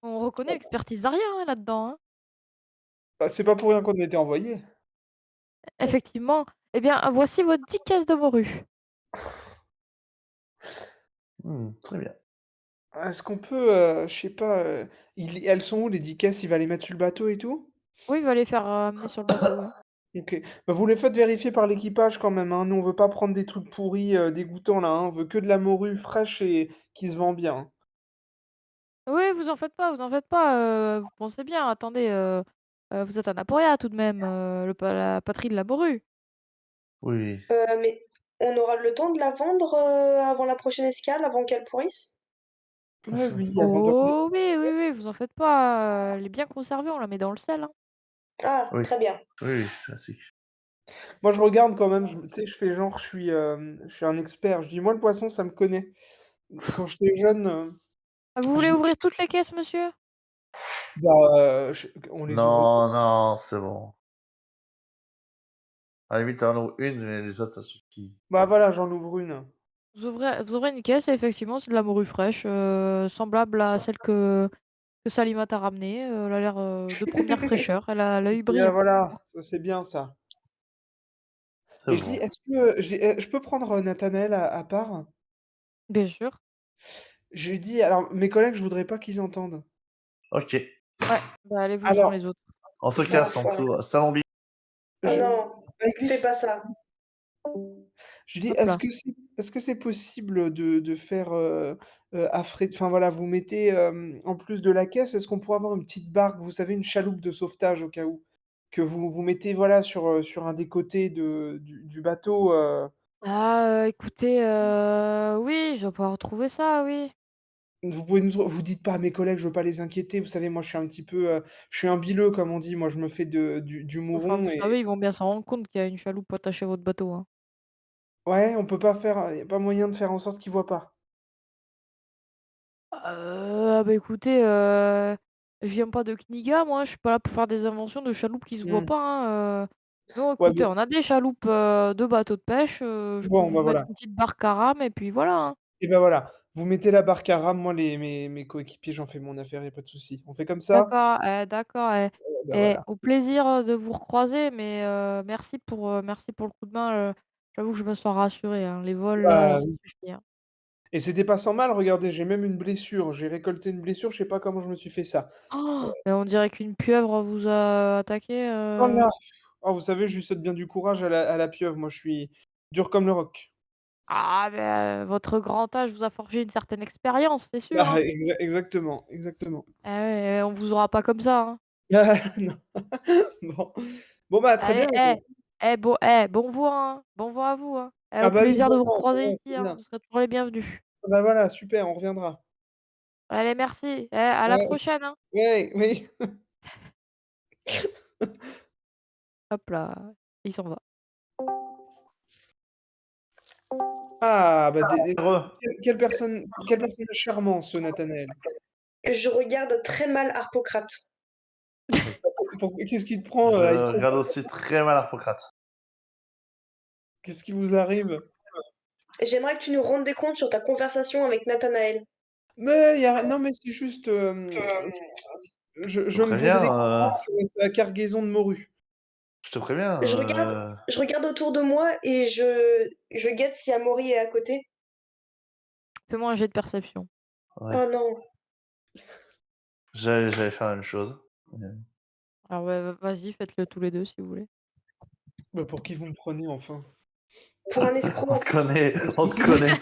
Speaker 1: On reconnaît l'expertise d'Aria, hein, là-dedans, hein».
Speaker 4: Bah, c'est pas pour rien qu'on a été envoyés.
Speaker 1: Effectivement. Eh bien, voici vos 10 caisses de morue.
Speaker 3: Très bien.
Speaker 4: Est-ce qu'on peut, je sais pas, elles sont où les 10 caisses? Il va les mettre sur le bateau et tout?
Speaker 1: Oui, il va les faire amener sur le bateau, ouais.
Speaker 4: OK. Bah, vous les faites vérifier par l'équipage quand même, hein. Nous, on veut pas prendre des trucs pourris, dégoûtants là, hein. On veut que de la morue fraîche et qui se vend bien, hein.
Speaker 1: Oui, vous en faites pas, vous en faites pas, vous pensez bien. Attendez, vous êtes à Naporia tout de même, la patrie de la morue.
Speaker 3: Oui.
Speaker 2: Mais on aura le temps de la vendre avant la prochaine escale, avant qu'elle pourrisse?
Speaker 4: Ouais, oui, avant de
Speaker 1: Oh oui, oui, oui, vous en faites pas, elle est bien conservée, on la met dans le sel, hein.
Speaker 2: Ah,
Speaker 3: Oui.
Speaker 2: très bien.
Speaker 3: Oui, ça c'est
Speaker 4: moi, je regarde quand même, tu sais, je fais genre, je suis un expert. Je dis: «Moi, le poisson, ça me connaît». Quand j'étais jeune,
Speaker 1: Ah, vous
Speaker 4: je
Speaker 1: voulez ouvrir toutes les caisses, monsieur?
Speaker 4: bah, on les ouvre pas.
Speaker 3: non, non, c'est bon. À la limite, tu en ouvres une, mais les autres, ça suffit.
Speaker 4: Bah, voilà, j'en ouvre une.
Speaker 1: Vous ouvrez une caisse et effectivement, c'est de la morue fraîche, semblable à celle que Salima t'a ramenée, elle a l'air, de première fraîcheur, elle a l'œil
Speaker 4: Et
Speaker 1: brillant.
Speaker 4: voilà, ça, c'est bien ça.
Speaker 3: C'est
Speaker 4: Et je dis:
Speaker 3: bon.
Speaker 4: «Est-ce que, je peux prendre, Nathanaël à part?»
Speaker 1: Bien sûr.
Speaker 4: Je lui dis: «Alors, mes collègues, je voudrais pas qu'ils entendent.
Speaker 3: OK.
Speaker 1: Ouais, bah, allez-vous-en
Speaker 4: Alors,
Speaker 1: les autres.
Speaker 3: On se
Speaker 4: je leur
Speaker 3: casse en
Speaker 2: L'enfoiré.
Speaker 3: dessous. Salon bi
Speaker 2: Oh
Speaker 4: je
Speaker 2: non, fais
Speaker 4: Réglisse,
Speaker 2: pas ça.
Speaker 4: je lui dis:
Speaker 1: Hop là.
Speaker 4: Est-ce que c'est possible de faire, enfin, voilà, vous mettez, en plus de la caisse, est-ce qu'on pourrait avoir une petite barque, vous savez, une chaloupe de sauvetage au cas où? Que vous mettez, voilà, sur un des côtés du bateau,
Speaker 1: Ah, écoutez, oui, je dois pouvoir retrouver ça, oui.
Speaker 4: vous pouvez nous vous dites pas à mes collègues, je veux pas les inquiéter, vous savez, moi, je suis un petit peu, je suis un bileux, comme on dit. Moi, je me fais du
Speaker 1: Enfin,
Speaker 4: mouron
Speaker 1: vous
Speaker 4: et
Speaker 1: savez, ils vont bien s'en rendre compte qu'il y a une chaloupe attachée à votre bateau, hein.
Speaker 4: ouais, on peut pas faire, y a pas moyen de faire en sorte qu'ils voient pas?
Speaker 1: Bah, écoutez, je viens pas de Kniga moi, je suis pas là pour faire des inventions de chaloupes qui se voient
Speaker 4: Mmh.
Speaker 1: pas, hein, non,
Speaker 4: Ouais,
Speaker 1: écoutez, on a des chaloupes, de bateaux de pêche, je peux
Speaker 4: bon,
Speaker 1: vous
Speaker 4: bah,
Speaker 1: mettre
Speaker 4: voilà.
Speaker 1: une petite barque à rame et puis voilà, hein.
Speaker 4: Et bah, voilà, vous mettez la barque à rame, moi mes coéquipiers, j'en fais mon affaire, y a pas de souci. On fait comme ça?
Speaker 1: D'accord,
Speaker 4: Bah, voilà.
Speaker 1: au plaisir, de vous recroiser, mais merci pour le coup de main, j'avoue que je me sens rassurée, hein. Les vols,
Speaker 4: Bah,
Speaker 1: ça
Speaker 4: oui.
Speaker 1: suffit, hein.
Speaker 4: Et c'était pas sans mal, regardez, j'ai même une blessure, j'ai récolté une blessure, je sais pas comment je me suis fait ça.
Speaker 1: Mais on dirait qu'une pieuvre vous a attaqué,
Speaker 4: Oh là! Oh, vous savez, je lui souhaite bien du courage à la pieuvre, moi je suis dur comme le roc.
Speaker 1: Ah beh, votre grand âge vous a forgé une certaine expérience, c'est sûr,
Speaker 4: Bah,
Speaker 1: hein.
Speaker 4: exactement, exactement.
Speaker 1: Ah ouais, on vous aura pas comme ça, hein.
Speaker 4: Non. Bon. Bon, bah, très
Speaker 1: Allez,
Speaker 4: bien.
Speaker 1: bon vent, hein, bon vent à vous, hein.
Speaker 4: Ah
Speaker 1: Au
Speaker 4: bah, oui,
Speaker 1: plaisir de
Speaker 4: bon
Speaker 1: vous
Speaker 4: vent,
Speaker 1: recroiser
Speaker 4: bon vent,
Speaker 1: ici,
Speaker 4: c'est
Speaker 1: hein,
Speaker 4: bien.
Speaker 1: vous serez toujours les bienvenus.
Speaker 4: Bah, voilà, super, on reviendra.
Speaker 1: Allez, merci, à la
Speaker 4: Ouais,
Speaker 1: prochaine, hein.
Speaker 4: ouais, oui.
Speaker 1: Hop là, il s'en va.
Speaker 4: Ah, bah,
Speaker 3: Heureux.
Speaker 4: quelle personne charmant, ce Nathanaël.
Speaker 2: Je regarde très mal Harpocrate.
Speaker 3: Oui.
Speaker 4: Qu'est-ce qui te prend,
Speaker 3: Je
Speaker 4: Aïssa?
Speaker 3: regarde aussi très mal Harpocrate.
Speaker 4: Qu'est-ce qui vous arrive?
Speaker 2: J'aimerais que tu nous rendes des comptes sur ta conversation avec Nathanaël.
Speaker 4: Mais y a non, mais c'est juste,
Speaker 3: Je te
Speaker 4: je me pose
Speaker 3: préviens,
Speaker 4: des questions sur sa cargaison de morue.
Speaker 3: je te préviens,
Speaker 2: Je regarde, je regarde autour de moi et je guette si Amaury est à côté.
Speaker 1: Fais-moi un jet de perception.
Speaker 3: ouais,
Speaker 2: Oh non.
Speaker 3: j'allais faire la même chose.
Speaker 1: Alors ouais, vas-y, faites-le tous les 2 si vous voulez.
Speaker 4: Bah, pour qui vous me prenez, enfin?
Speaker 2: Pour un
Speaker 3: On
Speaker 2: escroc.
Speaker 3: te connaît,
Speaker 4: Est-ce
Speaker 3: on
Speaker 4: que
Speaker 3: te
Speaker 4: c'est
Speaker 3: connaît,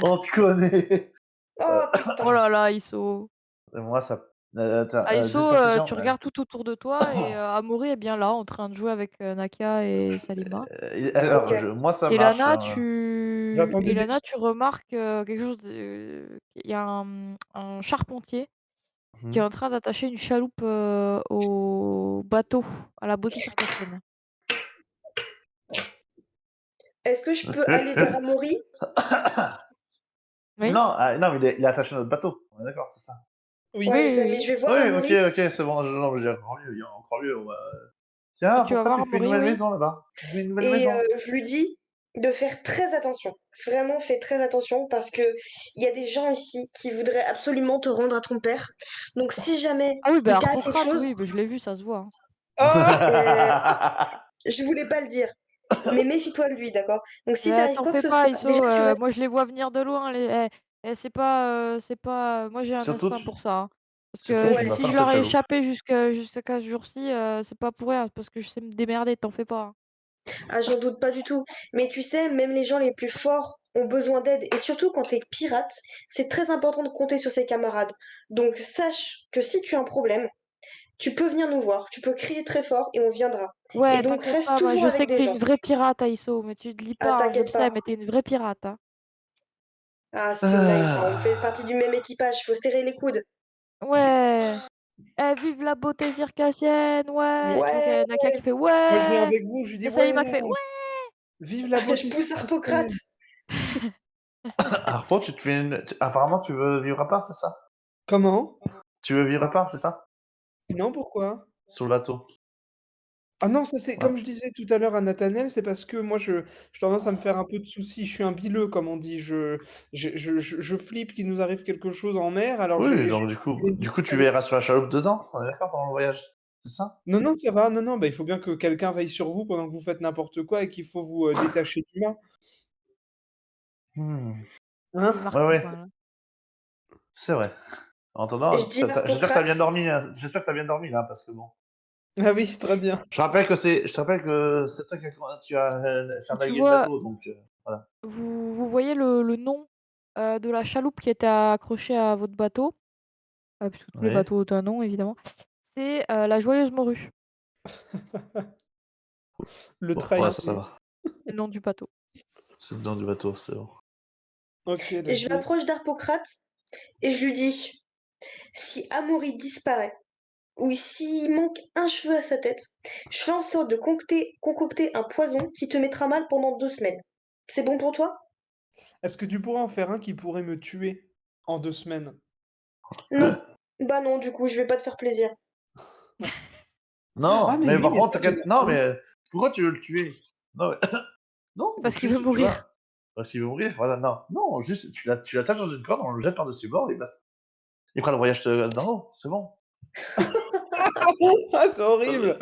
Speaker 3: on te connaît.
Speaker 2: Oh
Speaker 1: Oh
Speaker 2: putain.
Speaker 1: là là, Isso.
Speaker 3: Moi ça attends,
Speaker 1: Ah Isso,
Speaker 3: disposition,
Speaker 1: tu regardes tout autour de toi et Amaury est bien là, en train de jouer avec, Nakia et Salima.
Speaker 3: alors
Speaker 2: Ok.
Speaker 3: moi ça
Speaker 1: Et
Speaker 3: marche,
Speaker 1: Lana,
Speaker 3: hein.
Speaker 4: j'attends des
Speaker 1: tu remarques, quelque chose de il y a un charpentier qui est
Speaker 3: Mmh.
Speaker 1: en train d'attacher une chaloupe, au bateau, à la bautique circassienne.
Speaker 2: Est-ce que je peux aller vers Amaury?
Speaker 1: Oui?
Speaker 3: Non, non, mais il est attaché à notre bateau. On est d'accord, c'est ça?
Speaker 4: oui.
Speaker 2: Ouais,
Speaker 1: Oui,
Speaker 2: je
Speaker 1: oui,
Speaker 2: sais, mais
Speaker 1: oui.
Speaker 2: je vais voir
Speaker 3: Oui, OK,
Speaker 2: Amaury
Speaker 3: OK, c'est bon, non, mais j'ai encore mieux, on va tiens,
Speaker 1: Ah, tu vas
Speaker 3: Harpocrate,
Speaker 1: voir
Speaker 3: il te fait une
Speaker 1: Amaury,
Speaker 3: nouvelle
Speaker 1: oui?
Speaker 3: maison là-bas. Il te fait une nouvelle
Speaker 2: et
Speaker 3: maison.
Speaker 2: je lui dis de faire très attention. Vraiment, fais très attention parce que il y a des gens ici qui voudraient absolument te rendre à ton père. Donc si jamais
Speaker 1: Ah oui, bah,
Speaker 2: il t'arrive quelque
Speaker 1: Harpocrate,
Speaker 2: chose,
Speaker 1: oui, bah, je l'ai vu, ça se voit, hein.
Speaker 4: Ah!
Speaker 2: euh, je voulais pas le dire, mais méfie-toi de lui, d'accord? Donc si t'arrive
Speaker 1: T'en
Speaker 2: quoi que
Speaker 1: fais
Speaker 2: ce
Speaker 1: pas
Speaker 2: soit, déjà
Speaker 1: Isso,
Speaker 2: tu restes.
Speaker 1: moi je les vois venir de loin les Et c'est pas moi j'ai un
Speaker 3: Surtout,
Speaker 1: instinct pour ça, hein. Parce
Speaker 3: surtout,
Speaker 1: que
Speaker 3: tu
Speaker 1: je
Speaker 3: ne
Speaker 2: Ouais.
Speaker 3: vas
Speaker 1: si
Speaker 3: pas
Speaker 1: je
Speaker 3: sur
Speaker 1: leur ai
Speaker 3: chaloupe.
Speaker 1: échappé jusqu'à ce jour-ci, c'est pas pour rien, parce que je sais me démerder, t'en fais pas, hein.
Speaker 2: Ah, j'en doute pas du tout. Mais tu sais, même les gens les plus forts ont besoin d'aide. Et surtout quand t'es pirate, c'est très important de compter sur ses camarades. Donc sache que si tu as un problème, tu peux venir nous voir, tu peux crier très fort et on viendra. Et
Speaker 1: Ouais,
Speaker 2: donc
Speaker 1: t'inquiète
Speaker 2: reste
Speaker 1: pas, moi
Speaker 2: toujours
Speaker 1: je sais
Speaker 2: avec
Speaker 1: que
Speaker 2: des
Speaker 1: t'es
Speaker 2: gens.
Speaker 1: une vraie pirate, Aïsso, mais tu te lis
Speaker 2: Ah,
Speaker 1: pas, hein, je le
Speaker 2: t'inquiète
Speaker 1: sais,
Speaker 2: pas.
Speaker 1: mais t'es une vraie pirate, hein.
Speaker 2: Ah, c'est nice, hein. On fait partie
Speaker 3: Ah.
Speaker 2: du même équipage, faut se serrer les coudes.
Speaker 1: Ouais! Eh, vive la beauté circassienne, ouais! Je vois qu'il
Speaker 2: Ouais,
Speaker 1: y en a qu'un qui fait
Speaker 4: Moi, je viens
Speaker 1: ouais!
Speaker 4: avec vous, je lui dis
Speaker 1: Et
Speaker 4: ouais,
Speaker 1: Salima qui fait ouais!
Speaker 4: vive la
Speaker 2: je
Speaker 4: beauté
Speaker 2: pousse Harpocrate.
Speaker 4: circassienne.
Speaker 3: Arpo, tu te fais apparemment, tu veux vivre à part, c'est ça?
Speaker 4: Comment?
Speaker 3: Tu veux vivre à part, c'est ça?
Speaker 4: Non, pourquoi?
Speaker 3: Sur le bateau.
Speaker 4: Ah non, ça c'est
Speaker 3: Ouais.
Speaker 4: comme je disais tout à l'heure à Nathaniel, c'est parce que moi je tendance à me faire un peu de soucis. Je suis un bileux, comme on dit. Je flippe qu'il nous arrive quelque chose en mer, alors
Speaker 3: Oui,
Speaker 4: j'ai
Speaker 3: donc du coup, tu verras sur la chaloupe dedans, on est d'accord, pendant le voyage, c'est ça?
Speaker 4: non, non, ça va, non, non, bah, il faut bien que quelqu'un veille sur vous pendant que vous faites n'importe quoi et qu'il faut vous, détacher du mât,
Speaker 3: Mmh.
Speaker 4: hein?
Speaker 1: Il
Speaker 3: Ouais,
Speaker 1: marque
Speaker 3: ouais,
Speaker 1: pas, là.
Speaker 3: c'est vrai. En
Speaker 2: Je
Speaker 3: attendant,
Speaker 2: dis
Speaker 3: j'espère que tu as bien
Speaker 2: Harpocrate.
Speaker 3: dormi, hein, j'espère que tu as bien dormi, là, parce que bon.
Speaker 4: Ah oui, très bien.
Speaker 3: Je te rappelle que c'est toi qui as
Speaker 1: Et tu
Speaker 3: fermaillé le
Speaker 1: vois,
Speaker 3: bateau, donc voilà.
Speaker 1: vous voyez le nom, de la chaloupe qui était accrochée à votre bateau, puisque tous les
Speaker 3: Oui.
Speaker 1: bateaux ont un nom évidemment, c'est, la Joyeuse Morue,
Speaker 4: Le
Speaker 3: Bon, ouais, ça
Speaker 4: traîner.
Speaker 3: va.
Speaker 1: c'est le nom du bateau.
Speaker 3: C'est le nom du bateau, c'est bon.
Speaker 4: OK,
Speaker 2: Et je
Speaker 4: d'accord.
Speaker 2: m'approche d'Harpocrate et je lui dis, si Amaury disparaît, ou s'il manque un cheveu à sa tête, je fais en sorte de concocter un poison qui te mettra mal pendant 2 semaines. C'est bon pour toi?
Speaker 4: Est-ce que tu pourrais en faire un qui pourrait me tuer en 2 semaines?
Speaker 2: Non. Bah non, du coup, je vais pas te faire plaisir.
Speaker 4: Ah
Speaker 3: Non,
Speaker 4: mais
Speaker 3: mais
Speaker 4: oui,
Speaker 3: par
Speaker 4: mais
Speaker 3: contre,
Speaker 4: moi j'ai
Speaker 3: t'inquiète.
Speaker 4: la
Speaker 3: Non,
Speaker 4: flemme.
Speaker 3: mais pourquoi tu veux le tuer? Non, mais non,
Speaker 1: Parce qu'il veut
Speaker 3: juste, tu
Speaker 1: mourir.
Speaker 3: vois, s'il veut mourir, voilà, non. Non, juste, tu l'attaches dans une corde, on le jette par-dessus bord et basta. Il fera le voyage d'en haut, c'est bon.
Speaker 4: Ah, c'est horrible!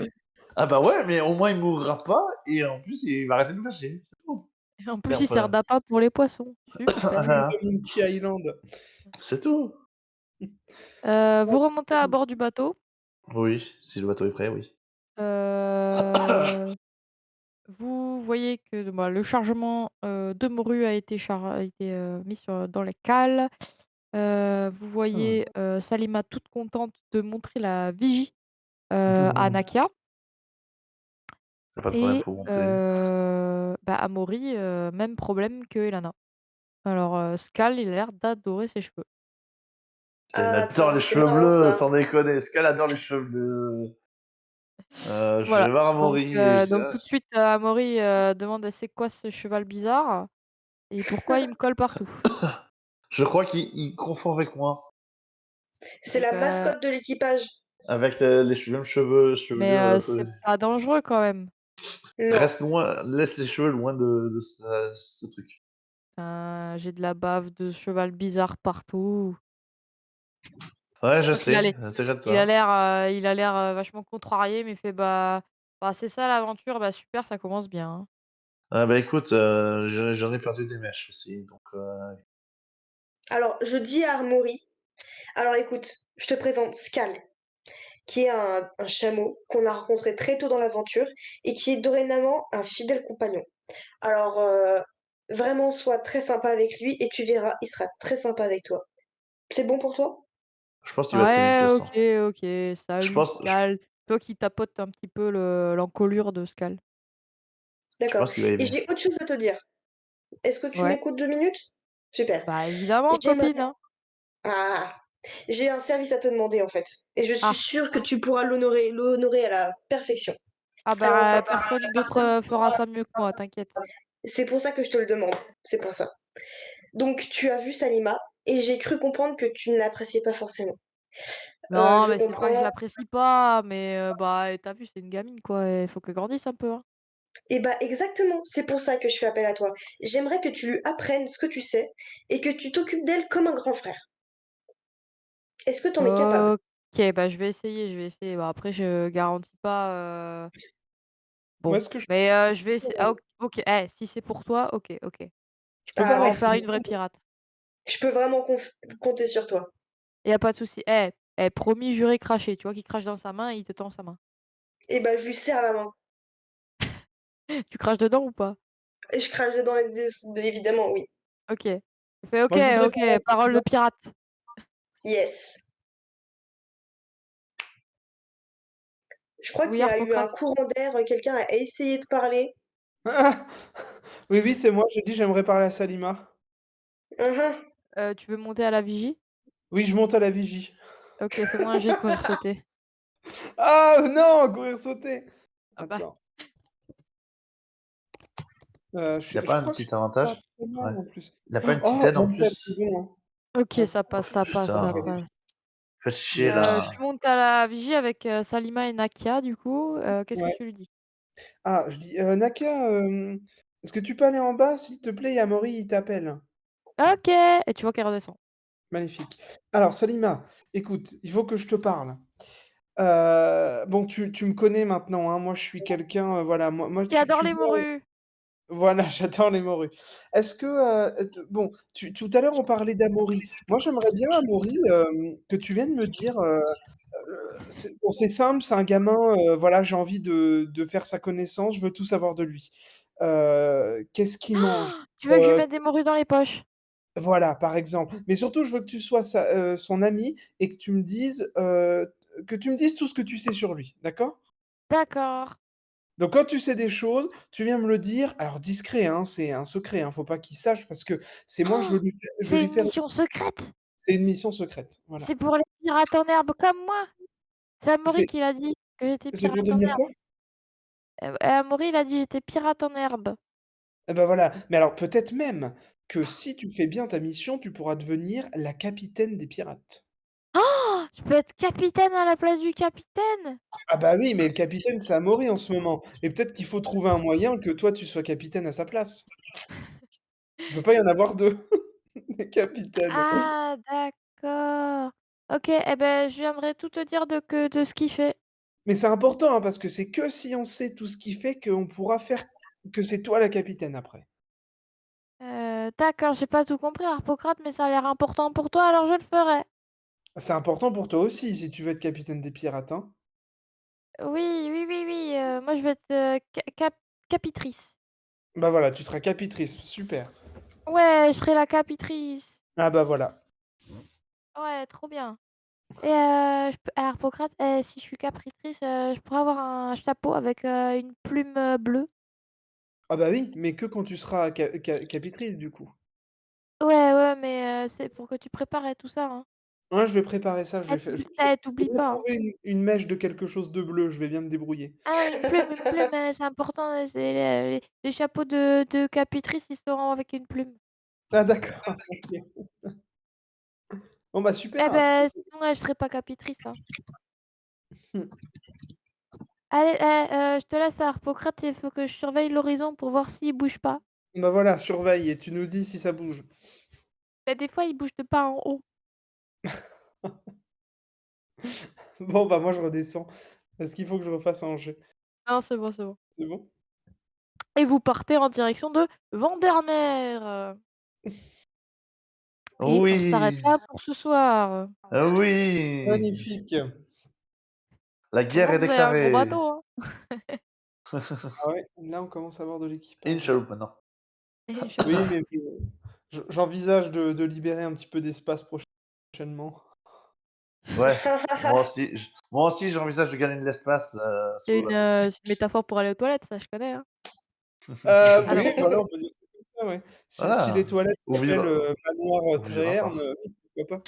Speaker 3: Ah bah ouais, mais au moins il mourra pas et en plus il va arrêter de nous faire chier, c'est tout.
Speaker 1: Et en
Speaker 3: C'est
Speaker 1: plus, il sert
Speaker 3: enfin
Speaker 1: d'appât pour les poissons. Super.
Speaker 4: Film de Monkey Island.
Speaker 3: c'est tout.
Speaker 1: Vous remontez à bord du bateau.
Speaker 3: Oui, si le bateau est prêt, oui.
Speaker 1: Heu, Vous voyez que bah, le chargement, de morue a été mis dans les cales. Vous
Speaker 3: Mmh.
Speaker 1: voyez, Salima toute contente de montrer la vigie, à
Speaker 3: Mmh.
Speaker 1: Nakia
Speaker 3: Y a pas de problème
Speaker 1: et
Speaker 3: pour monter.
Speaker 1: bah, Amaury, même problème que Elana. Alors, Skal, il a l'air d'adorer ses cheveux.
Speaker 3: Elle
Speaker 2: Ah
Speaker 3: adore
Speaker 2: tiens,
Speaker 3: les
Speaker 2: c'est
Speaker 3: cheveux
Speaker 2: marrant
Speaker 3: bleus,
Speaker 2: ça.
Speaker 3: sans déconner. Est-ce qu'elle adore les cheveux bleus? Je
Speaker 1: Voilà,
Speaker 3: vais voir
Speaker 1: donc
Speaker 3: Amaury et
Speaker 1: heu,
Speaker 3: je
Speaker 1: donc tout de suite, Amaury, demande: «C'est quoi ce cheval bizarre? Et pourquoi il me colle partout?»
Speaker 3: je crois qu'il confond avec moi,
Speaker 2: C'est
Speaker 1: Donc
Speaker 2: la mascotte de l'équipage.
Speaker 3: avec les mêmes cheveux
Speaker 1: mais
Speaker 3: bleus à l'autre
Speaker 1: c'est
Speaker 3: côté.
Speaker 1: pas dangereux quand même.
Speaker 2: Non.
Speaker 3: Reste loin, laisse les cheveux loin de ce truc.
Speaker 1: J'ai de la bave de cheval bizarre partout.
Speaker 3: Ouais, je
Speaker 1: Donc il a
Speaker 3: sais,
Speaker 1: les il a
Speaker 3: inquiète-toi.
Speaker 1: l'air, il a l'air, vachement contrarié, mais il fait: «Bah, c'est ça l'aventure, bah, super, ça commence bien, hein».
Speaker 3: Ah bah écoute, j'en ai perdu des mèches aussi, donc
Speaker 2: Alors, je dis à Amaury, alors écoute, je te présente Skal, qui est un chameau qu'on a rencontré très tôt dans l'aventure et qui est dorénavant un fidèle compagnon. Alors, vraiment, sois très sympa avec lui et tu verras, il sera très sympa avec toi. C'est bon pour toi?
Speaker 3: je pense qu'il va t'aimer de
Speaker 1: Ouais,
Speaker 3: toute façon.
Speaker 1: OK, OK.
Speaker 3: Je
Speaker 1: Salut
Speaker 3: pense je
Speaker 1: Skal. Toi qui tapotes un petit peu l'encolure de Skal.
Speaker 3: je
Speaker 2: D'accord.
Speaker 3: pense qu'il va
Speaker 2: Et
Speaker 3: aimer.
Speaker 2: j'ai autre chose à te dire. Est-ce que tu
Speaker 1: Ouais.
Speaker 2: m'écoutes 2 minutes? Super.
Speaker 1: Bah, évidemment
Speaker 2: J'aimerais
Speaker 1: copine, hein.
Speaker 2: ah! J'ai un service à te demander, en fait, et je suis
Speaker 1: Ah.
Speaker 2: sûre que tu pourras l'honorer à la perfection.
Speaker 1: Ah
Speaker 2: Alors, en
Speaker 1: bah,
Speaker 2: fait,
Speaker 1: personne d'autre, fera ça mieux que moi, t'inquiète.
Speaker 2: c'est pour ça que je te le demande, c'est pour ça. Donc tu as vu Salima et j'ai cru comprendre que tu ne l'appréciais pas forcément.
Speaker 1: Non,
Speaker 2: Je
Speaker 1: mais c'est pas que je
Speaker 2: comprends.
Speaker 1: l'apprécie pas, mais bah, tu vu, c'est une gamine, quoi, il faut qu'elle grandisse un peu, hein.
Speaker 2: Et bah exactement, c'est pour ça que je fais appel à toi. J'aimerais que tu lui apprennes ce que tu sais et que tu t'occupes d'elle comme un grand frère. Est-ce que tu en es capable?
Speaker 1: OK, bah, je vais essayer, je vais essayer. Bah, après je garantis pas,
Speaker 4: Moi
Speaker 1: bon,
Speaker 4: ce que je
Speaker 1: mais je vais essayer. Ah OK, OK, si c'est pour toi, OK, OK.
Speaker 4: je peux
Speaker 1: On
Speaker 4: pas
Speaker 1: va en faire
Speaker 2: Merci.
Speaker 1: une vraie pirate.
Speaker 2: Je peux vraiment compter sur toi.
Speaker 1: Y a pas de souci. Promis, juré, craché. Tu vois qu'il crache dans sa main, il te tend sa main.
Speaker 2: Et bah, je lui serre la main.
Speaker 1: Tu craches dedans ou pas?
Speaker 2: Et je crache dedans, évidemment, oui.
Speaker 1: OK. Il fait: «OK,
Speaker 4: Moi, je voudrais
Speaker 1: OK,
Speaker 4: parler à
Speaker 1: parole de
Speaker 4: Salima.
Speaker 1: pirate».
Speaker 2: Yes. Je crois
Speaker 1: Oui,
Speaker 2: qu'il y a eu un
Speaker 1: Harpocrate?
Speaker 2: courant d'air, quelqu'un a essayé de parler.
Speaker 4: Oui, oui, c'est moi, j'ai dit: «J'aimerais parler à Salima».
Speaker 2: Mmh.
Speaker 1: Tu veux monter à la vigie?
Speaker 4: Oui, je monte à la vigie.
Speaker 1: OK, fais-moi un jet de courir sauter.
Speaker 4: Ah non! Courir sauter!
Speaker 1: Ah bah,
Speaker 4: Attends,
Speaker 3: Il y a
Speaker 4: je
Speaker 3: pas un
Speaker 4: crois que je
Speaker 3: petit
Speaker 4: suis pas
Speaker 3: avantage?
Speaker 4: trop
Speaker 3: Ouais.
Speaker 4: mal en plus.
Speaker 3: Il y a pas une petite
Speaker 4: Oh,
Speaker 3: aide en
Speaker 4: 27, c'est
Speaker 3: plus?
Speaker 4: bon, hein.
Speaker 1: OK,
Speaker 4: Hop,
Speaker 1: ça
Speaker 3: Oh
Speaker 1: passe, ça passe, ça
Speaker 3: putain,
Speaker 1: passe.
Speaker 3: faites chier là.
Speaker 1: Tu montes à la vigie avec, Salima et Nakia du coup, qu'est-ce que
Speaker 4: ouais.
Speaker 1: tu lui dis?
Speaker 4: Ah, je dis: Naka, est-ce que tu peux aller en bas, s'il te plaît? Il y a Maury, il t'appelle».
Speaker 1: OK et tu vois qu'elle redescend.
Speaker 4: Magnifique. Alors Salima, écoute, il faut que je te parle. Bon, tu me connais maintenant, hein, moi je suis quelqu'un, voilà, moi
Speaker 1: Qui
Speaker 4: tu
Speaker 1: adore
Speaker 4: tu
Speaker 1: les
Speaker 4: vois
Speaker 1: morues!
Speaker 4: voilà, j'adore les morues. Est-ce que, bon, tout à l'heure on parlait d'Amaury. Moi j'aimerais bien Amaury, que tu viennes me dire, c'est simple, c'est un gamin, voilà, j'ai envie de faire sa connaissance, je veux tout savoir de lui. Qu'est-ce qu'il mange?
Speaker 1: Tu veux que je lui mette des morues dans les poches?
Speaker 4: Voilà, par exemple. Mais surtout, je veux que tu sois son ami et que tu me dises tout ce que tu sais sur lui, d'accord?
Speaker 1: D'accord.
Speaker 4: Donc quand tu sais des choses, tu viens me le dire, alors discret, hein, c'est un secret, hein, faut pas qu'il sache parce que c'est moi, je veux
Speaker 1: C'est
Speaker 4: lui
Speaker 1: une
Speaker 4: faire
Speaker 1: mission secrète!
Speaker 4: c'est une mission secrète, voilà.
Speaker 1: C'est pour les pirates en herbe comme moi! C'est Amaury
Speaker 4: C'est
Speaker 1: qui l'a dit, que j'étais
Speaker 4: c'est pour
Speaker 1: pirate en
Speaker 4: devenir
Speaker 1: herbe.
Speaker 4: quoi?
Speaker 1: Amaury, il a dit: «J'étais pirate en herbe».
Speaker 4: Eh ben voilà, mais alors peut-être même que si tu fais bien ta mission, tu pourras devenir la capitaine des pirates.
Speaker 1: Je peux être capitaine à la place du capitaine?
Speaker 4: Ah bah oui, mais le capitaine, c'est Amaury en ce moment et peut-être qu'il faut trouver un moyen que toi, tu sois capitaine à sa place. Il peut pas y en avoir 2 des capitaines.
Speaker 1: Ah d'accord. OK et beh, je viendrai tout te dire de ce qu'il fait.
Speaker 4: Mais c'est important, hein, parce que c'est que si on sait tout ce qu'il fait qu'on pourra faire que c'est toi la capitaine après.
Speaker 1: D'accord, j'ai pas tout compris Harpocrate, mais ça a l'air important pour toi, alors je le ferai.
Speaker 4: C'est important pour toi aussi si tu veux être capitaine des pirates, hein.
Speaker 1: Oui, oui, oui, oui, moi je vais être, capitrice.
Speaker 4: Bah voilà, tu seras capitrice, super.
Speaker 1: Ouais, je serai la capitrice.
Speaker 4: Ah bah voilà.
Speaker 1: Ouais, trop bien et je peux Harpocrate, si je suis capitrice, je pourrais avoir un chapeau avec, une plume, bleue?
Speaker 4: Ah bah oui, mais que quand tu seras capitrice du coup.
Speaker 1: Ouais, ouais, mais c'est pour que tu prépares et tout ça, hein.
Speaker 4: Ouais, je vais préparer ça, je
Speaker 1: T'oublies
Speaker 4: vais
Speaker 1: pas, hein.
Speaker 4: trouver une mèche de quelque chose de bleu, je vais bien me débrouiller.
Speaker 1: Ah, une plume, c'est important, c'est les chapeaux de capitrice, ils seront avec une plume.
Speaker 4: Ah d'accord, OK. Bon bah
Speaker 1: Eh
Speaker 4: super.
Speaker 1: beh, sinon, je serais pas capitrice, hein.
Speaker 4: Mmh.
Speaker 1: Allez, je te laisse à Harpocrate, il faut que je surveille l'horizon pour voir s'il bouge pas.
Speaker 4: Bah voilà, surveille et tu nous dis si ça bouge.
Speaker 1: Bah, des fois, il bouge de pas en haut.
Speaker 4: Bon bah moi je redescends. Est-ce qu'il faut que je refasse un jet?
Speaker 1: Non, c'est bon, c'est bon.
Speaker 4: C'est bon?
Speaker 1: Et vous partez en direction de Vandermeer, et on s'arrête
Speaker 3: Oui!
Speaker 1: là pour ce soir.
Speaker 3: Oui!
Speaker 4: Magnifique.
Speaker 3: La guerre
Speaker 1: Heureusement
Speaker 3: est
Speaker 1: que vous avez un gros
Speaker 3: déclarée!
Speaker 1: bateau, hein.
Speaker 4: Ah ouais, là on commence à avoir de
Speaker 3: Et une
Speaker 4: l'équipage, hein.
Speaker 3: chaloupe maintenant.
Speaker 1: Et je
Speaker 4: Oui, mais j'envisage de libérer un petit peu d'espace prochainement.
Speaker 3: Ouais, moi aussi j'envisage de gagner de l'espace,
Speaker 1: c'est une métaphore pour aller aux toilettes, ça je connais, hein. Ah non.
Speaker 4: Oui, voilà, on peut dire ça comme ça, ouais. Si les
Speaker 3: voilà,
Speaker 4: toilettes
Speaker 3: ou
Speaker 4: s'appellent,
Speaker 3: vivre
Speaker 4: manoir,
Speaker 3: ou vivre à
Speaker 4: Tréherne,
Speaker 3: part.
Speaker 4: oui, pourquoi pas.